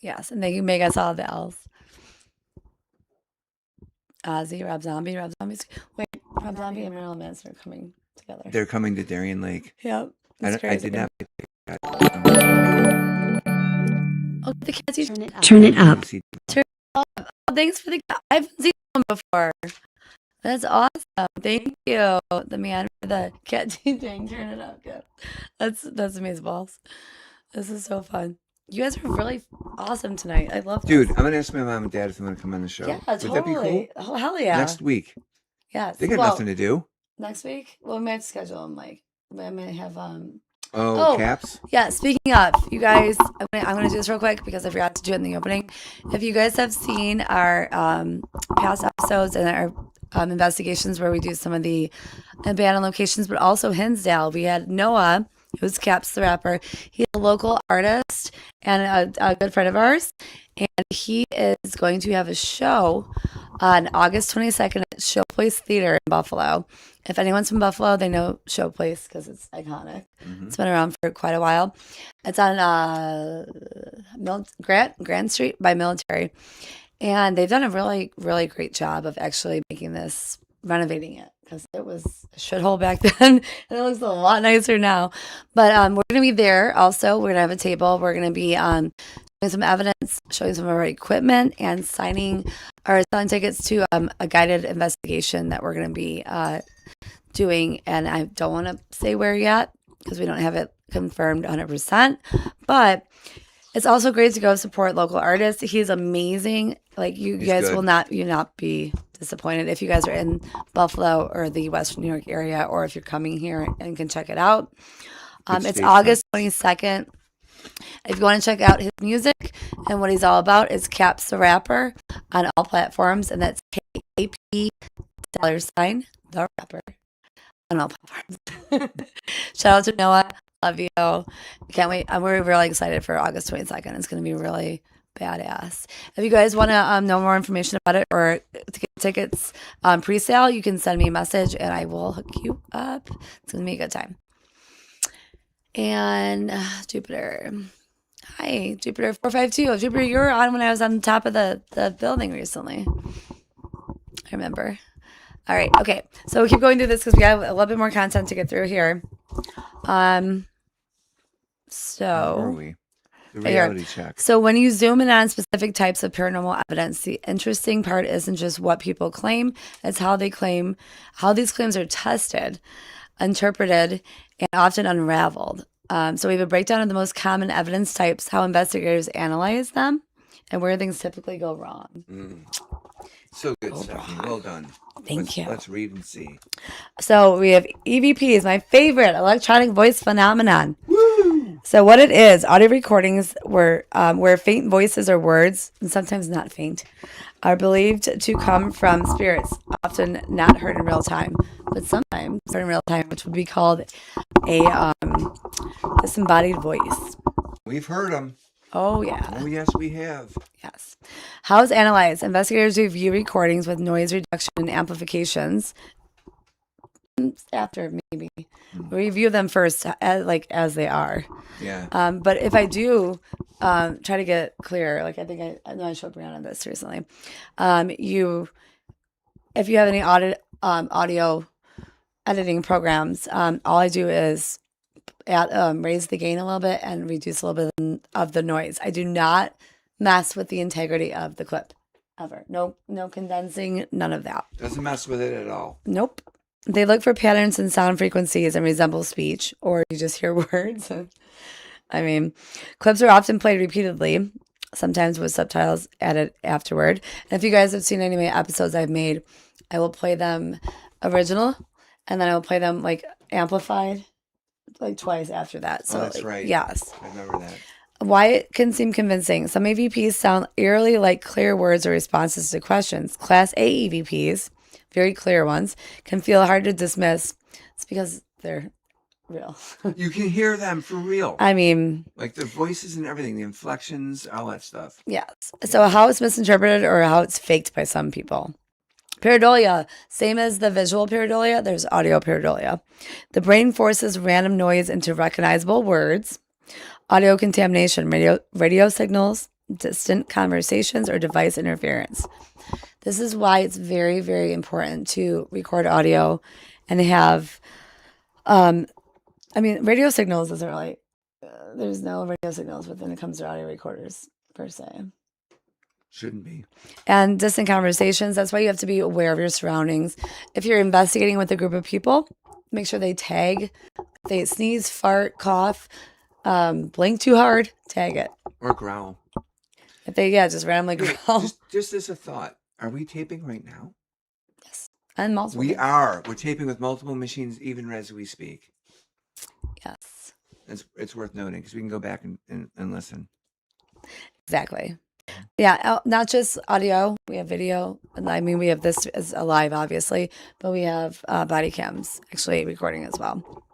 yes, and then you make us all the L's. Ozzy, Rob Zombie's wait, Rob Zombie and Marilyn Manson are coming together. They're coming to Darien Lake. Yep. I It's crazy. did not. Oh, the cat teacher. Turn it up. Oh, thanks for the cat. I haven't seen one before. That's awesome. Thank you, the man for the cat teaching. Turn it up. Good. That's amazing balls. This is so fun. You guys are really awesome tonight. I love this. Dude, I'm gonna ask my mom and dad if they want to come on the show. Yeah, Would that be cool? totally. Oh, hell yeah. Next week. Yes. They got nothing to do. Next week? Well, we might have to schedule them. Like, we might have KAPS? Yeah, speaking of, you guys, I'm gonna do this real quick because I forgot to do it in the opening. If you guys have seen our past episodes and our investigations where we do some of the abandoned locations, but also Hinsdale, we had Noah, who's KAPS the rapper. He's a local artist and a good friend of ours, and he is going to have a show on August 22nd at Showplace Theater in Buffalo. If anyone's from Buffalo, they know Showplace because it's iconic. Mm-hmm. It's been around for quite a while. It's on Grand Street by Military. And they've done a really, really great job of actually making this, renovating it, because it was a shithole back then. And it looks a lot nicer now. But we're going to be there also. We're going to have a table. We're going to be showing some evidence, showing some of our equipment, and selling tickets to a guided investigation that we're going to be doing. And I don't want to say where yet because we don't have it confirmed 100%. But it's also great to go support local artists. He's amazing. Like He's guys good. Will not be disappointed if you guys are in Buffalo or the Western New York area, or if you're coming here and can check it out. It's August 22nd. If you want to check out his music and what he's all about, it's KAPS the Rapper on all platforms, and that's KAP $, the rapper on all platforms. Shout out to Noah. Love you. Can't wait. We're really excited for August 22nd. It's going to be really badass. If you guys want to know more information about it or to get tickets pre-sale, you can send me a message and I will hook you up. It's going to be a good time. And Jupiter. Hi, Jupiter 452. Jupiter, you were on when I was on top of the building recently. I remember. All right. Okay. So we'll keep going through this because we have a little bit more content to get through here. So where are we? The reality check. So when you zoom in on specific types of paranormal evidence, the interesting part isn't just what people claim, it's how these claims are tested, interpreted, and often unraveled. So we have a breakdown of the most common evidence types, how investigators analyze them, and where things typically go wrong. So good, Stephanie. Well done. Thank you. Let's read and see. So we have EVPs, my favorite electronic voice phenomenon. Woo! So what it is, audio recordings where faint voices or words, and sometimes not faint, are believed to come from spirits, often not heard in real time, but sometimes heard in real time, which would be called a disembodied voice. We've heard them. Oh, yeah. Oh, yes, we have. Yes. How is analyzed? Investigators review recordings with noise reduction and amplifications. After, maybe. Review them first as they are. Yeah. But if I do try to get clear, like I think I know I showed Brianna this recently. If you have any audio editing programs, all I do is raise the gain a little bit and reduce a little bit of the noise. I do not mess with the integrity of the clip ever. No condensing, none of that. Doesn't mess with it at all. Nope. They look for patterns in sound frequencies and resemble speech, or you just hear words. I mean, clips are often played repeatedly, sometimes with subtitles added afterward. And if you guys have seen any of my episodes I've made, I will play them original, and then I will play them amplified twice after that. So that's right. Yes. I remember that. Why it can seem convincing. Some EVPs sound eerily like clear words or responses to questions. Class A EVPs, very clear ones, can feel hard to dismiss. It's because they're real. You can hear them for real. I mean, like the voices and everything, the inflections, all that stuff. Yes. So how it's misinterpreted or how it's faked by some people. Pareidolia, same as the visual pareidolia, there's audio pareidolia. The brain forces random noise into recognizable words. Audio contamination, radio signals, distant conversations, or device interference. This is why it's very, very important to record audio and have, radio signals isn't really, there's no radio signals when it comes to audio recorders. per se. Shouldn't be. And distant conversations. That's why you have to be aware of your surroundings. If you're investigating with a group of people, make sure they tag. If they sneeze, fart, cough, blink too hard, tag it. Or growl. If they, just randomly growl. Just as a thought, are we taping right now? Yes. And multiple. We are. We're taping with multiple machines even as we speak. Yes. It's worth noting because we can go back and listen. Exactly. Yeah, not just audio. We have video. And I mean, we have this as a live, obviously, but we have body cams actually recording as well.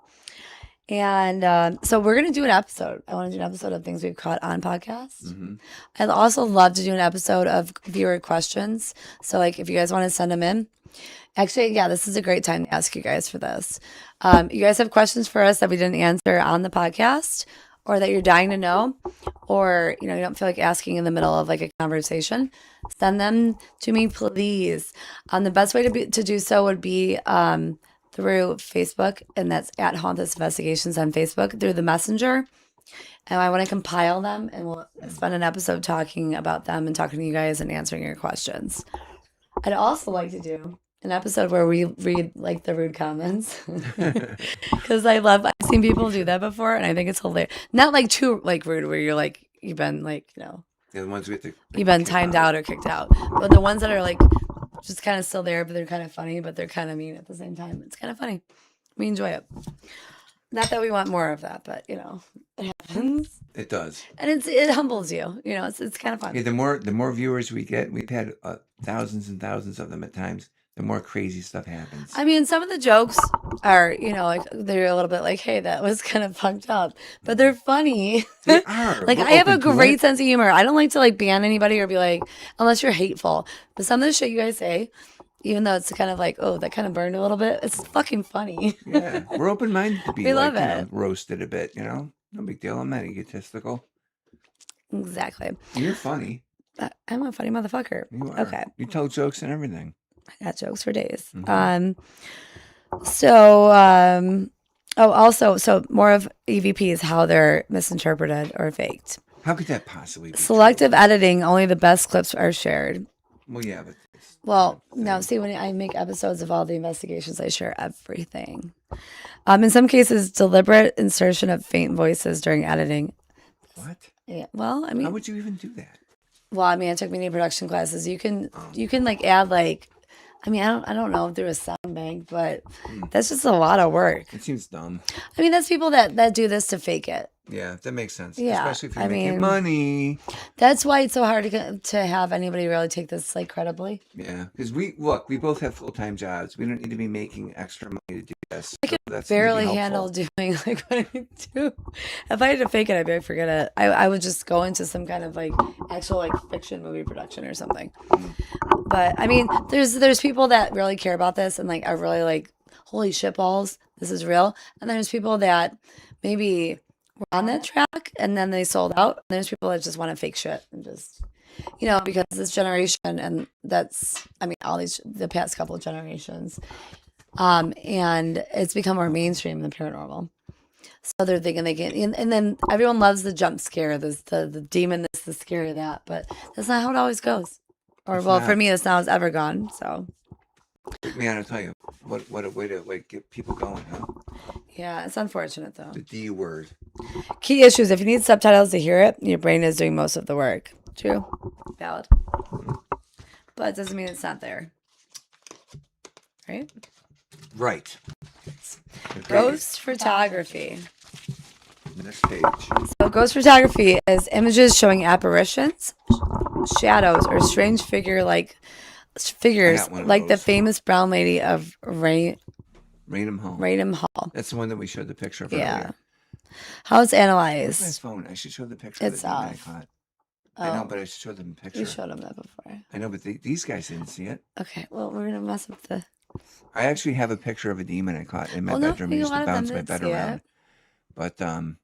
And so we're going to do an episode. I want to do an episode of things we've caught on podcasts. Mm-hmm. I'd also love to do an episode of viewer questions. So, like, if you guys want to send them in. Actually, yeah, this is a great time to ask you guys for this. You guys have questions for us that we didn't answer on the podcast, or that you're dying to know, or you don't feel like asking in the middle of like a conversation, send them to me, please. The best way to do so would be through Facebook, and that's at Hauntless Investigations on Facebook, through the Messenger. And I want to compile them, and we'll spend an episode talking about them and talking to you guys and answering your questions. I'd also like to do an episode where we read like the rude comments, because I've seen people do that before, and I think it's hilarious. Not like too like rude where you're like you've been like the ones with you've been timed out or kicked out, but the ones that are like just kind of still there, but they're kind of funny, but they're kind of mean at the same time. It's kind of funny. We enjoy it. Not that we want more of that, but it happens. It does, and it humbles you. It's kind of fun. Yeah, the more viewers we get, we've had thousands and thousands of them at times. The more crazy stuff happens. I mean, some of the jokes are, like they're a little bit like, "Hey, that was kind of funked up," but they're funny. They are. Like, I have a great sense of humor. I don't like to like ban anybody or be like, unless you're hateful. But some of the shit you guys say, even though it's kind of like, oh, that kind of burned a little bit, it's fucking funny. Yeah, we're open minded to be we love it. Roasted a bit. No big deal. I'm not egotistical. Exactly. You're funny. I'm a funny motherfucker. You are. Okay. You tell jokes and everything. I got jokes for days. Mm-hmm. So more of EVPs, how they're misinterpreted or faked. How could that possibly be? Selective editing, only the best clips are shared. Well, yeah, but no, see, when I make episodes of all the investigations, I share everything. In some cases, deliberate insertion of faint voices during editing. What? Yeah. Well, I mean, how would you even do that? Well, I mean, I took media production classes. You can like add like, I mean, I don't know if there was sound bank, but that's just a lot of work. It seems dumb. I mean, that's people that do this to fake it. Yeah, that makes sense. Yeah, especially if you're making money. That's why it's so hard to have anybody really take this like credibly. Yeah, because we both have full-time jobs. We don't need to be making extra money to do this. I could barely handle doing like what I do. If I had to fake it, I'd be like, forget it. I would just go into some kind of like actual like fiction movie production or something. But I mean, there's people that really care about this and like are really like, holy shit balls, this is real. And there's people that maybe were on that track and then they sold out. And there's people that just want to fake shit and just, because this generation, and that's, I mean, the past couple of generations, and it's become more mainstream than paranormal. So they're thinking they can, and then everyone loves the jump scare, the demon this, the scary that, but that's not how it always goes. Or for me, it's not how it's ever gone. So. Man, I'll tell you, what a way to like get people going, huh? Yeah, it's unfortunate though. The D word. Key issues. If you need subtitles to hear it, your brain is doing most of the work. True. Valid. But it doesn't mean it's not there. Right? Right. Ghost photography. Next page. So ghost photography is images showing apparitions, shadows, or strange figures like the famous brown lady of Raynham Hall. That's the one that we showed the picture of Yeah. earlier. How it's analyzed. Where's my phone? I should show the picture It's of the demon off. I caught. I know, but I should show them a picture. You showed them that before. I know, but these guys didn't see it. Okay, well, we're going to mess up the... I actually have a picture of a demon I caught in my bedroom. I used to bounce my bed around. But I don't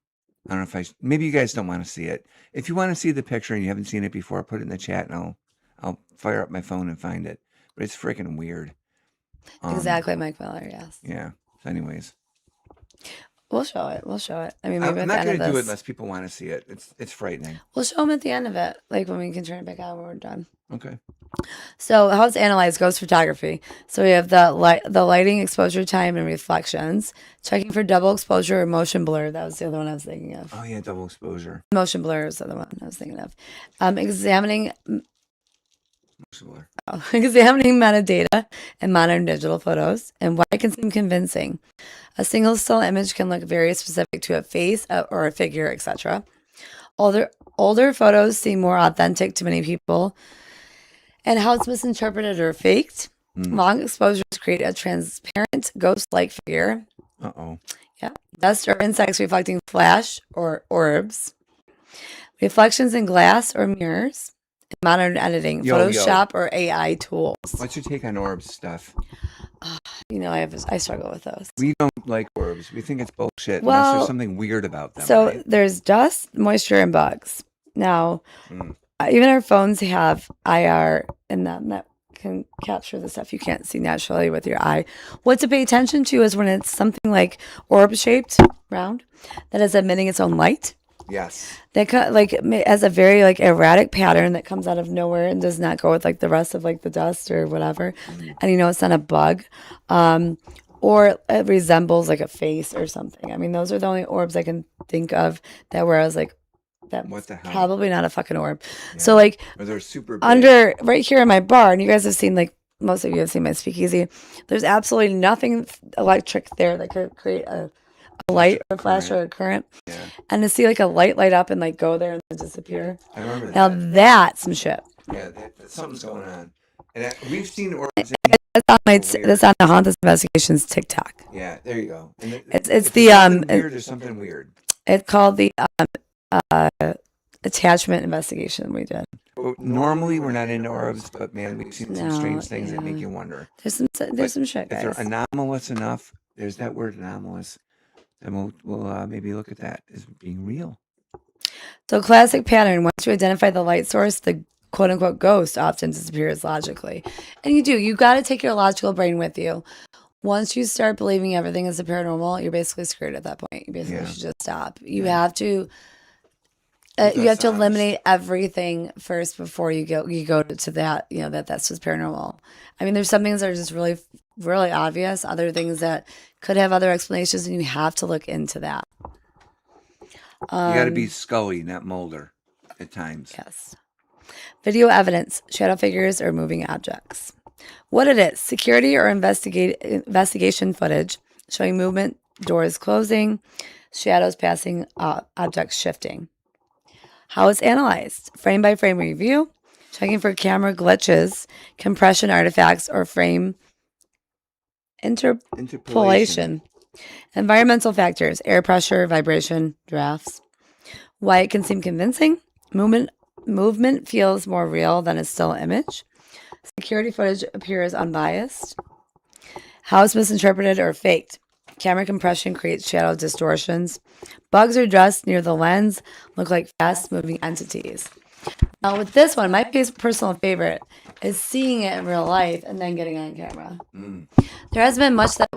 know if maybe you guys don't want to see it. If you want to see the picture and you haven't seen it before, put it in the chat and I'll fire up my phone and find it. But it's freaking weird. Exactly, Mike Miller, yes. Yeah. So anyways. We'll show it. We'll show it. I mean, maybe I'm at the not end going of to do it this, unless people want to see it. It's frightening. we'll show them at the end of it, like when we can turn it back on when we're done. Okay. So how it's analyzed ghost photography. So we have the lighting, exposure time, and reflections. Checking for double exposure or motion blur. That was the other one I was thinking of. Oh yeah, double exposure. Motion blur is the other one I was thinking of. Examining Exposure. examining metadata and modern digital photos, and why it can seem convincing. A single still image can look very specific to a face or a figure, etc. Older photos seem more authentic to many people, and how it's misinterpreted or faked. Long exposures create a transparent ghost-like figure. Uh-oh. Yeah. Dust or insects reflecting flash or orbs. Reflections in glass or mirrors. Modern editing, Photoshop or AI tools. What's your take on orbs stuff? You know, I struggle with those. We don't like orbs. We think it's bullshit unless Well, there's something weird about them. So right? there's dust, moisture, and bugs. Now, even our phones have IR in them that can capture the stuff you can't see naturally with your eye. What to pay attention to is when it's something like orb-shaped, round, that is emitting its own light. Yes. That has a very like erratic pattern that comes out of nowhere and does not go with like the rest of like the dust or whatever. And you know it's not a bug. Or it resembles like a face or something. I mean, those are the only orbs I can think of that where I was like, that's What the hell? probably not a fucking orb. Yeah. So like Or they're super big. under right here in my bar, and you guys have seen like most of you have seen my speakeasy. There's absolutely nothing electric there that could create a light or flash or a current. Yeah. And to see like a light light up and like go there and then disappear. I remember that. Now that's some shit. Yeah, something's going on. And we've seen orbs. That's on the Haunted Investigations TikTok. Yeah, there you go. And It's if the something weird, there's something weird. It's called the attachment investigation we did. Well, normally we're not into orbs, but man, we've seen some strange things that make you wonder. There's some shit, guys. If they're anomalous enough, there's that word anomalous, then we'll maybe look at that as being real. So classic pattern, once you identify the light source, the quote unquote ghost often disappears logically. And you got to take your logical brain with you. Once you start believing everything is a paranormal, you're basically screwed at that point. You basically should just stop. You have to eliminate everything first before you go to that, that's just paranormal. I mean, there's some things that are just really, really obvious, other things that could have other explanations, and you have to look into that. You got to be Scully, not Mulder, at times. Yes. Video evidence, shadow figures, or moving objects. What it is, security or investigation footage showing movement, doors closing, shadows passing, objects shifting. How it's analyzed, frame by frame review, checking for camera glitches, compression artifacts, or frame interpolation. Environmental factors, air pressure, vibration, drafts. Why it can seem convincing, movement feels more real than a still image. Security footage appears unbiased. How it's misinterpreted or faked. Camera compression creates shadow distortions. Bugs or dust near the lens look like fast-moving entities. Now, with this one, my personal favorite is seeing it in real life and then getting on camera. There hasn't been much that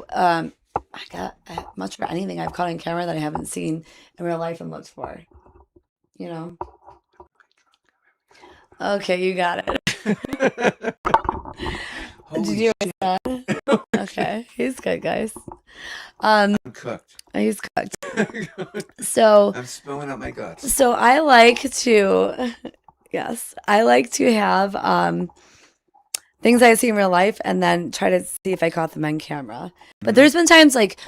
much for anything I've caught on camera that I haven't seen in real life and looked for. Okay, you got it. Did you hear that? Okay, he's good, guys. I'm cooked. He's cooked. So I'm spilling out my guts. So I like to have things I see in real life and then try to see if I caught them on camera. But there's been times like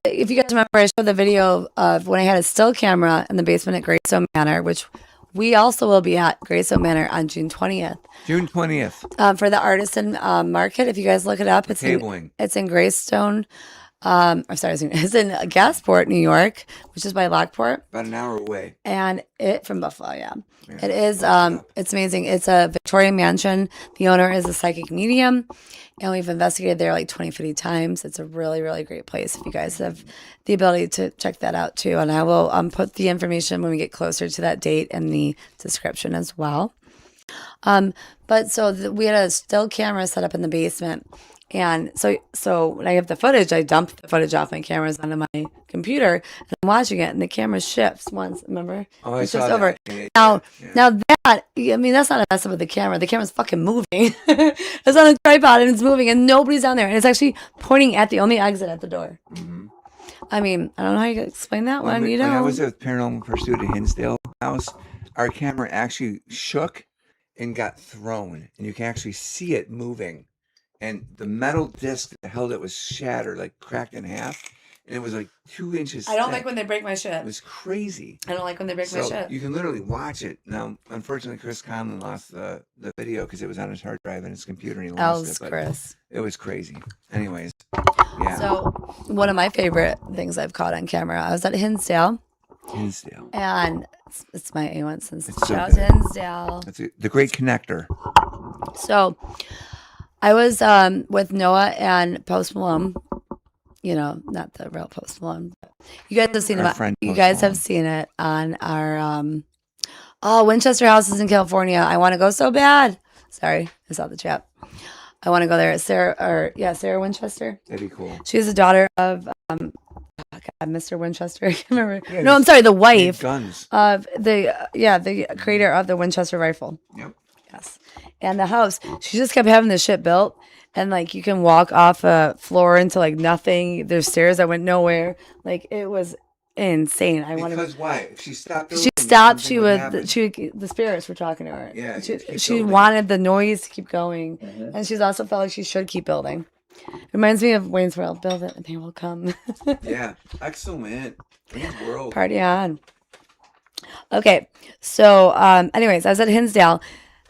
if you guys remember, I showed the video of when I had a still camera in the basement at Greystone Manor, which we also will be at Greystone Manor on June 20th. June 20th. For the artisan market. If you guys look it up, it's in Greystone. It's in Gasport, New York, which is by Lockport. About an hour away. And from Buffalo, yeah. It is, it's amazing. It's a Victorian mansion. The owner is a psychic medium, and we've investigated there like 20, 50 times. It's a really, really great place if you guys have the ability to check that out too. And I will put the information when we get closer to that date in the description as well. But so we had a still camera set up in the basement, And so when I have the footage, I dump the footage off my cameras onto my computer, and I'm watching it, and the camera shifts once. Remember? Oh, I It's saw just that. over. Yeah, Now, yeah. now that I mean, that's not a mess up with the camera. The camera's fucking moving. It's on a tripod and it's moving, and nobody's down there, and it's actually pointing at the only exit at the door. Mhm. I mean, I don't know how you explain that one. You When I know, was at Paranormal Pursuit at Hinsdale House, our camera actually shook and got thrown, and you can actually see it moving. And the metal disc that held it was shattered, like cracked in half, and it was like 2 inches I don't thick. like when they break my shit. It was crazy. I don't like when they break my So shit. you can literally watch it. Now, unfortunately, Chris Conlon lost the video because it was on his hard drive and his computer, and he lost Elves, it. But Chris. it was crazy. Anyways, yeah. So one of my favorite things I've caught on camera, I was at Hinsdale, Hinsdale. and it's my A1 since It's so shout out to good. Hinsdale. That's the great connector. So I was with Noah and Post Malone. You know, not the real Post Malone. But you guys have seen Our it. friend You Post guys have Malone. seen it on our Winchester houses in California. I want to go so bad. Sorry, I saw the chat. I want to go there. Sarah Winchester. That'd be cool. She's the daughter of Mr. Winchester. I can't remember. Yeah, No, I'm sorry, the Big wife guns. of the creator of the Winchester rifle. Yep. Yes. And the house, she just kept having this shit built. And like you can walk off a floor into like nothing. There's stairs that went nowhere. Like it was insane. Because why? If she stopped. She opening, stopped. something She would was happen. the spirits were talking to her. Yeah, She, keep she building. wanted the noise to keep going, and she's also felt like she should keep building. Reminds me of Wayne's World. Build it, and they will come. Yeah. Excellent. Wayne's World. Party on. Okay, so anyways, I was at Hinsdale.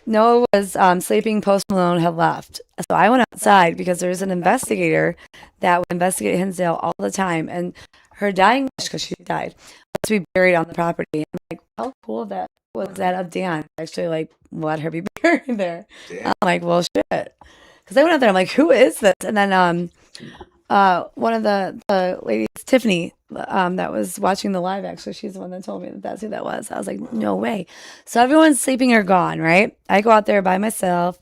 Noah was sleeping. Post Malone had left. So I went outside because there's an investigator that would investigate Hinsdale all the time. And her dying wish, because she died, was to be buried on the property. I'm like, how cool that was that of Dan. Actually, like, let her be buried there. Damn. I'm like, well, shit. Because I went out there, I'm like, who is this? And then one of the ladies, Tiffany, that was watching the live, actually, she's the one that told me that that's who that was. I was like, no way. So everyone's sleeping or gone, right? I go out there by myself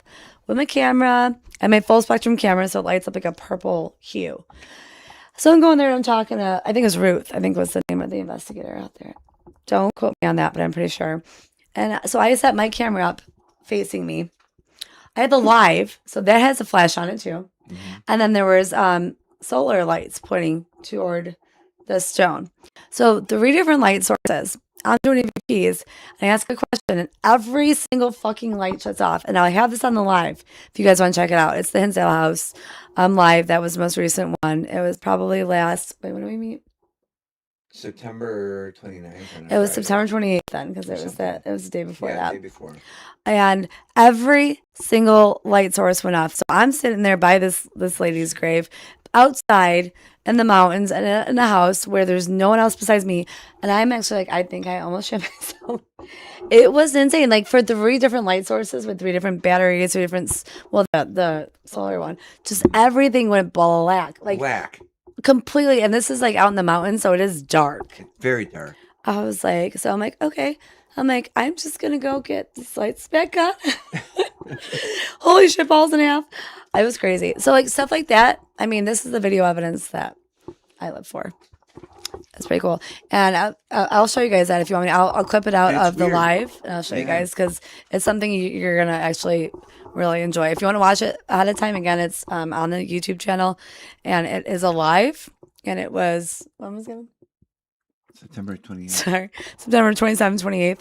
with my camera and my full spectrum camera, so it lights up like a purple hue. So I'm going there and I'm talking to, I think it was Ruth, I think was the name of the investigator out there. Don't quote me on that, but I'm pretty sure. And so I set my camera up facing me. I had the live, so that has a flash on it too. Mhm. And then there was solar lights pointing toward the stone. So 3 different light sources. I'm doing EVPs, and I ask a question, and every single fucking light shuts off. And I have this on the live if you guys want to check it out. It's the Hinsdale house live. That was the most recent one. It was probably last, wait, when do we meet? September 29th. It was September 28th then, because Or it was something. it was the day before Yeah, that. the day before. And every single light source went off. So I'm sitting there by this lady's grave, outside in the mountains and in a house where there's no one else besides me. And I'm actually like, I think I almost shit myself. It was insane. Like for 3 different light sources with 3 different batteries, 3 different, well, the solar one, just everything went black, like Whack. completely. And this is like out in the mountains, so it is dark. It's very dark. I was like, so I'm like, okay. I'm like, I'm just going to go get these lights back on. Holy shit, balls in half. I was crazy. So, like, stuff like that. I mean, this is the video evidence that I live for. That's pretty cool. And I'll show you guys that if you want me. I'll clip it out It's of the weird. live, and I'll show you Yeah. guys because it's something you're going to actually really enjoy. If you want to watch it ahead of time, again, it's on the YouTube channel, and it is a live. And it was, when was it? September 28th. Sorry, September 27th, 28th.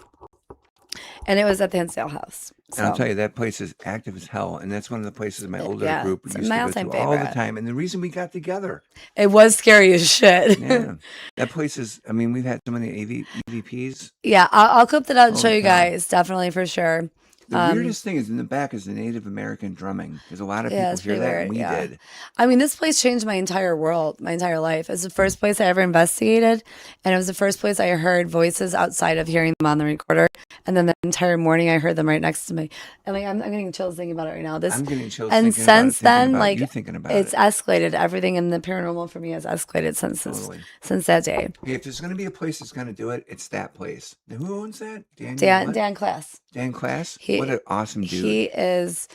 And it was at the Hinsdale house. And I'll So, tell you, that place is active as hell. And that's one of the places my older yeah, group it's used my to go all-time to all the favorite. time. And the reason we got together. it was scary as shit. Yeah. That place is, I mean, we've had so many EVPs. Yeah, I'll clip that out and show Holy you cow. guys, definitely, for sure. The weirdest thing is in the back is the Native American drumming. Because a lot of Yeah, people it's hear pretty that, weird, and we yeah. did. I mean, this place changed my entire world, my entire life. It's the first place I ever investigated, and it was the first place I heard voices outside of hearing them on the recorder. And then the entire morning, I heard them right next to me. And like, I'm getting chills thinking about it right now. I'm getting chills And thinking about it, since thinking then, about like, you thinking about it's it. escalated. Everything in the paranormal for me has escalated Totally. since that day. Okay, if there's going to be a place that's going to do it, it's that place. Now, who owns that? Daniel what? Dan Class. Dan Class? He- What an awesome dude. He is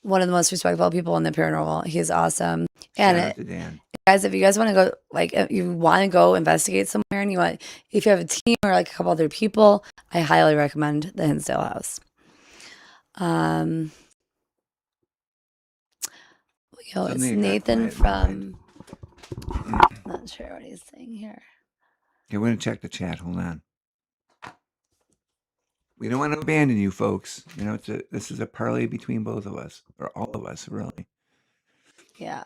one of the most respectful people in the paranormal. He's awesome. Shout And out to Dan. guys, if you guys want to go, like, if you want to go investigate somewhere and if you have a team or like a couple other people, I highly recommend the Hinsdale House. It's Something got Nathan quiet in my from, not sure what he's saying here. Okay, we're going to check the chat. Hold on. We don't want to abandon you, folks. You know, this is a parlay between both of us, or all of us, really. Yeah.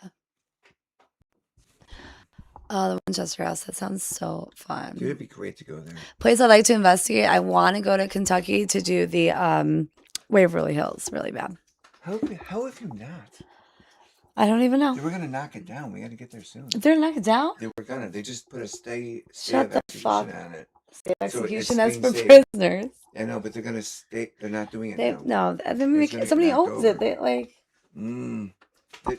Oh, the Winchester House. That sounds so fun. Dude, it'd be great to go there. Place I'd like to investigate. I want to go to Kentucky to do the Waverly Hills really bad. How have you not? I don't even know. They were going to knock it down. We got to get there soon. They're knock it down? They were going to. They just put a stay Shut of the execution fuck. on it. State So execution. it's That's being for saved. prisoners. I know, but they're going to stay. They're not doing it They now. no. I mean, It's gonna get somebody knocked owns it. over. They like.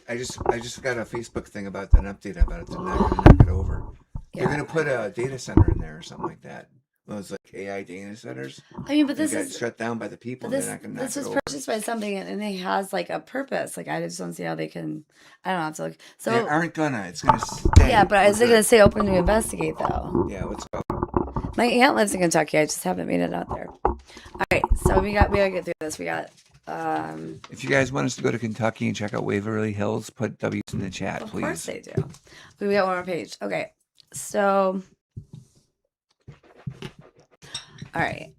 I just got a Facebook thing about an update about it. They're not going to knock it over. Yeah. They're going to put a data center in there or something like that. Those like AI data centers. I mean, but They this got is shut down by the people. this. They're not going to knock This it was over. purchased by something, and it has like a purpose. Like I just don't see how they can. I don't know. I have to look. They So aren't gonna. It's gonna stay. yeah, but is We're it going to good. say open to investigate though? Yeah, let's go. My aunt lives in Kentucky. I just haven't made it out there. All right, so we gotta get through this. We got If you guys want us to go to Kentucky and check out Waverly Hills, put W's in the chat, of please. course they do. We got one more page. Okay, so all right.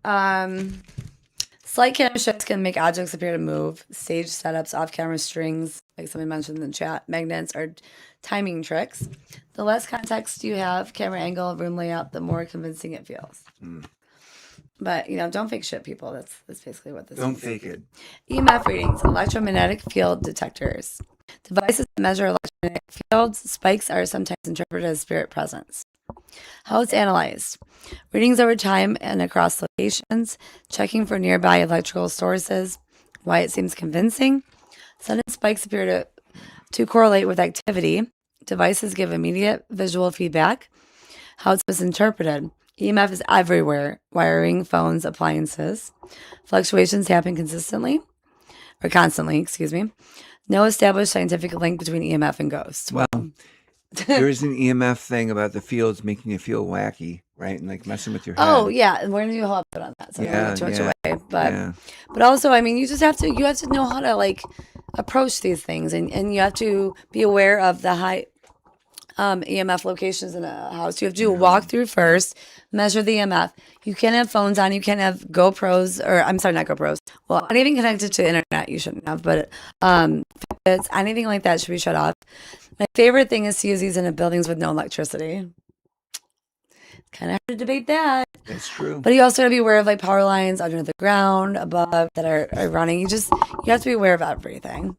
Slight camera shifts can make objects appear to move. Stage setups, off-camera strings, like somebody mentioned in the chat, magnets, or timing tricks. The less context you have, camera angle, room layout, the more convincing it feels. But don't fake shit, people. That's basically what this Don't is. fake it. EMF readings, electromagnetic field detectors. Devices that measure electromagnetic fields. Spikes are sometimes interpreted as spirit presence. How it's analyzed. Readings over time and across locations. Checking for nearby electrical sources. Why it seems convincing. Sudden spikes appear to correlate with activity. Devices give immediate visual feedback. How it's misinterpreted. EMF is everywhere. Wiring, phones, appliances. Fluctuations happen constantly. No established scientific link between EMF and ghosts. Well, there is an EMF thing about the fields making you feel wacky, right? And like messing with your head. Oh yeah, and we're gonna do a whole episode on that. So I don't Yeah, give too much yeah, away. But yeah. but also, I mean, you have to know how to like approach these things, and you have to be aware of the high EMF locations in a house. You have to do a walkthrough first, measure the EMF. You can't have phones on. You can't have GoPros, or I'm sorry, not GoPros. Well, anything connected to the internet you shouldn't have, but Fitbits, anything like that should be shut off. My favorite thing is to use these in buildings with no electricity. Kind of hard to debate that. That's true. But you also got to be aware of like power lines under the ground, above that are running. You have to be aware of everything.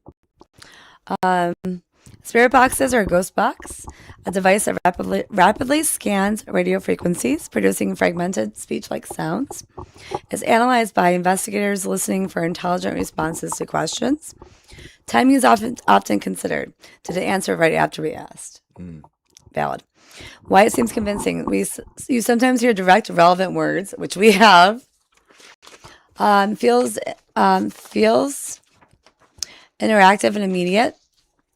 Spirit boxes or a ghost box, a device that rapidly scans radio frequencies, producing fragmented speech-like sounds. Is analyzed by investigators listening for intelligent responses to questions. Timing is often considered. Did it answer right after we asked? Valid. Why it seems convincing. You sometimes hear direct, relevant words, which we have. Feels interactive and immediate.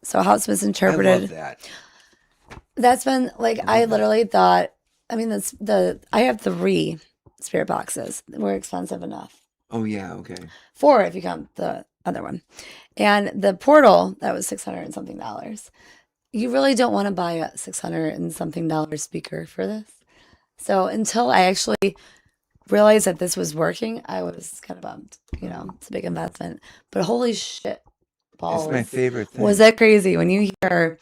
So how it's misinterpreted. I love that. That's been like I literally thought. I mean, I have 3 spirit boxes. We're expensive enough. Oh yeah, okay. 4 if you count the other one, and the portal that was $600 and something. You really don't want to buy a $600 and something speaker for this. So until I actually realized that this was working, I was kind of bummed. It's a big investment, but holy shit. It's my favorite thing. Was that crazy when you hear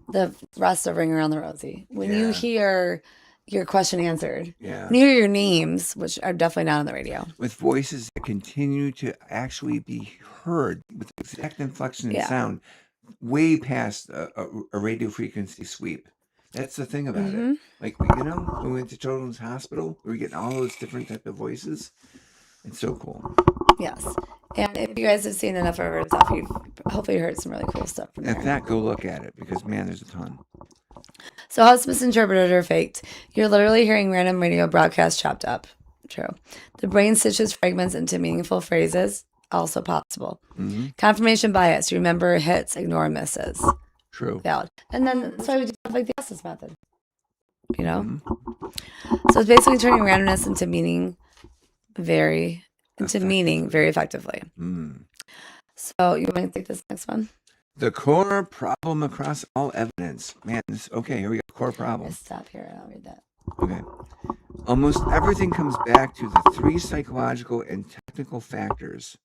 the rest of Ring Around the Rosie? When you Yeah. hear your question answered? Yeah. When you hear your names, which are definitely not on the radio. With voices that continue to actually be heard with exact inflection and Yeah. sound way past a radio frequency sweep. That's the thing about it. Like, when we went to Children's Hospital, we were getting all those different type of voices. It's so cool. Yes. And if you guys have seen enough of our stuff, you've hopefully heard some really cool stuff from there. If not, go look at it because, man, there's a ton. So how it's misinterpreted or faked. You're literally hearing random radio broadcasts chopped up. True. The brain stitches fragments into meaningful phrases. also possible. Mm-hmm. Confirmation bias. Remember hits, ignore misses. True. Valid. And then that's why we do stuff like the Estes method. You know? Mm-hmm. So it's basically turning randomness into meaning very effectively. Mm. So you want to take this next one? The core problem across all evidence. Man, okay, here we go. Core problem. Let's stop here and I'll read that. Okay. Almost everything comes back to the 3 psychological and technical factors.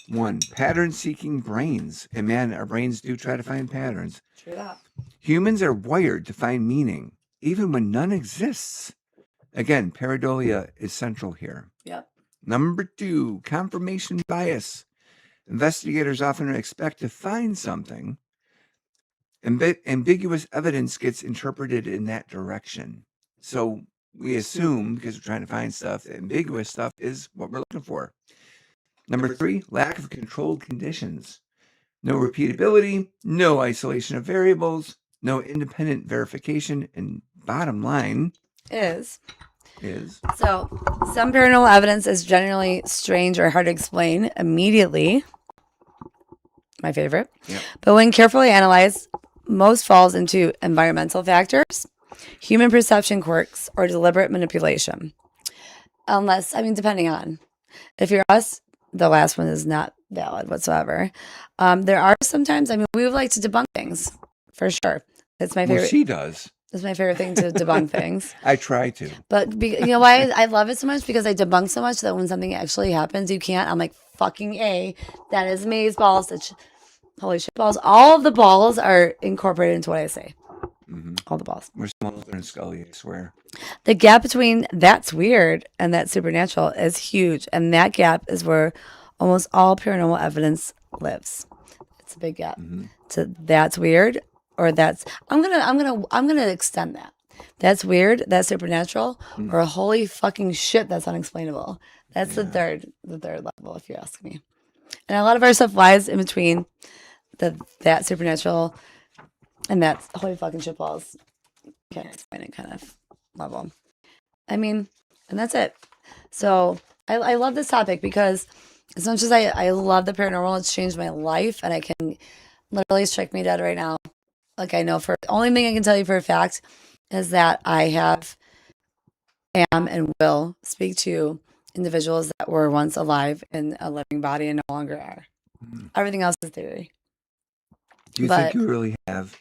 1, pattern-seeking brains. And man, our brains do try to find patterns. True that. Humans are wired to find meaning, even when none exists. Again, pareidolia is central here. Yep. Number 2, confirmation bias. Investigators often expect to find something. Ambiguous evidence gets interpreted in that direction. So we assume, because we're trying to find stuff, that ambiguous stuff is what we're looking for. Number 3, lack of controlled conditions. No repeatability, no isolation of variables, no independent verification, and bottom line is so some paranormal evidence is generally strange or hard to explain immediately. My favorite. Yep. But when carefully analyzed, most falls into environmental factors, human perception quirks, or deliberate manipulation. Depending on. If you're us, the last one is not valid whatsoever. There are sometimes, we would like to debunk things, for sure. It's my favorite. Well, she does. It's my favorite thing to debunk things. I try to. But you know why I love it so much? Because I debunk so much that when something actually happens, you can't. I'm like, fucking A. That is maze balls. Holy shit balls. All of the balls are incorporated into what I say. Mm-hmm. All the balls. We're smaller than Scully, I swear. The gap between that's weird and that's supernatural is huge. And that gap is where almost all paranormal evidence lives. It's a big gap. Mm-hmm. So that's weird or that's I'm gonna extend that. That's weird, that's supernatural, or holy fucking shit, that's unexplainable. That's the third level, if you ask me. And a lot of our stuff lies in between that supernatural and that holy fucking shit balls. Can't explain it kind of level. And that's it. So I love this topic because as much as I love the paranormal, it's changed my life, and I can literally strike me dead right now. Like I know the only thing I can tell you for a fact is that I am and will speak to individuals that were once alive in a living body and no longer are. Everything else is theory. Do you think you really have?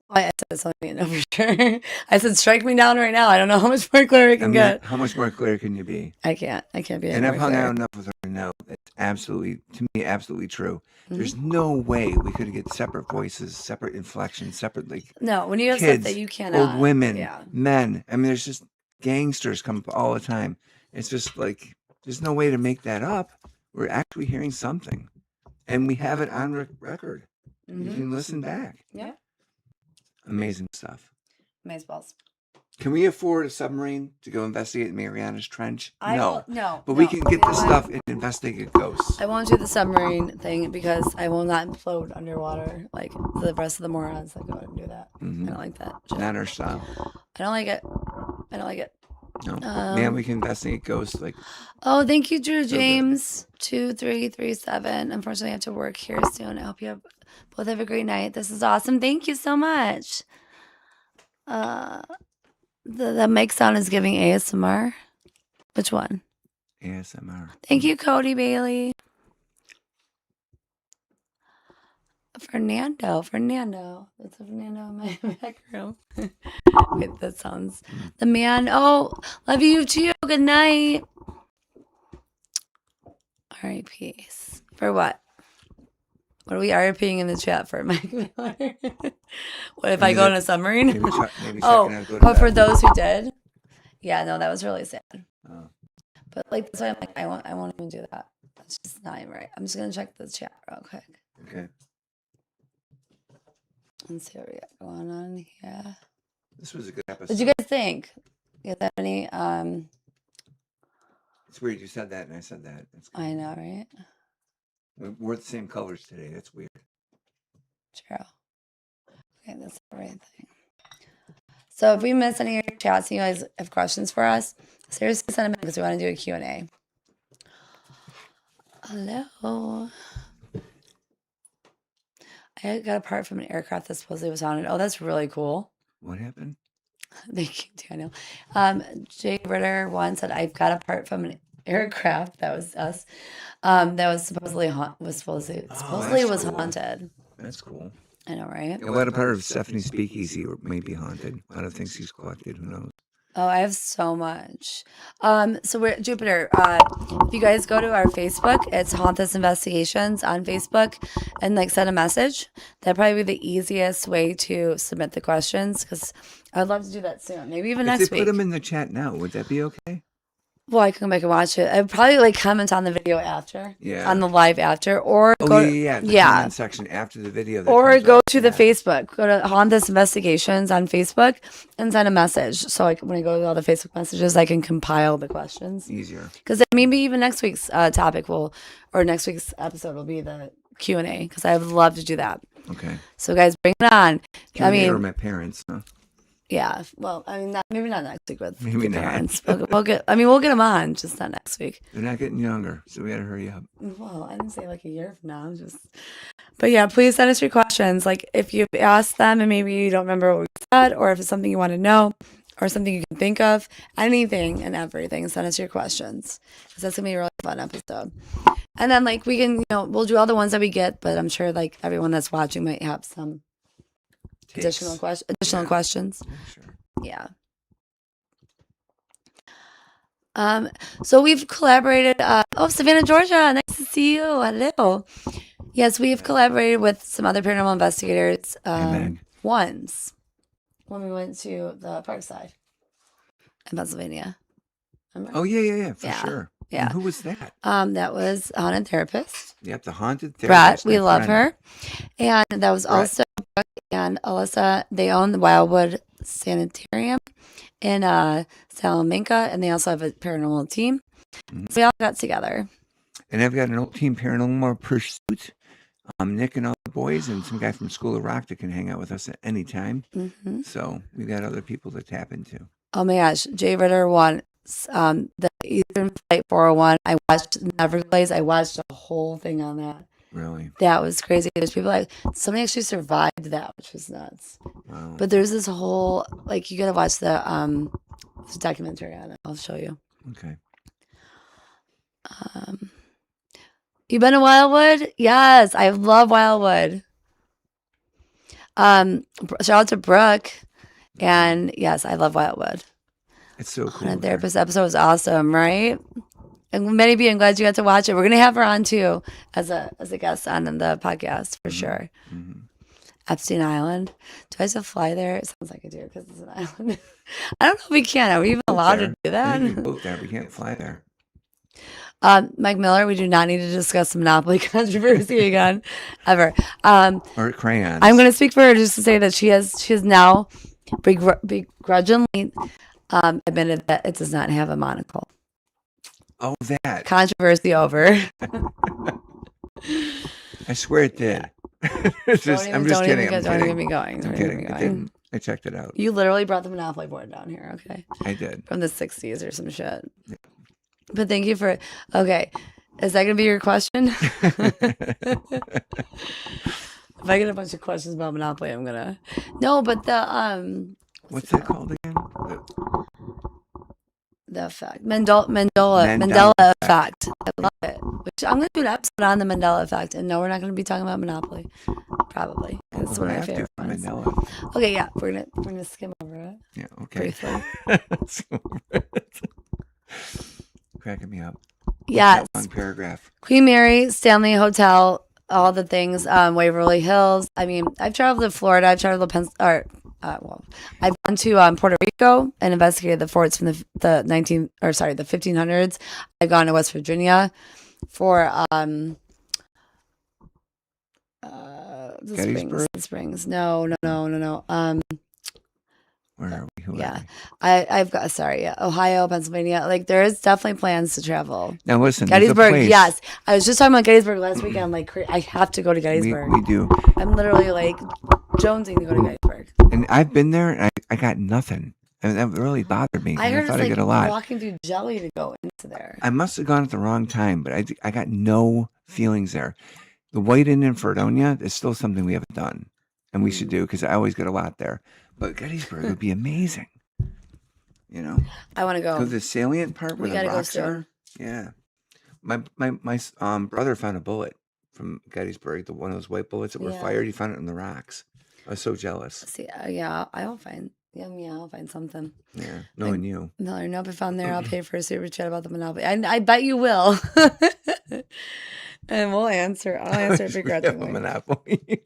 I said something no for sure. I said, strike me down right now. I don't know how much more clear I can get. How much more clear can you be? I can't be. And I've hung out enough with her to know it's absolutely true. Mm-hmm. There's no way we could get separate voices, separate inflections, separate No, when you have kids, stuff that you cannot. old women, men. There's just gangsters come up all the time. It's just like there's no way to make that up. We're actually hearing something, and we have it on record. Mm-hmm. You can listen back. Yeah. Amazing stuff. Maze balls. Can we afford a submarine to go investigate Mariana's Trench? No. But we can get this stuff and investigate ghosts. I won't do the submarine thing because I will not float underwater like the rest of the morons that go out and do that. Mm-hmm. I don't like that. Not our style. I don't like it. No. Man, we can investigate ghosts Oh, thank you, Drew James 2337. Unfortunately, I have to work here soon. I hope you both have a great night. This is awesome. Thank you so much. The mic sound is giving ASMR. Which one? ASMR. Thank you, Cody Bailey. Fernando. That's a Fernando in my back room. Wait, that sounds... The man... Oh, love you too. Good night. R.I.P. For what? What are we RIPing in the chat for, Mike Miller? What if I go in a submarine? Maybe for those who did? Yeah, no, that was really sad. Oh. But that's why I'm like, I won't even do that. That's just not even right. I'm just going to check the chat real quick. Okay. Let's see what we got going on here. This was a good episode. What did you guys think? You got any? It's weird you said that and I said that. I know, right? We're the same colors today. That's weird. True. Okay, that's the right thing. So if we miss any of your chats and you guys have questions for us, seriously send them in because we want to do a Q&A. Hello. I got a part from an aircraft that supposedly was haunted. Oh, that's really cool. What happened? Thank you, Daniel. Jay Ritter once said, "I've got a part from an aircraft that was us. That was supposedly that's was cool. haunted. That's cool. I know, right? And what a part of Stephanie's speakeasy may be haunted. A lot of things he's collected. Who knows? Oh, I have so much. So we're Jupiter. If you guys go to our Facebook, it's Haunt This Investigations on Facebook, and like send a message. That'd probably be the easiest way to submit the questions because I'd love to do that soon. Maybe even If next they week. put them in the chat now, would that be okay? Well, I can come back and watch it. I'd probably like comment on the video after. Yeah. On the live after, or Oh go yeah. The comment section after the video. That or comes go up. to the Facebook. Go to Haunt This Investigations on Facebook and send a message. So like when I go to all the Facebook messages, I can compile the questions. Easier. Because maybe even next week's topic will, or next week's episode will be the Q&A. Because I would love to do that. Okay. So guys, bring it on. I mean, my parents. Huh? Yeah. Well, I mean, maybe not next week with Maybe the not. parents. We'll get them on, just not next week. They're not getting younger, so we got to hurry up. Well, I didn't say like a year from now. But yeah, please send us your questions. Like if you've asked them and maybe you don't remember what we said, or if it's something you want to know, or something you can think of, anything and everything, send us your questions. Because that's gonna be a really fun episode. And then like we can, we'll do all the ones that we get, but I'm sure like everyone that's watching might have some additional questions. Sure. Yeah. So we've collaborated. Savannah, Georgia, nice to see you. Hello. Yes, we've collaborated with some other paranormal investigators once when we went to the Parkside in Pennsylvania. Remember? Oh yeah, for Yeah. sure. Yeah. And who was that? That was a haunted therapist. Yep, the haunted Brett, therapist. we my love friend. her. And that was also Brooke and Alyssa. They own the Wildwood Sanitarium in Salamanca, and they also have a paranormal team. Mhm. So we all got together. And I've got an old team paranormal pursuit. Nick and all the boys, and some guy from School of Rock that can hang out with us at any time. Mm-hmm. So we've got other people to tap into. Oh my gosh, Jay Ritter won the Eastern Flight 401. I watched Neverglaze. I watched the whole thing on that. Really? That was crazy. There's people somebody actually survived that, which was nuts. Wow. But there's this whole you gotta watch the documentary on it. I'll show you. Okay. You been to Wildwood? Yes, I love Wildwood. Shout out to Brooke, and yes, I love Wildwood. It's so cool. And therapist episode was awesome, right? And maybe I'm glad you got to watch it. We're gonna have her on too as a guest on the podcast for sure. Mm-hmm. Epstein Island. Do I have to fly there? It sounds like I do because it's an island. I don't know if we can. Are we even allowed to do that? We can boat there. We can't fly there. Mike Miller, we do not need to discuss Monopoly controversy again, ever. Or crayons. I'm going to speak for her just to say that she has now begrudgingly admitted that it does not have a monocle. Oh, that. Controversy over. I swear it did. I'm just kidding. Don't even get me going. I'm kidding. It didn't. I checked it out. You literally brought the Monopoly board down here, okay? I did. From the 60s or some shit. Yeah. But thank you for, okay. Is that going to be your question? If I get a bunch of questions about Monopoly, I'm going to. No, but the, What's that called again? The effect. Mandela effect. I love it. Which I'm going to do an episode on the Mandela effect. And no, we're not going to be talking about Monopoly. Probably. It's one of my favorite ones. Mandela. Okay, yeah. We're gonna skim over it. Yeah, okay. Briefly. Cracking me up. Yes. Long paragraph. Queen Mary, Stanley Hotel, all the things, Waverly Hills. I mean, I've traveled to Florida. I've traveled to I've gone to Puerto Rico and investigated the forts from the 1500s. I've gone to West Virginia for the springs. No. Where are we? Who Yeah, are I've got Ohio, Pennsylvania. Like there is definitely plans to travel. we? Now listen, Gettysburg. Yes, I was just talking about Gettysburg last weekend. I'm like, I have to go to Gettysburg. We do. I'm literally like jonesing to go to Gettysburg. And I've been there, and I got nothing. And that really bothered me. I heard thought it's I get like a lot. walking through jelly to go into there. I must have gone at the wrong time, but I got no feelings there. The White Inn in Fredonia is still something we haven't done, and we should do because I always get a lot there. But Gettysburg would be amazing. You know, I want to go go. to the salient part where We the gotta go rocks soon. are. Yeah, my brother found a bullet from Gettysburg, one of those white bullets that were Yeah. fired. He found it in the rocks. I was so jealous. See, yeah, I'll find. Yeah, I'll find something. Yeah, knowing you. Miller, nope, if I'm there, I'll pay for a super chat about the Monopoly. I bet you will. And we'll answer. I'll answer it We have a begrudgingly. monopoly.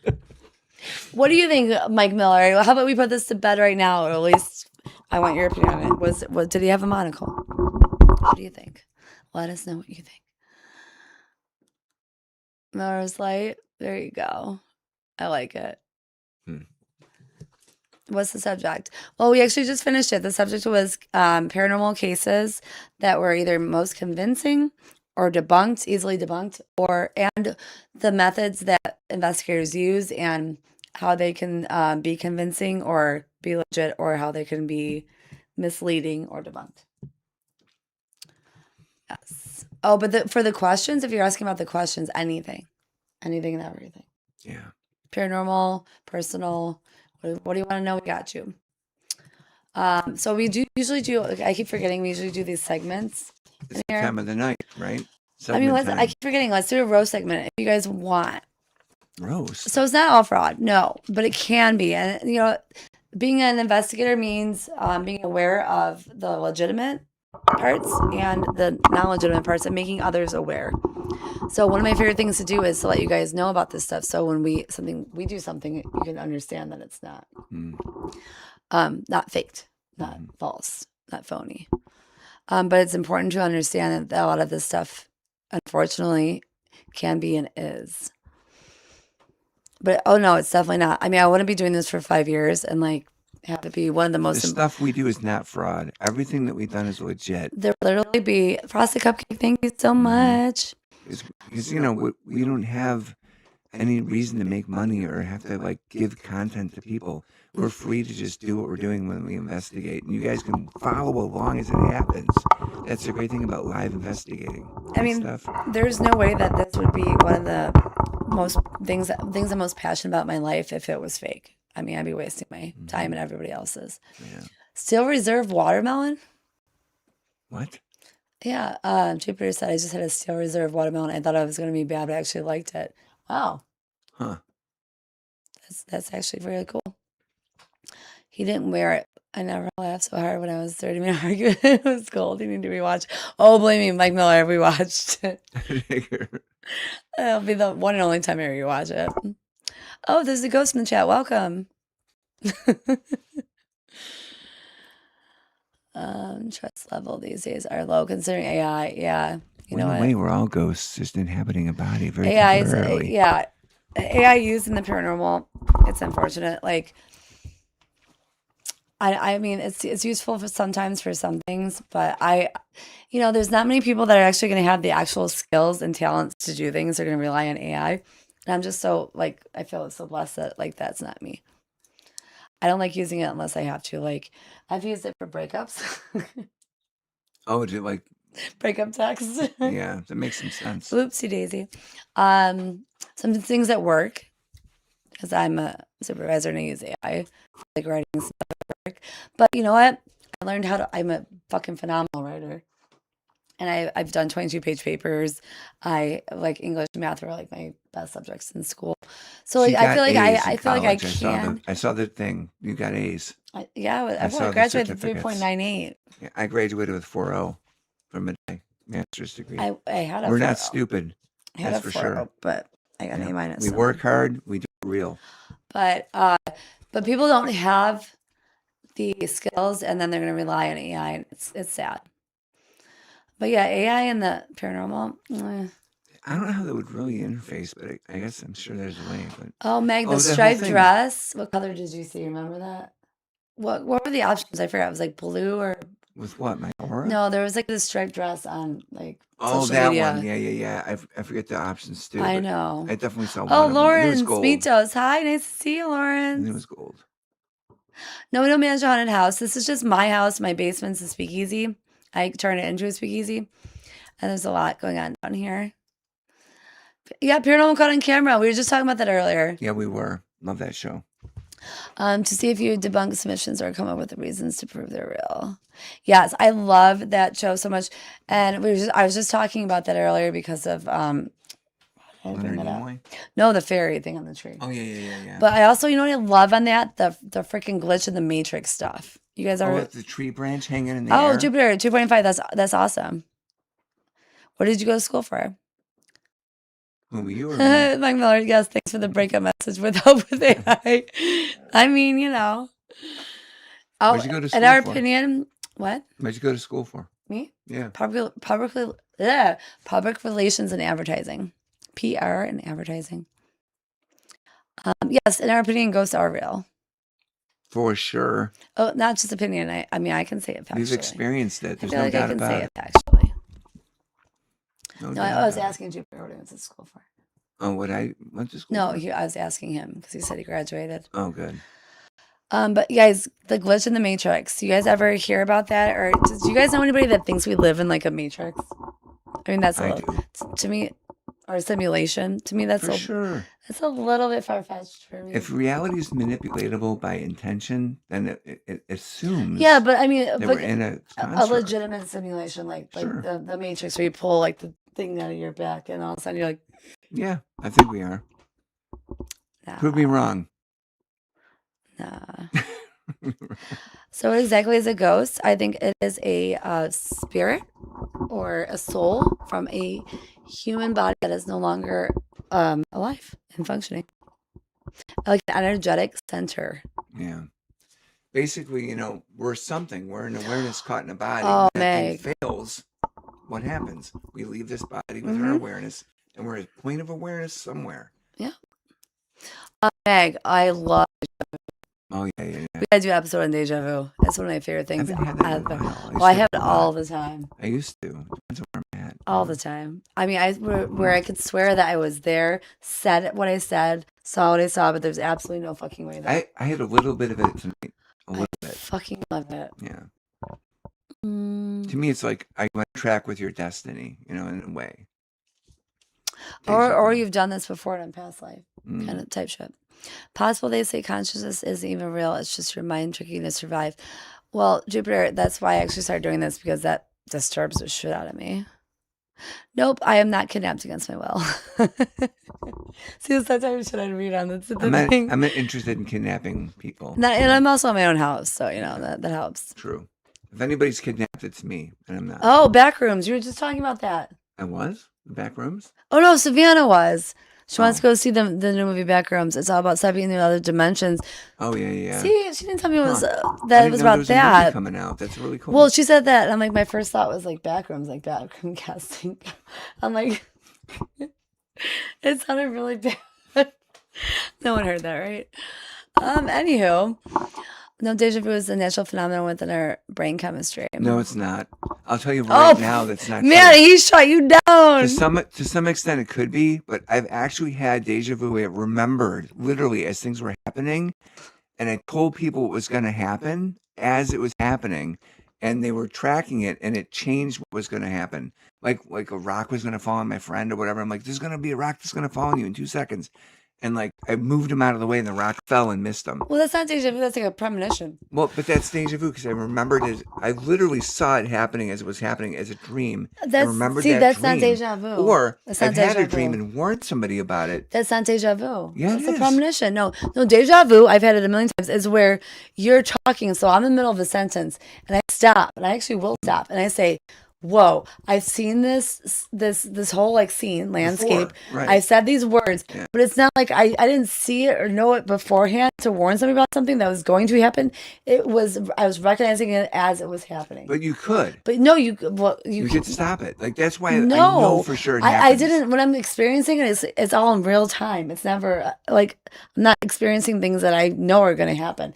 What do you think, Mike Miller? How about we put this to bed right now, or at least I want your opinion on it. Did he have a monocle? What do you think? Let us know what you think. Miller's Light. There you go. I like it. What's the subject? Well, we actually just finished it. The subject was paranormal cases that were either most convincing or debunked, easily debunked, and the methods that investigators use and how they can be convincing or be legit, or how they can be misleading or debunked. Yes. Oh, but for the questions, if you're asking about the questions, anything and everything. Yeah. Paranormal, personal. What do you want to know? We got you. So we usually do. I keep forgetting. We usually do these segments. It's the time of the night, right? I keep forgetting. Let's do a roast segment if you guys want. Roast. So it's not all fraud, no, but it can be. And being an investigator means being aware of the legitimate parts and the non-legitimate parts, and making others aware. So one of my favorite things to do is to let you guys know about this stuff. So when we do something, you can understand that it's not faked, not false, not phony. But it's important to understand that a lot of this stuff, unfortunately, can be and is. But oh no, it's definitely not. I mean, I wouldn't be doing this for 5 years and have it be one of the most. The stuff we do is not fraud. Everything that we've done is legit. There literally be Frosted Cupcake. Thank you so much. Because we don't have any reason to make money or have to give content to people. We're free to just do what we're doing when we investigate, and you guys can follow along as it happens. That's the great thing about live investigating. I mean, there's no way that this would be one of the most things I'm most passionate about in my life if it was fake. I mean, I'd be wasting my time and everybody else's. Yeah. Still Reserve watermelon? What? Yeah. Jupiter said I just had a Steel Reserve watermelon. I thought I was going to be bad, but I actually liked it. Wow. Huh. That's actually really cool. He didn't wear it. I never laughed so hard when I was 30-minute argument. It was cold. You need to rewatch. Oh, blame me, Mike Miller. We watched it. It'll be the one and only time I rewatch it. Oh, there's a ghost in the chat. Welcome. Trust level these days are low considering AI. Yeah. You know in a what? way, we're all ghosts just inhabiting a body very AI temporarily. AI used in the paranormal. It's unfortunate. I mean, it's useful sometimes for some things, but there's not many people that are actually going to have the actual skills and talents to do things. They're going to rely on AI. And I'm just so I feel so blessed that that's not me. I don't like using it unless I have to. I've used it for breakups. Oh, do you breakup texts? Yeah, that makes some sense. Oopsie daisy. Some things at work, because I'm a supervisor and I use AI for writing stuff at work. But you know what? I learned I'm a fucking phenomenal writer. And I've done 22-page papers. I English and math were my best subjects in school. So I feel like I can. I saw the thing. You got A's. I graduated with 3.98. Yeah, I graduated with 4.0 from a master's degree. I had a We're 4.0. not stupid. That's for sure. But I got an A-. We work hard. We do it real. But people don't have the skills, and then they're going to rely on AI, and it's sad. But yeah, AI and the paranormal. I don't know how that would really interface, but I guess I'm sure there's a way. But oh, Meg, the striped dress. What color did you see? Remember that? What were the options? I forgot. It was blue or with what? My aura? No, there was this striped dress on oh, social that media. One. Yeah. I forget the options too. I know. I definitely saw one. Oh, of Lauren them. Speetos. Hi, nice to see you, Lauren. It was gold. No, we don't manage a haunted house. This is just my house. My basement's a speakeasy. I turn it into a speakeasy. And there's a lot going on down here. Yeah, Paranormal Caught on Camera. We were just talking about that earlier. Yeah, we were. Love that show. To see if you debunk submissions or come up with the reasons to prove they're real. Yes, I love that show so much. And I was just talking about that earlier because of how did I bring Leonard that up? Nimoy? No, the fairy thing on the tree. Oh, yeah. But I also, you know what I love on that? The freaking glitch in the Matrix stuff. You guys are. Oh, with the tree branch hanging in the air? Oh, Jupiter 2.5. That's awesome. What did you go to school for? Who, you or me? Mike Miller, yes, thanks for the breakup message with help with AI. I mean, you know. Oh, Where'd you go to school in our for? opinion, what? Where'd you go to school for? Me? Yeah. Public relations and advertising. PR and advertising. Yes, in our opinion, ghosts are real. For sure. Oh, not just opinion. I mean, I can say it factually. You've experienced it. I There's feel no like I doubt can about say it. it factually. No No, doubt I was about it. asking Jupiter what he went to school for. Oh, what I went to school No, for? I was asking him because he said he graduated. Oh, good. But you guys, the glitch in the Matrix. You guys ever hear about that, or do you guys know anybody that thinks we live in like a Matrix? I mean, that's I to me, or a simulation. To me, that's For sure. That's a little bit far fetched for me. If reality is manipulatable by intention, then it assumes Yeah, but I mean, that but we're in a a construct. legitimate simulation, like Sure. the Matrix, where you pull like the thing out of your back, and all of a sudden you're like, Yeah, I think we are. nah, Prove me wrong. nah. So what exactly is a ghost? I think it is a spirit or a soul from a human body that is no longer alive and functioning. Like an energetic center. Yeah. Basically, we're something. We're an awareness caught in a body. Oh, When that Meg. thing fails, what happens? We leave this body with our Mhm. awareness, and we're at a point of awareness somewhere. Meg, I love. Oh, yeah. We gotta do an episode on deja vu. That's one of my favorite I things. haven't had that in a ever. while. Well, I have it all the time. I used to. Depends on where I'm at. All the time. I mean, where I could swear that I was there, said what I said, saw what I saw, but there's absolutely no fucking way that I had a little bit of it tonight. A little I bit. fucking love it. Yeah. Mm. To me, it's like I went track with your destiny, in a way. Or you've done this before in a past life, Mm. kind of type shit. Possible they say consciousness isn't even real. It's just your mind tricking you to survive. Well, Jupiter, that's why I actually started doing this, because that disturbs the shit out of me. Nope, I am not kidnapped against my will. See, that's the type of shit I'd read on. That's the thing. I'm not interested in kidnapping people. And I'm also in my own house, so that helps. True. If anybody's kidnapped, it's me, and I'm not. Oh, back rooms. You were just talking about that. I was? The back rooms? Oh no, Savannah was. She wants Oh. to go see the new movie Backrooms. It's all about stepping into other dimensions. Oh, yeah. See, she didn't tell me it was I that it didn't was know there about was a movie that. coming out. That's really cool. Well, she said that, and I'm like, my first thought was like Backrooms, like backroom casting. I'm like, it sounded really bad. No one heard that, right? Anywho, no, deja vu is a natural phenomenon within our brain chemistry. No, it's not. I'll tell you right Oh, now that's not man, true. he shot you down. To some extent it could be, but I've actually had deja vu. I remembered literally as things were happening, and I told people what was going to happen as it was happening, and they were tracking it, and it changed what was going to happen. Like a rock was going to fall on my friend or whatever. I'm like, there's going to be a rock that's going to fall on you in 2 seconds. And like I moved him out of the way, and the rock fell and missed him. Well, that's not deja vu. That's like a premonition. Well, but that's deja vu because I remembered it. I literally saw it happening as it was happening as a dream. I remembered that that's dream. not deja vu. Or That's not I've had deja a dream vu. and warned somebody about it. That's not deja vu. Yeah, it That's a is. premonition. No, deja vu, I've had it a million times, is where you're talking. So I'm in the middle of a sentence and I stop, and I actually will stop, and I say, whoa, I've seen this whole like scene, landscape. Before, right. I said these words, Yeah. but it's not like I didn't see it or know it beforehand to warn somebody about something that was going to happen. I was recognizing it as it was happening. But you could. But no, you You could stop it. Like that's why I no, know for sure it I happens. didn't. When I'm experiencing it, it's all in real time. It's never like I'm not experiencing things that I know are going to happen.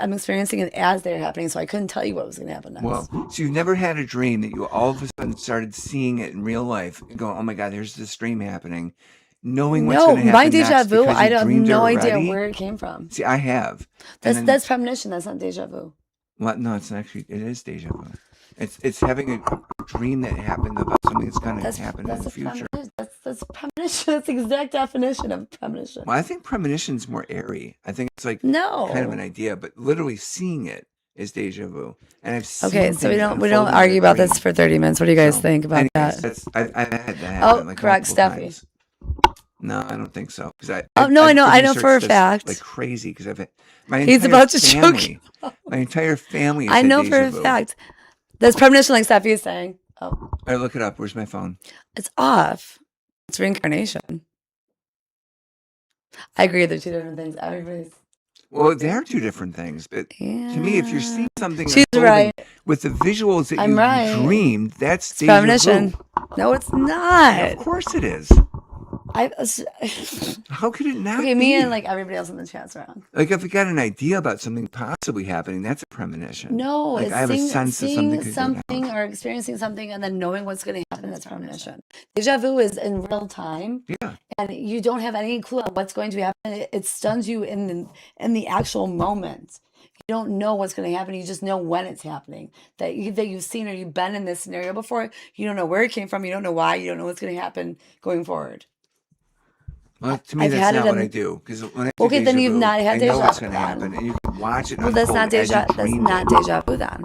I'm experiencing it as they're happening, so I couldn't tell you what was going to happen next. Well, so you've never had a dream that you all of a sudden started seeing it in real life and go, oh my God, there's this dream happening. knowing what's No, going to happen my deja next vu, because I you have dreamed no it idea already? where it came from. See, I have. And then, That's premonition. That's not deja vu. well, no, it's actually, it is deja vu. It's having a dream that happened about something that's going to happen in the future. That's premonition. That's the exact definition of premonition. Well, I think premonition's more airy. I think it's like No. kind of an idea, but literally seeing it is deja vu. And I've seen Okay, so we things don't unfold in argue a about this dream. for 30 minutes. What do you guys So, think about anyways, that? I've had that happen like correct, multiple Steffi. times. No, I don't think so. Because No, I know researched for a this fact. like crazy. Because I've had my He's entire about to choke family, my entire family. Has I had know for deja a vu. fact. That's premonition, like Steffi is saying. Oh, All right, look it up. Where's my phone? it's off. It's reincarnation. I agree. They're two different things. Everybody's. Well, they are two different things. But Yeah. to me, if you're seeing something She's unfolding right. with the visuals that I'm you right. dreamed, that's It's deja premonition. vu. No, it's not. Of course it is. How could it not Okay, be? me and like everybody else in the chat's wrong. Like if you got an idea about something possibly happening, that's a premonition. No, like it's I have a seeing, sense that seeing something could go something down. or experiencing something and then knowing what's going to happen. That's premonition. Deja vu is in real time, Yeah. and you don't have any clue on what's going to happen. It stuns you in the actual moment. You don't know what's going to happen. You just know when it's happening. That you've seen or you've been in this scenario before. You don't know where it came from. You don't know why. You don't know what's going to happen going forward. Well, to me, I've that's had not it what in- I do. Because when I do Okay, then deja you've vu, not had I know deja what's vu going to then. happen, and you can watch it Well, that's unfold not deja. as you That's dreamed not it. deja vu then.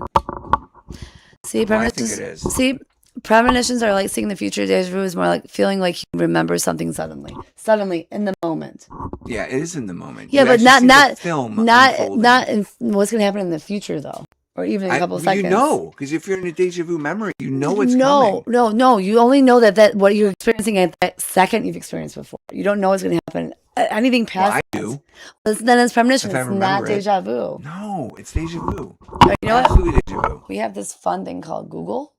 See, Well, I think premonitions. it is. See, premonitions are like seeing the future. Deja vu is more like feeling like you remember something suddenly in the moment. Yeah, it is in the moment. Yeah, You but actually not see not the film not unfolding. not in what's gonna happen in the future though, or even in a couple seconds. You know, because if you're in a deja vu memory, you know what's No, coming. no. You only know that what you're experiencing at that second you've experienced before. You don't know what's gonna happen. Anything Well, past I that. do. Then it's premonition. If I It's not remember it. deja vu. No, it's deja vu. You know what? Absolutely deja vu. We have this fun thing called Google.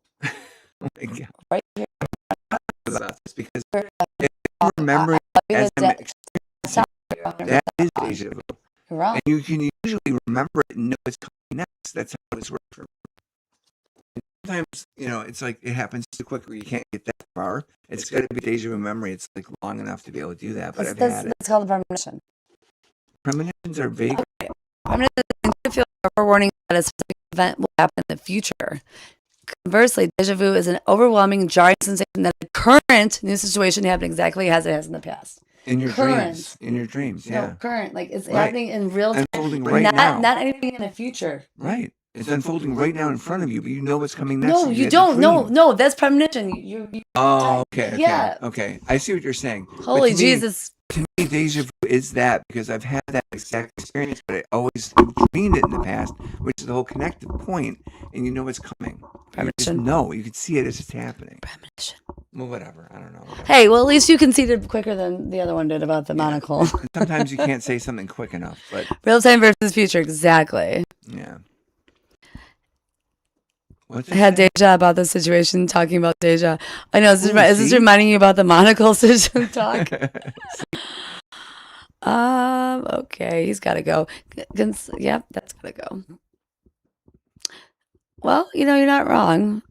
Oh my God. Right here. About this because if I'm remembering as I'm experiencing that is deja vu. You're wrong. And you can usually remember it and know it's coming next. That's how it's worked for me. Sometimes, it's like it happens too quick where you can't get that far. It's got to be deja vu memory. It's like long enough to be able to do that, but I've had it. That's called a premonition. Premonitions are vague. Premonition is to feel a forewarning that a specific event will happen in the future. Conversely, deja vu is an overwhelming, jarring sensation that the current new situation happened exactly as it has in the past. In your Current. dreams. In your dreams, yeah. No, current. Like it's Right. happening in real time. Unfolding right not, now. Not anything in the future. Right. It's unfolding right now in front of you, but you know what's coming next. No, and you had don't. the No, dream. no, that's premonition. You Oh, okay. Yeah. Okay. I see what you're saying. But holy to me- Jesus. To me, deja vu is that because I've had that exact experience, but I always dreamed it in the past, which is the whole connected point, and you know what's coming. You just Premonition. know. You can see it as it's happening. Premonition. Well, whatever. I don't know. Whatever. Hey, well, at least you conceded quicker than the other one did about the monocle. And sometimes you can't say something quick enough, but Real time versus future. Exactly. yeah. What's I had Deja about the situation, talking about Deja. I know, is this see? reminding you about the monocle situation talk? Okay, he's got to go. Yep, that's got to go. Well, you're not wrong.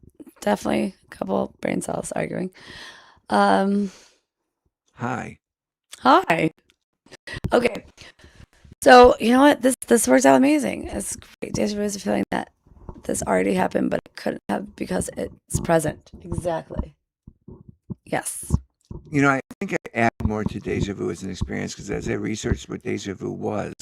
Definitely a couple brain cells arguing. Hi. Hi. Okay. So, you know what? This worked out amazing. It's great. Deja vu is a feeling that this already happened, but it couldn't have because it's present. Exactly. Yes. I think I add more to deja vu as an experience because as I researched what deja vu was,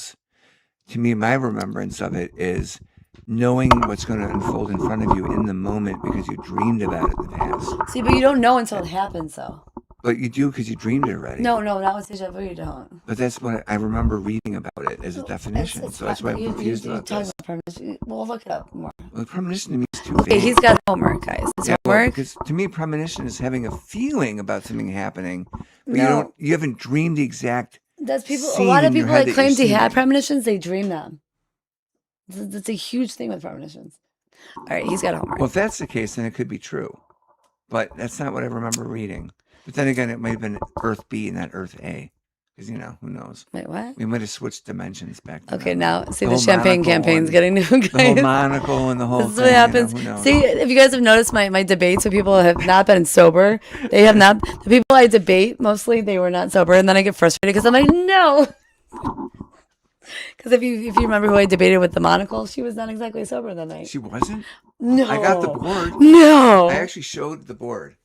to me, my remembrance of it is knowing what's going to unfold in front of you in the moment because you dreamed about it in the past. See, but you don't know until it happens, though. But you do because you dreamed it already. No, not with deja vu, you don't. But that's what I remember reading about it as a definition. So that's why I'm confused about this. Premonition. We'll look it up more. Well, premonition to me is too Okay, vague. he's got homework, guys. His Well, homework. because to me, premonition is having a feeling about something happening, but No. you haven't dreamed the exact. That's people. A scene lot of in your people head that that claim you're to have seeing. premonitions, they dream them. That's a huge thing with premonitions. All right, he's got homework. Well, if that's the case, then it could be true. But that's not what I remember reading. But then again, it might have been Earth B and not Earth A. because who knows? Wait, what? We might have switched dimensions back then. Okay, now see The the whole champagne monocle campaign's and getting new, The whole guys. monocle and the whole This is thing. what happens. Who knows? See, if you guys have noticed my debates with people have not been sober. They have not. The people I debate mostly they were not sober, and then I get frustrated because I'm like, no. Because if you remember who I debated with the monocle, she was not exactly sober that night. She wasn't? No, I got the board. No, I actually showed the board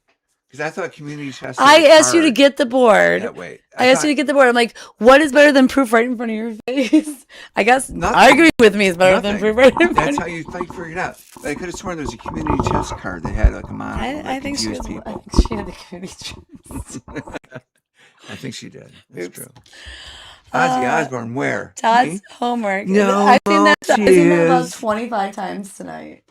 because I thought community chest. I asked you to get the board. Yeah, wait. I asked you to get the board. I'm like, what is better than proof right in front of your face? I guess Nothing. arguing with me is better than proof right in front That's of how you figured it out. I could have sworn there was a community chest card that had like a monocle. I think she confused was. I people. think she had the community chest. I think she did. That's Oops. true. Ozzy Osbourne, where? Todd's Me? homework. No, I've seen that about cheers. 25 times tonight.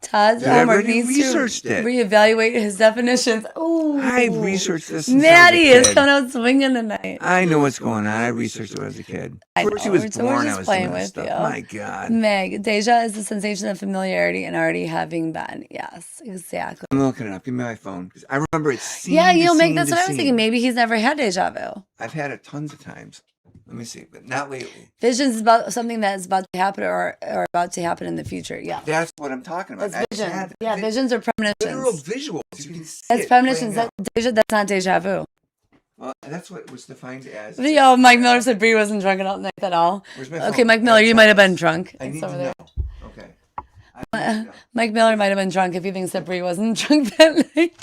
Todd's Dude, I homework already needs researched to it. reevaluate his definitions. Oh, I researched this since Maddie I was a is kid. coming out swinging tonight. I know what's going on. I researched it as a kid. I Before she know. was So we're born, just I was playing doing this with stuff. you. My God. Meg, deja is the sensation of familiarity and already having been. Yes, exactly. I'm looking it up. Give me my phone. Because I remember it scene Yeah, to Meg, scene that's to what I was scene. thinking. Maybe he's never had deja vu. I've had it tons of times. Let me see, but not lately. Visions is about something that is about to happen or about to happen in the future. Yeah. That's what I'm talking about. It's I've visions. had Yeah, visions or literal premonitions. visuals. You can see It's it premonitions. playing out. That's not deja vu. Well, that's what it was defined as. Yo, Mike Miller said Bree wasn't drunk at all night at all. Where's my Okay, phone? Mike Miller, you might have been drunk. I It's need over to there. know. Okay. I need to know. Mike Miller might have been drunk if he thinks that Bree wasn't drunk that night.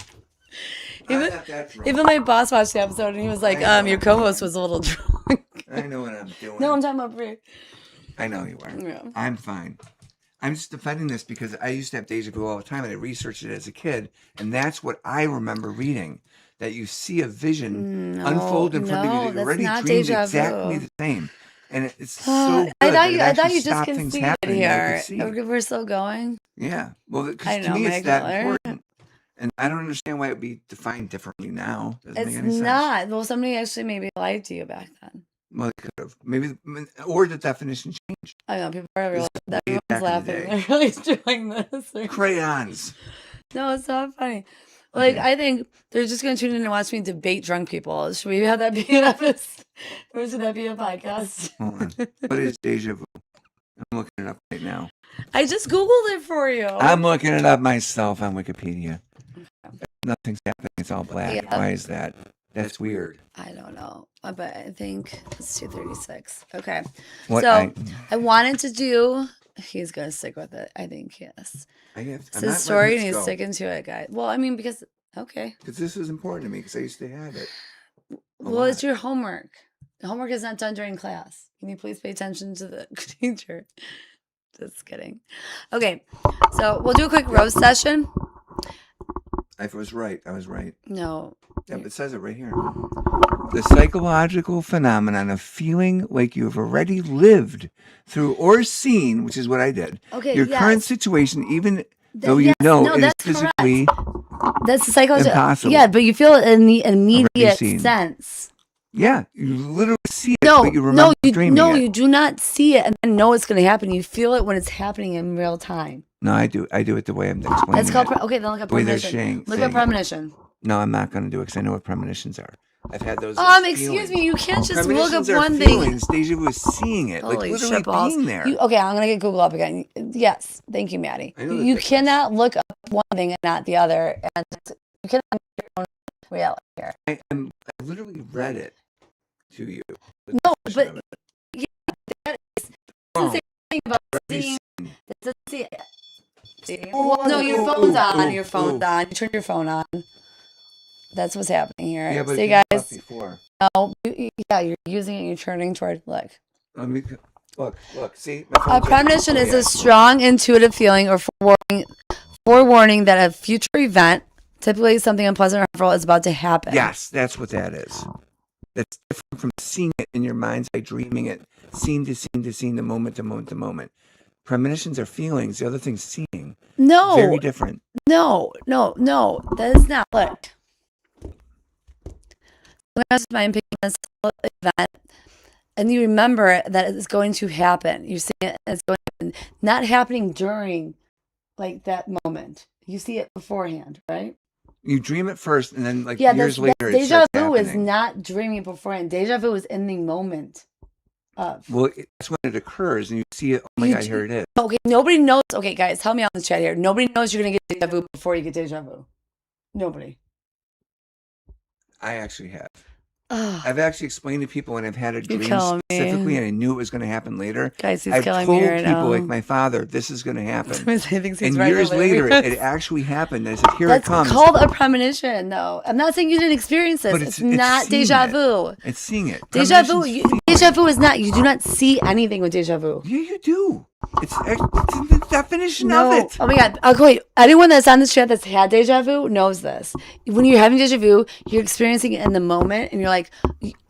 I'm Even, not that drunk. even my boss watched the episode and he was like, I know. your co-host was a little drunk. I know what I'm doing. No, I'm talking about Bree. I know you are. Yeah. I'm fine. I'm just defending this because I used to have deja vu all the time and I researched it as a kid. And that's what I remember reading. That you see a vision unfold in front of you that you that's already not dreamed deja exactly vu. the same. And it's so good. I that thought actually you just stopped things conceded happening that I here. could see. We're still going. Yeah. Well, I because to know, me it's Mike that Miller. important. And I don't understand why it would be defined differently now. Doesn't It's make any sense. not. Well, somebody actually maybe lied to you back then. Well, it could have. Maybe, or the definition changed. I know people are really, way everyone's back in the laughing. day. They're really doing this. Crayons. No, it's not funny. Like, Okay. I think they're just going to tune in and watch me debate drunk people. Should we have that be an episode? Or should that be a podcast? Hold on. What is deja vu? I'm looking it up right now. I just Googled it for you. I'm looking it up myself on Wikipedia. Nothing's happening. It's all black. Yeah. Why is that? That's weird. I don't know. But I think it's 2:36. Okay. What So I wanted to do, he's going to stick with it. I think, yes. It's his story and he's sticking to it, guys. Well, I mean, because, okay. Because this is important to me because I used to have it. Well, it's your homework. The homework is not done during class. Can you please pay attention to the teacher? Just kidding. Okay, so we'll do a quick roast session. I was right. I was right. No. Yep, it says it right here. The psychological phenomenon of feeling like you have already lived through or seen, which is what I did, Okay, your current yes. situation, even though Yes, you know no, it is that's physically That's the psychological. impossible. Yeah, but you feel it in the immediate seen. sense. Yeah, you literally see it, No, but you remember dreaming it. you do not see it and then know it's going to happen. You feel it when it's happening in real time. No, I do. I do it the way I'm explaining That's called. it. Okay, then look at The way they're premonition. Look saying at it. premonition. No, I'm not going to do it because I know what premonitions are. I've had those. Excuse feelings. me. You can't just look up Premonitions are one thing. feelings. Deja vu is seeing it, like Holy literally shit balls. being there. Okay, I'm gonna get Google up again. Yes, thank you, Maddie. I know the You difference. cannot look up one thing and not the other, and you cannot make your own reality here. I literally read it to you. the No, definition but of it. that is the Oh, same thing about already seeing. seen. It's the same. Well, no, your phone's on. Your phone's on. You turn your phone on. That's what's happening here. Yeah, but See, it came up guys. before. No, yeah, you're using it. You're turning toward. Look. Let me look. See, my phone's A premonition right. is a strong intuitive feeling or forewarning that a future event, typically something unpleasant or harmful, is about to happen. Yes, that's what that is. That's different from seeing it in your mind's eye, dreaming it, scene to scene to scene, the moment to moment to moment. Premonitions are feelings. The other thing's seeing. No. Very different. No. That is not. Look. That's my opinion. It's an event, and you remember that it's going to happen. You're seeing it. It's going to happen. Not happening during, like, that moment. You see it beforehand, right? You dream it first, and then like Yeah, years that's later, it deja starts vu is happening. not dreaming beforehand. Deja vu is in the moment of. Well, that's when it occurs, and you see it. Oh my You God, d- here it is. Okay, nobody knows. Okay, guys, help me out in the chat here. Nobody knows you're gonna get deja vu before you get deja vu. Nobody. I actually have. Ugh, I've actually explained to people when I've had a you're dream killing specifically, me. and I knew it was going to happen later. Guys, he's I've killing told me right people, like now. my father, this is going to happen. He thinks he's And right, years later, hilarious. it actually happened. I said, here That's it comes. called a premonition, though. I'm not saying you didn't experience this. But It's it's not seeing deja it. vu. It's seeing it. Deja vu. Premonition's Deja feeling. vu is not. You do not see anything with deja vu. Yeah, you do. It's in the definition of No. it. Oh my God. Okay, wait. Anyone that's on this chat that's had deja vu knows this. When you're having deja vu, you're experiencing it in the moment, and you're like,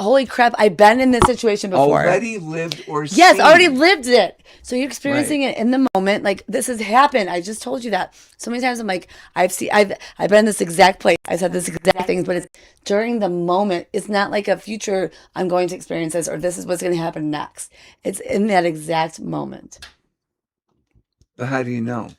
"Holy crap! I've been in this situation before." Already lived or Yes, seen. already lived it. So you're experiencing it in the moment. Like, this has happened. I just told you that. So many times I'm like, I've been in this exact place. I said this exact things, but it's during the moment. It's not like a future I'm going to experience this or this is what's going to happen next. It's in that exact moment. But how do you know?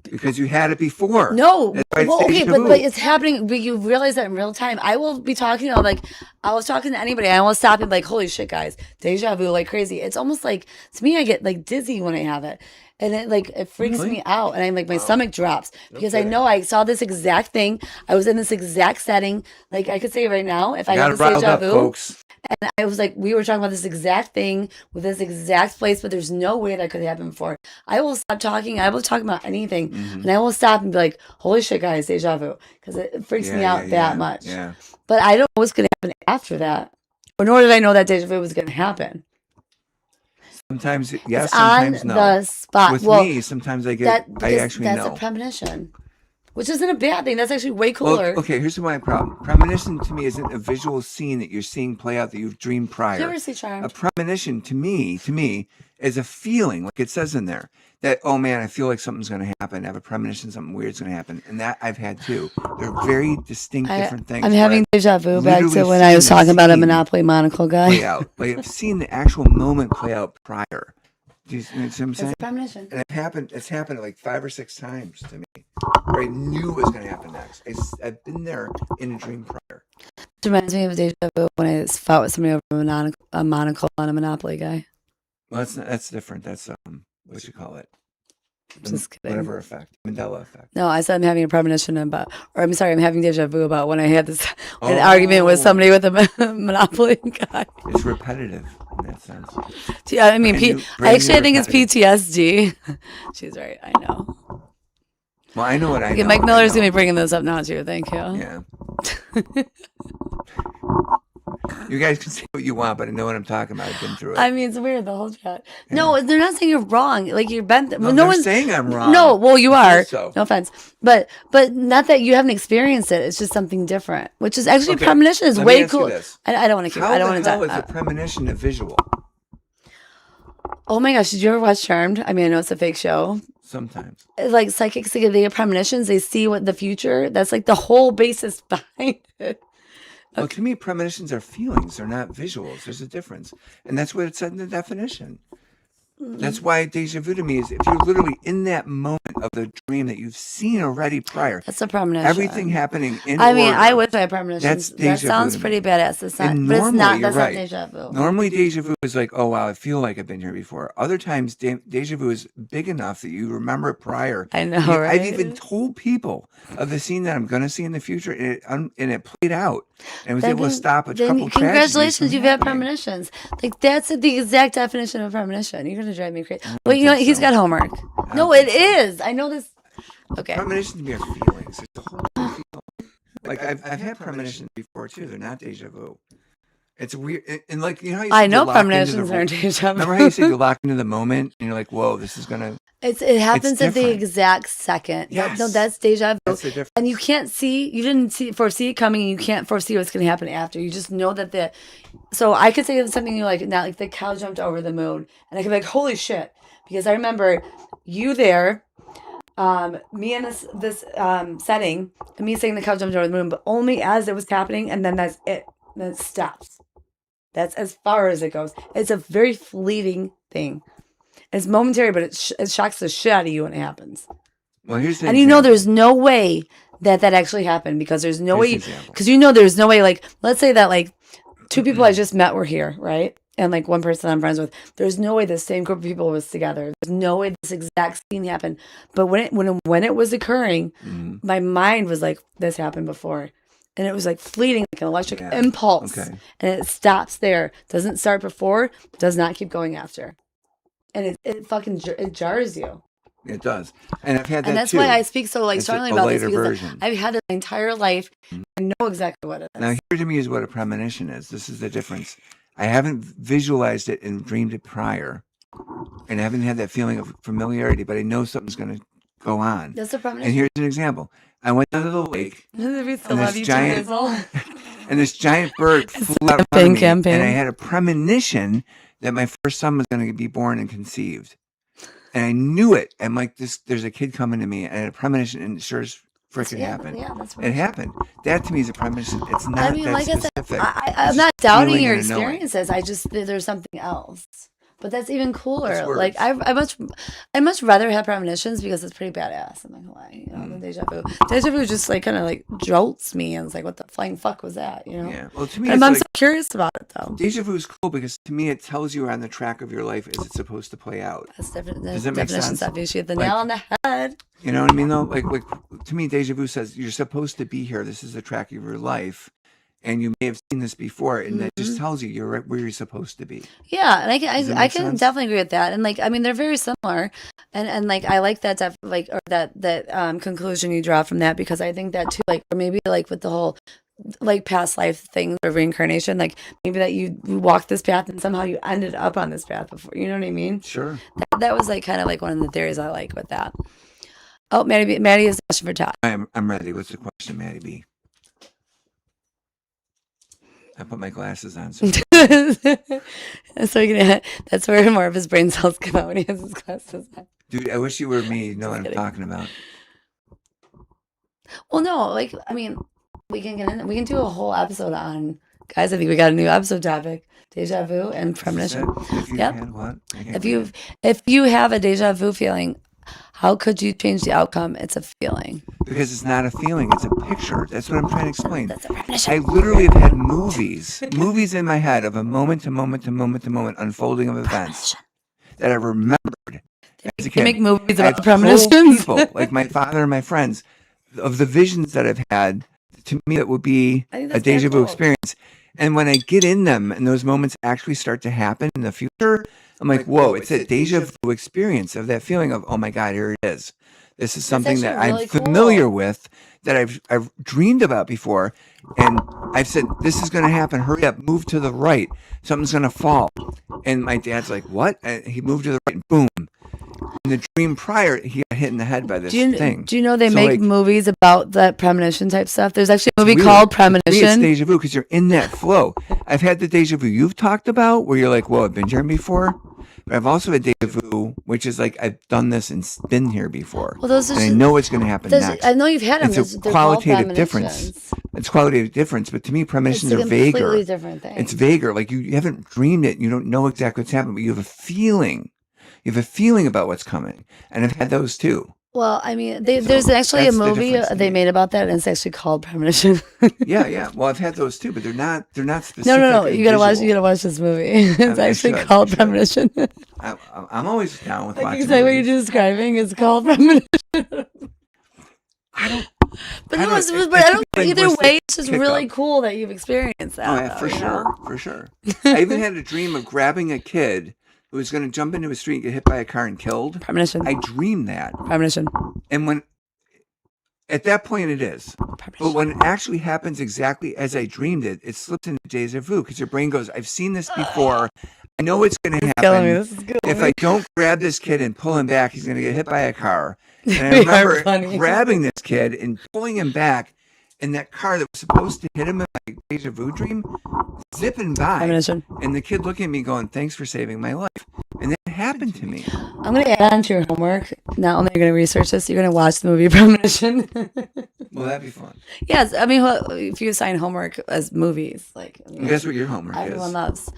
Because you had it before. No, That's why it's well, okay, deja but vu. like it's happening. But you realize that in real time. I will be talking to like I was talking to anybody. I will stop and be like, holy shit, guys, deja vu, like crazy. It's almost like to me, I get like dizzy when I have it, and it freaks Really? me out, and I'm like my stomach drops because I Okay. know I saw this exact thing. I was in this exact setting. Like I could say right now, if I Got had it this riled deja up, vu, folks. and I was like, we were talking about this exact thing with this exact place, but there's no way that could happen before. I will stop talking. I will talk about anything, Mm-hmm. and I will stop and be like, holy shit, guys, deja vu. Because it freaks me out that much. Yeah. But I don't know what's going to happen after that. Or nor did I know that deja vu was going to happen. Sometimes yes, It's on sometimes no. the spot. With well, me, sometimes I because actually that's know. a premonition. Which isn't a bad thing. That's actually way Well, cooler. okay, here's my problem. Premonition to me isn't a visual scene that you're seeing play out that you've dreamed prior. You ever see Charmed? A premonition to me is a feeling, like it says in there, that, oh man, I feel like something's going to happen. I have a premonition, something weird's going to happen. And that I've had too. They're very distinct, different things. I'm where having I've deja vu back to literally when I was seen the talking about a scene Monopoly monocle play guy. out. Like I've seen the actual moment play out prior. Do you see what I'm It's saying? a premonition. And it's happened like 5 or 6 times to me. Where I knew it was going to happen next. I've been there in a dream prior. It reminds me of deja vu when I fought with somebody over a monocle on a Monopoly guy. Well, that's different. That's what you call it? Just kidding. Whatever effect, Mandela effect. No, I said I'm having a premonition about, or I'm sorry, I'm having deja vu about when I had an argument with somebody with a Monopoly guy. It's repetitive in that sense. Yeah, I mean, I think it's repetitive. PTSD. She's right. I know. Well, I know what I Okay, know. Mike I Miller's know. gonna be bringing this up now too. Thank you. Yeah. You guys can say what you want, but I know what I'm talking about. I've been through it. I mean, it's weird the whole chat. No, they're not saying you're wrong. Like you've been. No, no they're one's saying I'm wrong. No, well, you I feel are. so. No offense, but not that you haven't experienced it. It's just something different, which is actually Okay, premonition is let me way ask you cool. this. I don't want to keep. How I don't the want to hell talk. is a premonition a visual? Oh my gosh, did you ever watch Charmed? I mean, I know it's a fake show. Sometimes. It's like psychics, they get premonitions. They see what the future. That's like the whole basis behind it. Well, to me, premonitions are feelings. They're not visuals. There's a difference. And that's what it said in the definition. That's why deja vu to me is if you're literally in that moment of the dream that you've seen already prior. That's a premonition. Everything happening in I mean, order. I wish I had premonitions. That's That deja vu sounds to me. pretty badass. It's not, And but it's normally, not. you're That's right. not deja vu. Normally, deja vu is like, oh, wow, I feel like I've been here before. Other times, deja vu is big enough that you remember it prior. I know, right? I've even told people of the scene that I'm going to see in the future, and it played out. And I was able to stop a couple tragedies. Congratulations, from you've had happening. premonitions. Like that's the exact definition of premonition. You're gonna drive me crazy. don't Well, you know what? think He's so. got homework. I No, don't it think so. is. I know this. Okay. Premonitions to me are feelings. It's a whole feeling. Like I've had premonitions before too. They're not deja vu. It's weird, and like you know how you I said you know lock into premonitions the- aren't deja vu. Remember how you said you lock into the moment and you're like, whoa, this is gonna. It happens at the different. exact second. Yes. No, that's deja vu. That's the difference. And you can't see. You didn't foresee it coming. And you can't foresee what's going to happen after. You just know that So I could say something you like, not like the cow jumped over the moon, and I could be like, holy shit, because I remember you there. Me in this setting, and me saying the cow jumped over the moon, but only as it was happening, and then that's it. Then it stops. That's as far as it goes. It's a very fleeting thing. It's momentary, but it shocks the shit out of you when it happens. Well, here's the And you know example. there's no way that actually happened, because there's no Here's way, an example. because there's no way, like, let's say that like two people I just met were here, right? And like one person I'm friends with, there's no way the same group of people was together. There's no way this exact scene happened. But when it was occurring, my mind was like, this happened before. And it was like fleeting, like an electric impulse. Okay. And it stops there. Doesn't start before, does not keep going after. And it fucking it jars you. It does. And I've had that And that's too. why I speak so like It's strongly a about this, later because version. I've had it my entire life. I know exactly what it is. Now, here to me is what a premonition is. This is the difference. I haven't visualized it and dreamed it prior, and I haven't had that feeling of familiarity, but I know something's going to go on. That's a premonition. And here's an example. I went down to the lake, We still and love this you, giant- too, and this giant bird flew out in front of me, campaign. and I had a premonition that my first son was going to be born and conceived. And I knew it. I'm like, there's a kid coming to me, and I had a premonition, and it sure as frickin' happened. Yeah, that's It happened. That to me is a premonition. It's not that like I said, specific. I'm It's not just doubting feeling your and knowing. experiences. I just there's something else. But that's even cooler. It's words. Like I much rather have premonitions, because it's pretty badass. I'm not gonna lie. The deja vu. Deja vu just like kind of like jolts me, and it's like, what the flying fuck was that? Yeah. Well, to me, And it's I'm like, so curious about it though. deja vu is cool because to me, it tells you on the track of your life as it's supposed to play out. That's different. Does that make Definition sense? stuff. You hit the Like- nail on the head. You know what I mean, though? Like to me, deja vu says you're supposed to be here. This is the track of your life. And you may have seen this before, and that just tells you you're right where you're supposed to be. Yeah, and Does that I make can sense? definitely agree with that. And like, I mean, they're very similar, and like I like that or that conclusion you draw from that, because I think that too, like, or maybe like with the whole like past life thing or reincarnation, like maybe that you walked this path and somehow you ended up on this path before. You know what I mean? Sure. That was like kind of like one of the theories I like with that. Oh, Maddie is asking for Todd. I'm ready. What's the question, Maddie B? I put my glasses on. So So that's where more of his brain cells come out when he has his glasses on. dude, I wish you were me. You know what I'm kidding. talking about. Well, no, like I mean, we can do a whole episode on, guys. I think we got a new episode topic: deja vu and premonition. If you Yep. had what? I can't If you have a deja vu feeling, how could you change the outcome? It's a feeling. Because it's not a feeling, it's a picture. That's what I'm trying to explain. That's a premonition. I literally have had movies in my head of a moment to moment to moment to moment unfolding of events that I remembered as a They kid. make movies I've about told premonitions. people, like my father and my friends, of the visions that I've had. To me, that would be I think a that's deja kinda vu cool. experience. And when I get in them and those moments actually start to happen in the future, I'm like, whoa, it's a deja vu experience of that feeling of, oh my God, here it is. This is something that actually I'm really cool. familiar with, that I've dreamed about before. And I've said, this is going to happen. Hurry up, move to the right. Something's going to fall. And my dad's like, what? And he moved to the right and boom. In the dream prior, he got hit in the head by this thing. Do you know they So, make like, movies about that premonition type stuff? There's actually a movie weird. called To me, it's Premonition. deja vu because you're in that flow. I've had the deja vu you've talked about where you're like, whoa, I've been here before. But I've also had deja vu, which is like, I've done this and been here before. Well, those are and I just- know what's going to happen next. I know you've had them. It's a They're called qualitative difference. premonitions. It's qualitative difference, but to me, It's premonitions a are completely vaguer. different thing. It's vaguer. Like you haven't dreamed it. You don't know exactly what's happening, but you have a feeling. You have a feeling about what's coming. And I've had those too. Well, I mean, there's actually a that's the movie difference to they me. made about that, and it's actually called Premonition. Yeah, yeah. Well, I've had those too, but they're not specific. No. and You gotta visual. watch this movie. It's I actually should, called I should. Premonition. I'm always down with Like watching exactly what movies. you're describing is called Premonition. I don't. But I no, don't- it's, it- but it I could don't. be Either linguistic way, it's just kick really up. cool that you've experienced that. Oh yeah, though, for you sure, know? for sure. I even had a dream of grabbing a kid who was going to jump into a street and get hit by a car and killed. Premonition. I dreamed that, Premonition. and when at that point it is, but when it actually happens exactly as I dreamed it, it slips into deja vu because your brain goes, "I've seen this before. I know it's going to Killing me. happen. This is good. If I don't grab this kid and pull him back, he's going to get hit by a car." And I We are remember funny. grabbing this kid and pulling him back, and that car that was supposed to hit him in my deja vu dream, zipping by, Premonition. and the kid looking at me going, "Thanks for saving my life." And that happened to me. I'm gonna add on to your homework. Not only are you gonna research this, you're gonna watch the movie Premonition. Well, that'd be fun. Yes, I mean, if you assign homework as movies, like And guess what your homework everyone is? loves.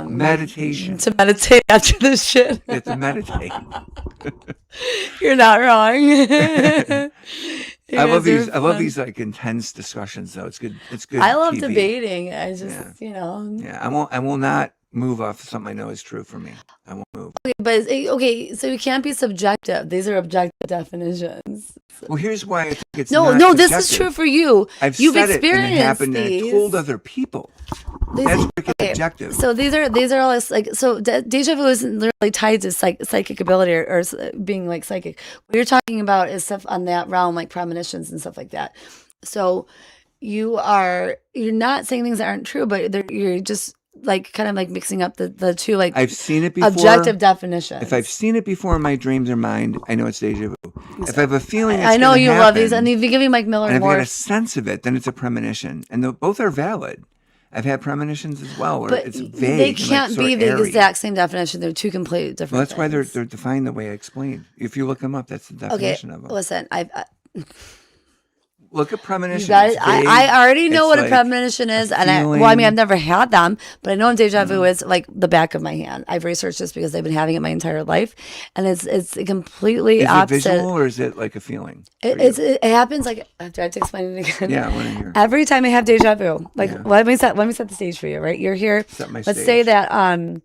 Meditation. to meditate after this shit. You have to meditate. You're not wrong. I love these like intense discussions though. It's good. It's good. I love TV. debating. I just, Yeah, I will not move off something I know is true for me. I won't move. Okay, but okay, so you can't be subjective. These are objective definitions. Well, here's why I think it's No, not this is subjective. true for you. You've said experienced it and it happened these. and I told other people. That's where it gets objective. So these are all like, so deja vu isn't literally tied to psychic ability or being like psychic. What you're talking about is stuff on that realm, like premonitions and stuff like that. So you're not saying things that aren't true, but you're just like kind of like mixing up the two, like I've seen it before. Objective definitions. If I've seen it before in my dreams or mind, I know it's deja vu. If I have a feeling, I know you love these, and if you give me Mike Miller and more, I've got a sense of it, then it's a premonition, and both are valid. I've had premonitions as well, where but it's vague. they can't and like be sort the of airy. exact same definition. They're two completely different. Well, that's why things. they're defined the way I explained. If you look them up, that's the definition of them. Listen, Look at premonition. I already know what a like premonition is, and feeling. I've never had them, but I know what deja vu is like the back of my hand. I've researched this because I've been having it my entire life, and it's completely is opposite. Is it visual or is it like a feeling? It happens like. Do I have to explain it again? Yeah, I want to hear. Every time I have deja vu, like let me set the stage for you. Right, you're here. Let's say that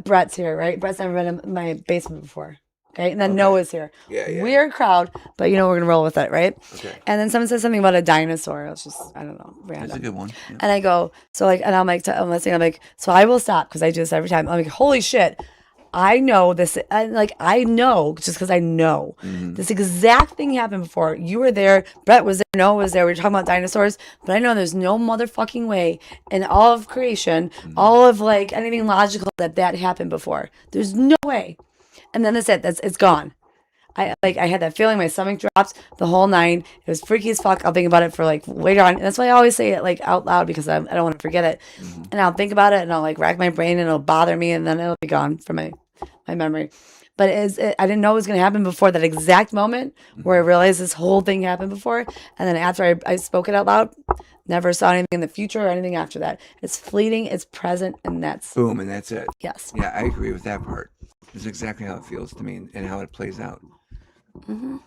Brett's here. Right, Brett's never been in my basement before. Okay, and then Noah's here. Yeah. Weird crowd, but we're gonna roll with it, right? Okay. And then someone says something about a dinosaur. It's just I don't know, random. That's a good one. Yeah. And I go, so like, and I'm like, I'm listening. I'm like, so I will stop because I do this every time. I'm like, holy shit, I know this. And like, I know just because I know this exact thing happened before. You were there. Brett was there. Noah was there. We were talking about dinosaurs, but I know there's no motherfucking way in all of creation, all of like anything logical that happened before. There's no way. And then that's it. It's gone. I had that feeling. My stomach drops the whole nine. It was freaky as fuck. I'll think about it for like later on. And that's why I always say it like out loud because I don't want to forget it. And I'll think about it and I'll like rack my brain and it'll bother me and then it'll be gone from my memory. But I didn't know it was going to happen before that exact moment where I realized this whole thing happened before. And then after I spoke it out loud, never saw anything in the future or anything after that. It's fleeting. It's present. And that's boom. And that's it. Yes. Yeah, I agree with that part. It's exactly how it feels to me and how it plays out. And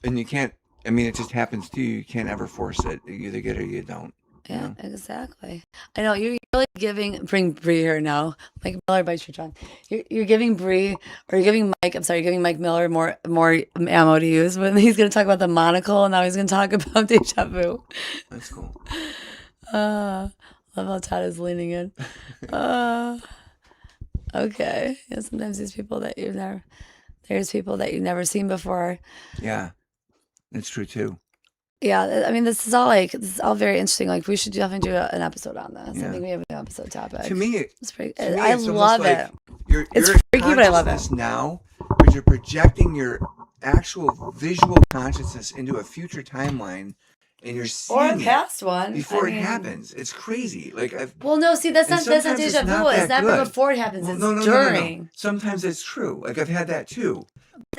you can't, I mean, it just happens to you. You can't ever force it. You either get it or you don't. Yeah, exactly. I know you're really bring Bree here now. Mike Miller, bite your tongue. You're giving Bree, or you're giving Mike Miller more ammo to use when he's going to talk about the monocle and now he's going to talk about deja vu. That's cool. Love how Todd is leaning in. Okay. Yeah, sometimes there's people that you've never seen before. Yeah, that's true too. Yeah, I mean, this is all very interesting. Like, we should definitely do an episode on this. Yeah. I think we have an episode topic. To me, I love it. It's freaky, but I love it. Now, but you're projecting your actual visual consciousness into a future timeline. And you're seeing or a past one before it happens. It's crazy. Like no, see, that's not deja vu. It's never before it happens. It's during. No. Sometimes it's true. Like I've had that too.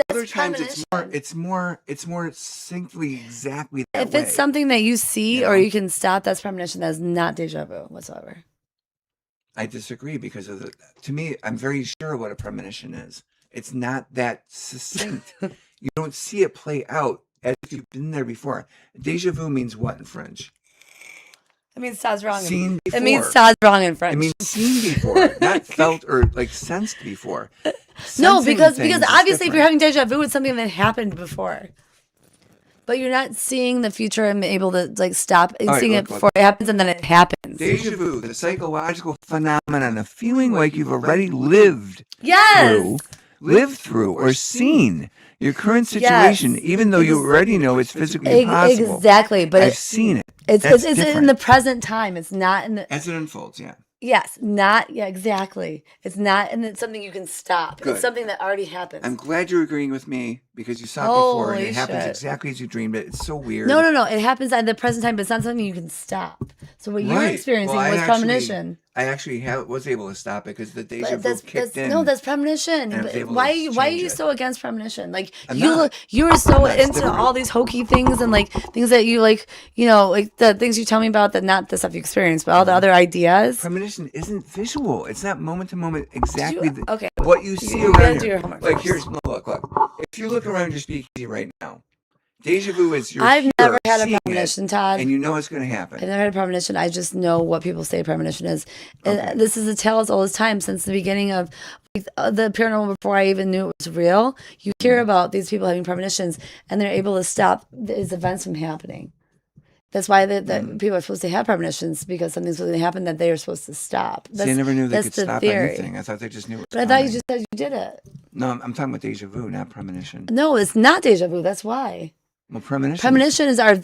Other times it's more succinctly exactly that way. If it's something that you see or you can stop, that's premonition. That's not deja vu whatsoever. I disagree because to me, I'm very sure what a premonition is. It's not that succinct. You don't see it play out as if you've been there before. Deja vu means what in French? It means Todd's wrong. Seen before. It means Todd's wrong in French. It means seen before, not felt or like sensed before. No, because obviously if you're having deja vu, it's something that happened before. But you're not seeing the future and able to like stop and seeing it before it happens and then it happens. Deja vu, the psychological phenomenon of feeling like you've already lived through or seen your current situation, even though you already know it's physically impossible. Exactly, but I've seen it. It's in the present time. It's not in the as it unfolds. Yeah. Yes, exactly. It's not, and it's something you can stop. Good. It's something that already happens. I'm glad you're agreeing with me. because you saw it before and Holy it happens shit. exactly as you dreamed it. It's so weird. No. It happens at the present time, but it's not something you can stop. So what you're Right. experiencing Well, was premonition. I actually was able to stop it because the deja vu That's kicked in. no, that's premonition. and I was able to Why are you change it. so against premonition? Like I'm you not. you were so not. It's into different. all these hokey things and like things that you like, like the things you tell me about, that not the stuff you experienced, but all the other ideas. Premonition isn't visual. It's not moment to moment exactly okay. what you see You gotta around do here. your homework Like first. here's look. If you look around your speakeasy right now, deja vu is your. I've never had a seeing it, premonition, Todd. and you know it's going to happen. I've never had a premonition. I just know what people say premonition is. And Okay. this is a tale as old as time, since the beginning of the paranormal. Before I even knew it was real, you hear about these people having premonitions, and they're able to stop these events from happening. That's why the people are supposed to have premonitions, because something's going to happen that they are supposed to stop. See, I never knew they that's could the stop theory. anything. I thought they just knew it was But I thought you coming. just said you did it. No, I'm talking about deja vu, not premonition. No, it's not deja vu. That's why. Well, premonition. Premonition is our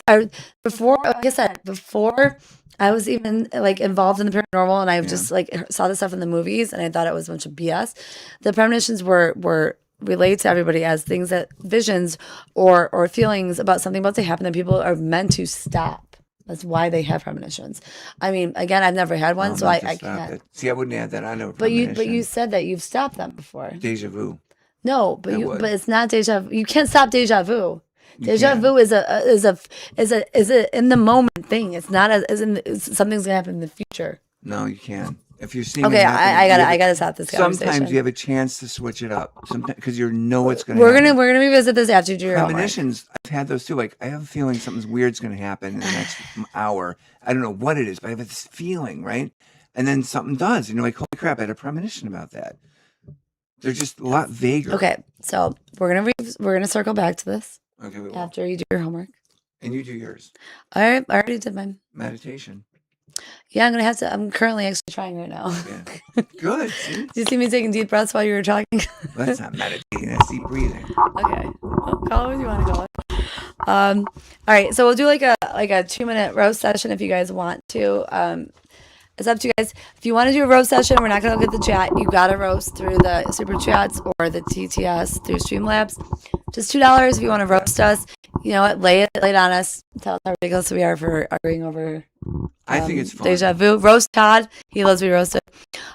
before, like I said, before I was even like involved in the paranormal, and I just like saw this stuff in the movies, and I thought it was a bunch of BS. The premonitions were relayed to everybody as things, that visions or feelings about something about to happen that people are meant to stop. That's why they have premonitions. I mean, again, I've never had one, so I can't. It. See, I wouldn't add that. I know. But you said that you've stopped them before. Deja vu. No, but I would. but it's not deja vu. You can't stop deja vu. You Deja can. vu is a in the moment thing. It's not something's gonna happen in the future. No, you can. If you're seeing. Okay, it happen, I gotta stop this conversation. Sometimes you have a chance to switch it up. Sometimes because you know it's gonna. We're happen. gonna revisit this after you do your homework. Premonitions. I've had those too. Like I have a feeling something's weird's gonna happen in the next hour. I don't know what it is, but I have this feeling, right? And then something does, and you're like, "Holy crap! I had a premonition about that." They're just a lot vaguer. Okay, so we're gonna circle back to this Okay. We will. after you do your homework. And you do yours. All right, I already did mine. Meditation. Yeah, I'm gonna have to. I'm currently actually trying right now. Yeah. Good. See? Did you see me taking deep breaths while you were talking? That's not meditating. That's deep breathing. Okay, well, call it what you want to call it. All right, so we'll do like a 2-minute roast session if you guys want to. It's up to you guys. If you want to do a roast session, we're not going to look at the chat. You got to roast through the super chats or the TTS through Streamlabs. Just $2 if you want to roast us. You know what? Lay it on us. Tell us how ridiculous we are for arguing over. I think it's fun. Deja vu. Roast Todd. He loves to be roasted.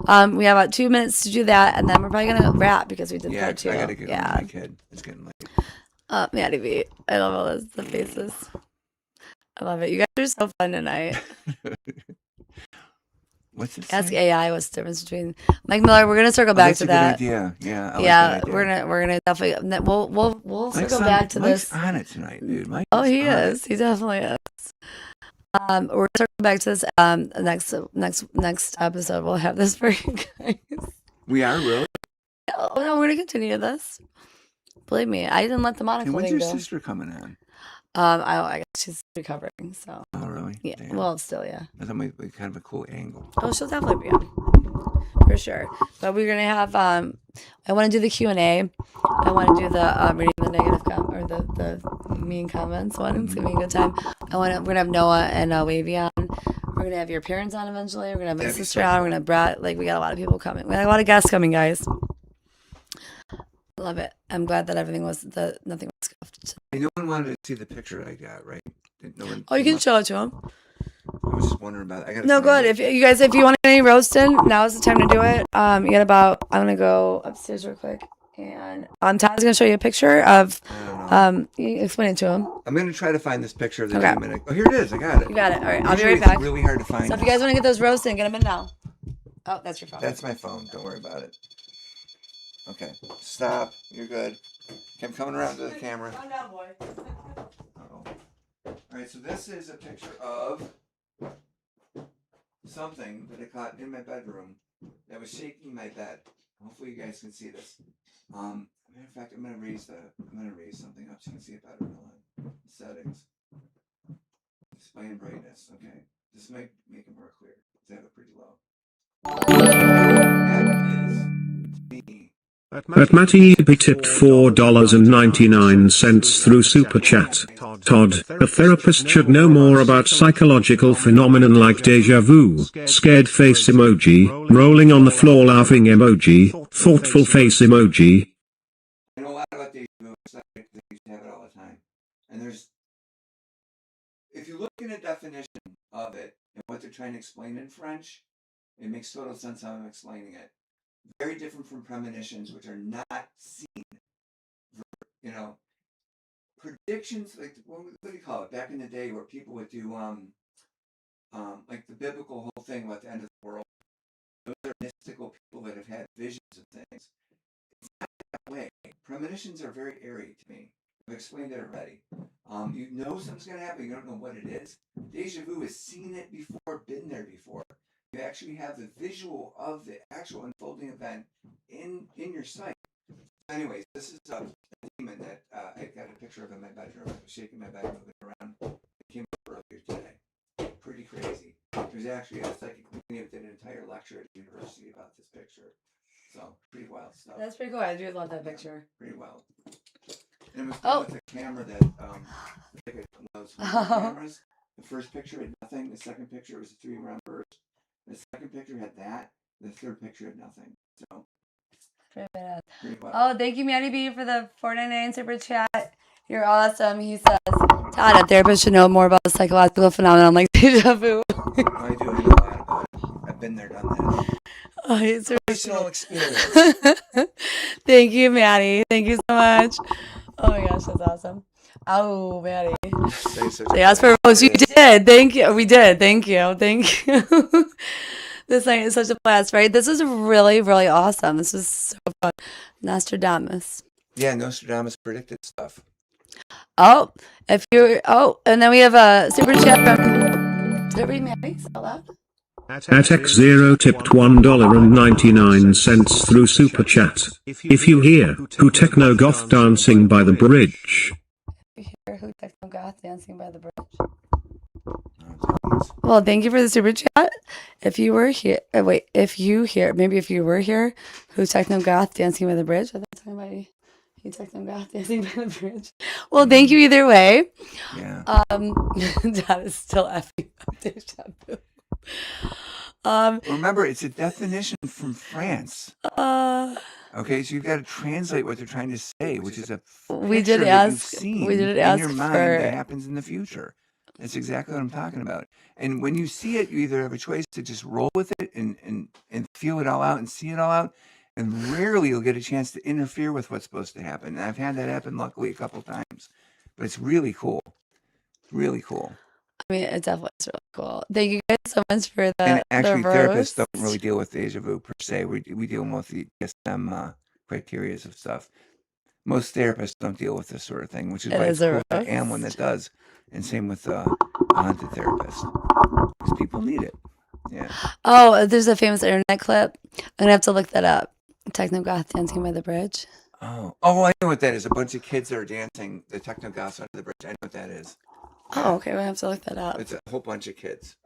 We have about 2 minutes to do that, and then we're probably gonna wrap because we did Yeah, part 2. I gotta get on my kid. It's getting late. Maddie B. I love all this, the faces. I love it. You guys are so fun tonight. What's this? Ask AI what's the difference between Mike Miller. We're gonna circle back That's to a good that. idea. Yeah. I like Yeah, that idea. we're gonna definitely we'll Mike's circle back to Mike's this. on it tonight, dude. Mike Oh, he on it. is. He definitely is. We're gonna circle back to this. Next episode, we'll have this for you guys. We are really. Oh no, we're gonna continue this. Believe me, I didn't let the And monocle when's thing your go. sister coming on? I guess she's recovering. So Oh, really? yeah. Damn. Well, still yeah. I thought might be kind of a cool angle. Oh, she'll definitely be on for sure. But we're gonna have I want to do the Q&A. I want to do the reading the negative or the mean comments one. It's gonna be a good time. We're gonna have Noah and Wavy on. We're gonna have your parents on eventually. We're gonna have my That'd be sister so on. fun. We're gonna have Brad. Like we got a lot of people coming. We got a lot of guests coming, guys. Love it. I'm glad that nothing was scuffed. Hey, no one wanted to see the picture I got, right? No one, Oh, you can show it to them. I was just wondering about it. I gotta No, find good. it. If you want to get any roasting, now is the time to do it. You got about. I'm gonna go upstairs real quick, and Todd's gonna show you a picture of. I don't know. You explain it to him. I'm gonna try to find this picture of the Okay. 2 minute. Oh, here it is. I got it. You got it. All right, I'll be Usually right back. It's really hard to find. So if you guys want to get those roasting, get them in now. Oh, that's your phone. That's my phone. Don't worry about it. Okay. Stop. You're good. Okay, I'm coming around to the camera. Calm down, boy. Uh-oh. All right, so this is a picture of something that I caught in my bedroom that was shaking my bed. Hopefully you guys can see this. Matter of fact, I'm gonna raise something up so you can see it better. Hold on. Settings. Display and brightness. Okay. This might make it more clear. Because I have it pretty low. That is me. At Matty EP tipped $4.99 through Super Chat. Todd, a therapist should know more about psychological phenomenon like deja vu, scared face emoji, rolling on the floor laughing emoji, thoughtful face emoji. I know a lot about deja vu. It's not And if you look in a definition of it and what they're trying to explain in French, it makes total sense how I'm explaining it. Very different from premonitions, which are not seen. You know, predictions, like, what do you call it? Back in the day where people would do, like the biblical whole thing about the end of the world. Those are mystical people that have had visions of things. It's not that way. Premonitions are very airy to me. I've explained it already. You know something's going to happen. You don't know what it is. Deja vu is seen it before, been there before. You actually have the visual of the actual unfolding event in your sight. Anyways, this is a demon that I got a picture of in my bedroom. I was shaking my bed, moving around. It came up earlier today. Pretty crazy. There's actually a psychic medium that did an entire lecture at the university about this picture. So, pretty wild stuff. That's pretty cool. I do love that picture. Pretty wild. And it was done with a camera that, like one of those cameras. The first picture had nothing. The second picture was a 3-round burst. The second picture had that. The third picture had nothing. So, pretty badass. pretty wild. Oh, thank you, Manny B, for the $4.99 super chat. You're awesome. He says, Todd, a therapist should know more about a psychological phenomenon like deja vu. I do. I know a lot about it. I've been there, done that. Oh, he's really Personal experience. Thank you, Maddie. Thank you so much. Oh my gosh, that's awesome. Oh, Maddie. They asked for a roast. You did. Thank you. We did. Thank you. Thank you. This night is such a blast, right? This is really, really awesome. This is so fun. Nostradamus. Yeah, Nostradamus predicted stuff. Oh, and then we have a super chat from. Did I read Maddie? Spell that? At X0 tipped $1.99 through Super Chat. If you hear, who techno goth dancing by the bridge. If you hear who techno goth dancing by the bridge. Oh, Well, thank you for the super chat. If you were here, if you were here, who techno goth dancing by the bridge? I thought talking about you techno goth dancing by the bridge. Well, thank you either way. Yeah. That is still effing up deja vu. Remember, it's a definition from France. Okay, so you've got to translate what they're trying to say, which is a picture that you've seen in your mind that happens in the future. That's exactly what I'm talking about. And when you see it, you either have a choice to just roll with it and feel it all out and see it all out, and rarely you'll get a chance to interfere with what's supposed to happen. And I've had that happen, luckily, a couple times. But it's really cool. Really cool. I mean, it definitely is really cool. Thank you guys so much for the And actually, the therapists roast. don't really deal with deja vu per se. We deal with the DSM criteria of stuff. Most therapists don't deal with this sort of thing, which is why it's cool that I am one that does. And same with a haunted therapist. Because people need it. Yeah. Oh, there's a famous internet clip. I'm going to have to look that up. Techno goth dancing by the bridge. Oh, I know what that is. A bunch of kids that are dancing the techno goths under the bridge. I know what that is. Oh, okay. We'll have to look that up. It's a whole bunch of kids.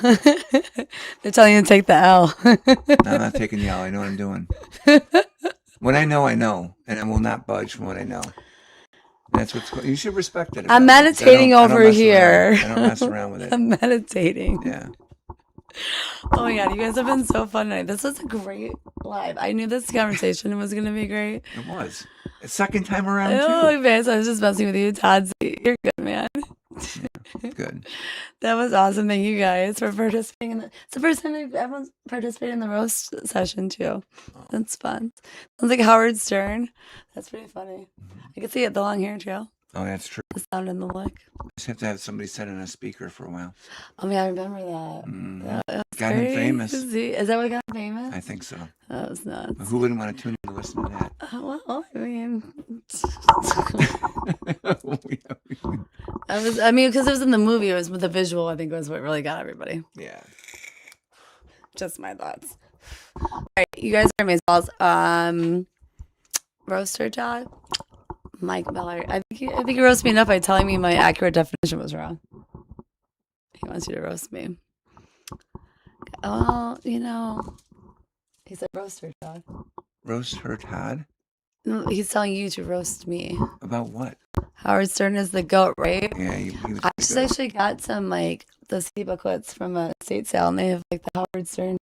They're telling you to take the L. No, I'm not taking the L. I know what I'm doing. What I know, and I will not budge from what I know. That's what's you should respect it. I'm meditating over here. I don't mess around with it. I'm meditating. Yeah. Oh my god, you guys have been so fun tonight. This was a great live. I knew this conversation was gonna be great. It was. The second time around Oh, too. man, so I was just messing with you, Todd. You're good, man. Yeah, good. That was awesome. Thank you guys for participating. It's the first time everyone's participated in the roast session too. That's fun. Sounds like Howard Stern. That's pretty funny. I can see it, the long hair trail. Oh, that's true. The sound and the look. Just have to have somebody set in a speaker for a while. Oh yeah, I remember that. That Got him famous. Is that what got him famous? I think so. That was nuts. Who wouldn't want to tune in to listen to that? Well, I mean, Yeah. I mean, because it was in the movie. It was with the visual. I think was what really got everybody. Yeah. Just my thoughts. All right, you guys are amazeballs. Roaster Todd, Mike Miller. I think you roasted me enough by telling me my accurate definition was wrong. He wants you to roast me. Oh, he said roaster Todd. Roast her, Todd? No, he's telling you to roast me. About what? Howard Stern is the goat, right? Yeah, he was I just actually got some those CD booklets from a estate sale, and they have the Howard Stern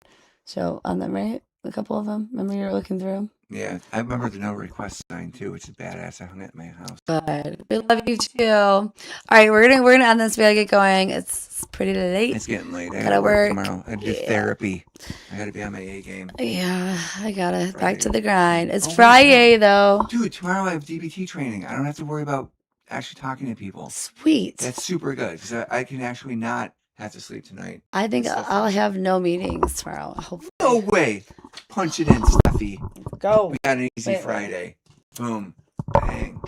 show on them, right? a couple of them. Remember you were looking through them? Yeah, I remember the no request sign too, which is badass. I hung it at my house. Good. We love you too. All right, we're gonna end this. We gotta get going. It's pretty late. It's getting late. I Gotta gotta work work. tomorrow. I do therapy. I gotta be on my A game. Yeah, I gotta back Friday. to the grind. It's Oh, Friday though. Dude, tomorrow I have DBT training. I don't have to worry about actually talking to people. Sweet. That's super good because I can actually not have to sleep tonight. I think I'll have no meetings tomorrow. Hopefully. No way. Punch it in, Steffi. Go. We got an easy Wait. Friday. Boom. Bang.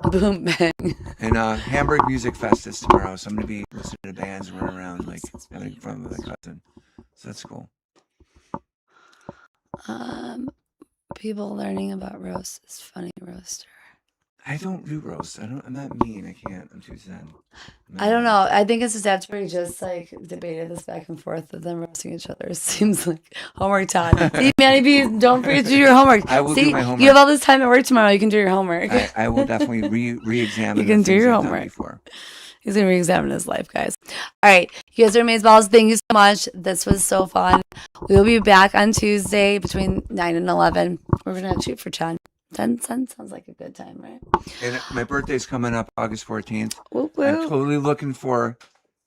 Boom bang. And Hamburg Music Fest is tomorrow, so I'm gonna be listening to bands and running around like having fun with my cousin. So that's cool. People learning about roast is funny roaster. I don't do roasts. I'm not mean. I can't. I'm too zen. I don't know. I think it's just after we just like debated this back and forth of them roasting each other. It seems like homework time. See, Manny B, don't forget to do your homework. I will See, do my homework. you have all this time at work tomorrow. You can do your homework. I will definitely re-examine. You can the do things your I've done homework. before. He's gonna re-examine his life, guys. All right, you guys are amazing balls. Thank you so much. This was so fun. We will be back on Tuesday between 9 and 11. We're gonna shoot for 10. 10 sounds like a good time, right? And my birthday's coming up August 14th. Woo I'm woo. totally looking for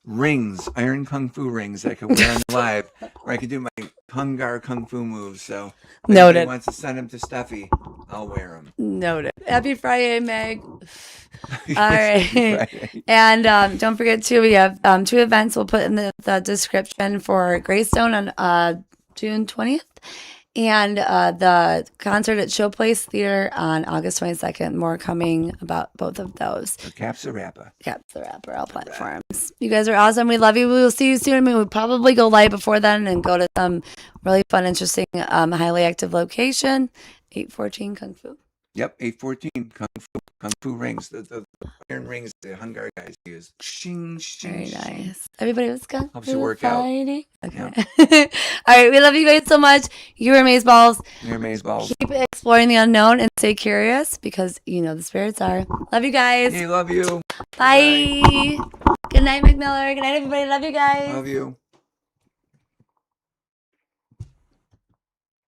rings, iron kung fu rings I could wear on live, where I could do my Hungar kung fu moves. So if Noted. anybody wants to send them to Steffi, I'll wear them. Noted. Happy Friday, Meg. All right. Friday. And don't forget, too, we have 2 events we'll put in the description for Greystone on June 20th and the concert at Showplace Theater on August 22nd. More coming about both of those. So KAPS THERAPPER. KAPS THERAPPER, all platforms. You guys are awesome. We love you. We will see you soon. I mean, we'll probably go live before then and go to some really fun, interesting, highly active location. 814 Kung Fu. Yep, 814 kung fu rings. The iron rings the Hungar guys use. Shing, shing, Very shing. nice. Everybody was kung Helps you fu work out. fighting. Okay. All right. We love you guys so much. You are amazeballs. You're amazeballs. Keep exploring the unknown and stay curious because you know the spirits are. Love you guys. Hey, love you. Bye. Good night, McMiller. Good night, everybody. Love you guys. Love you.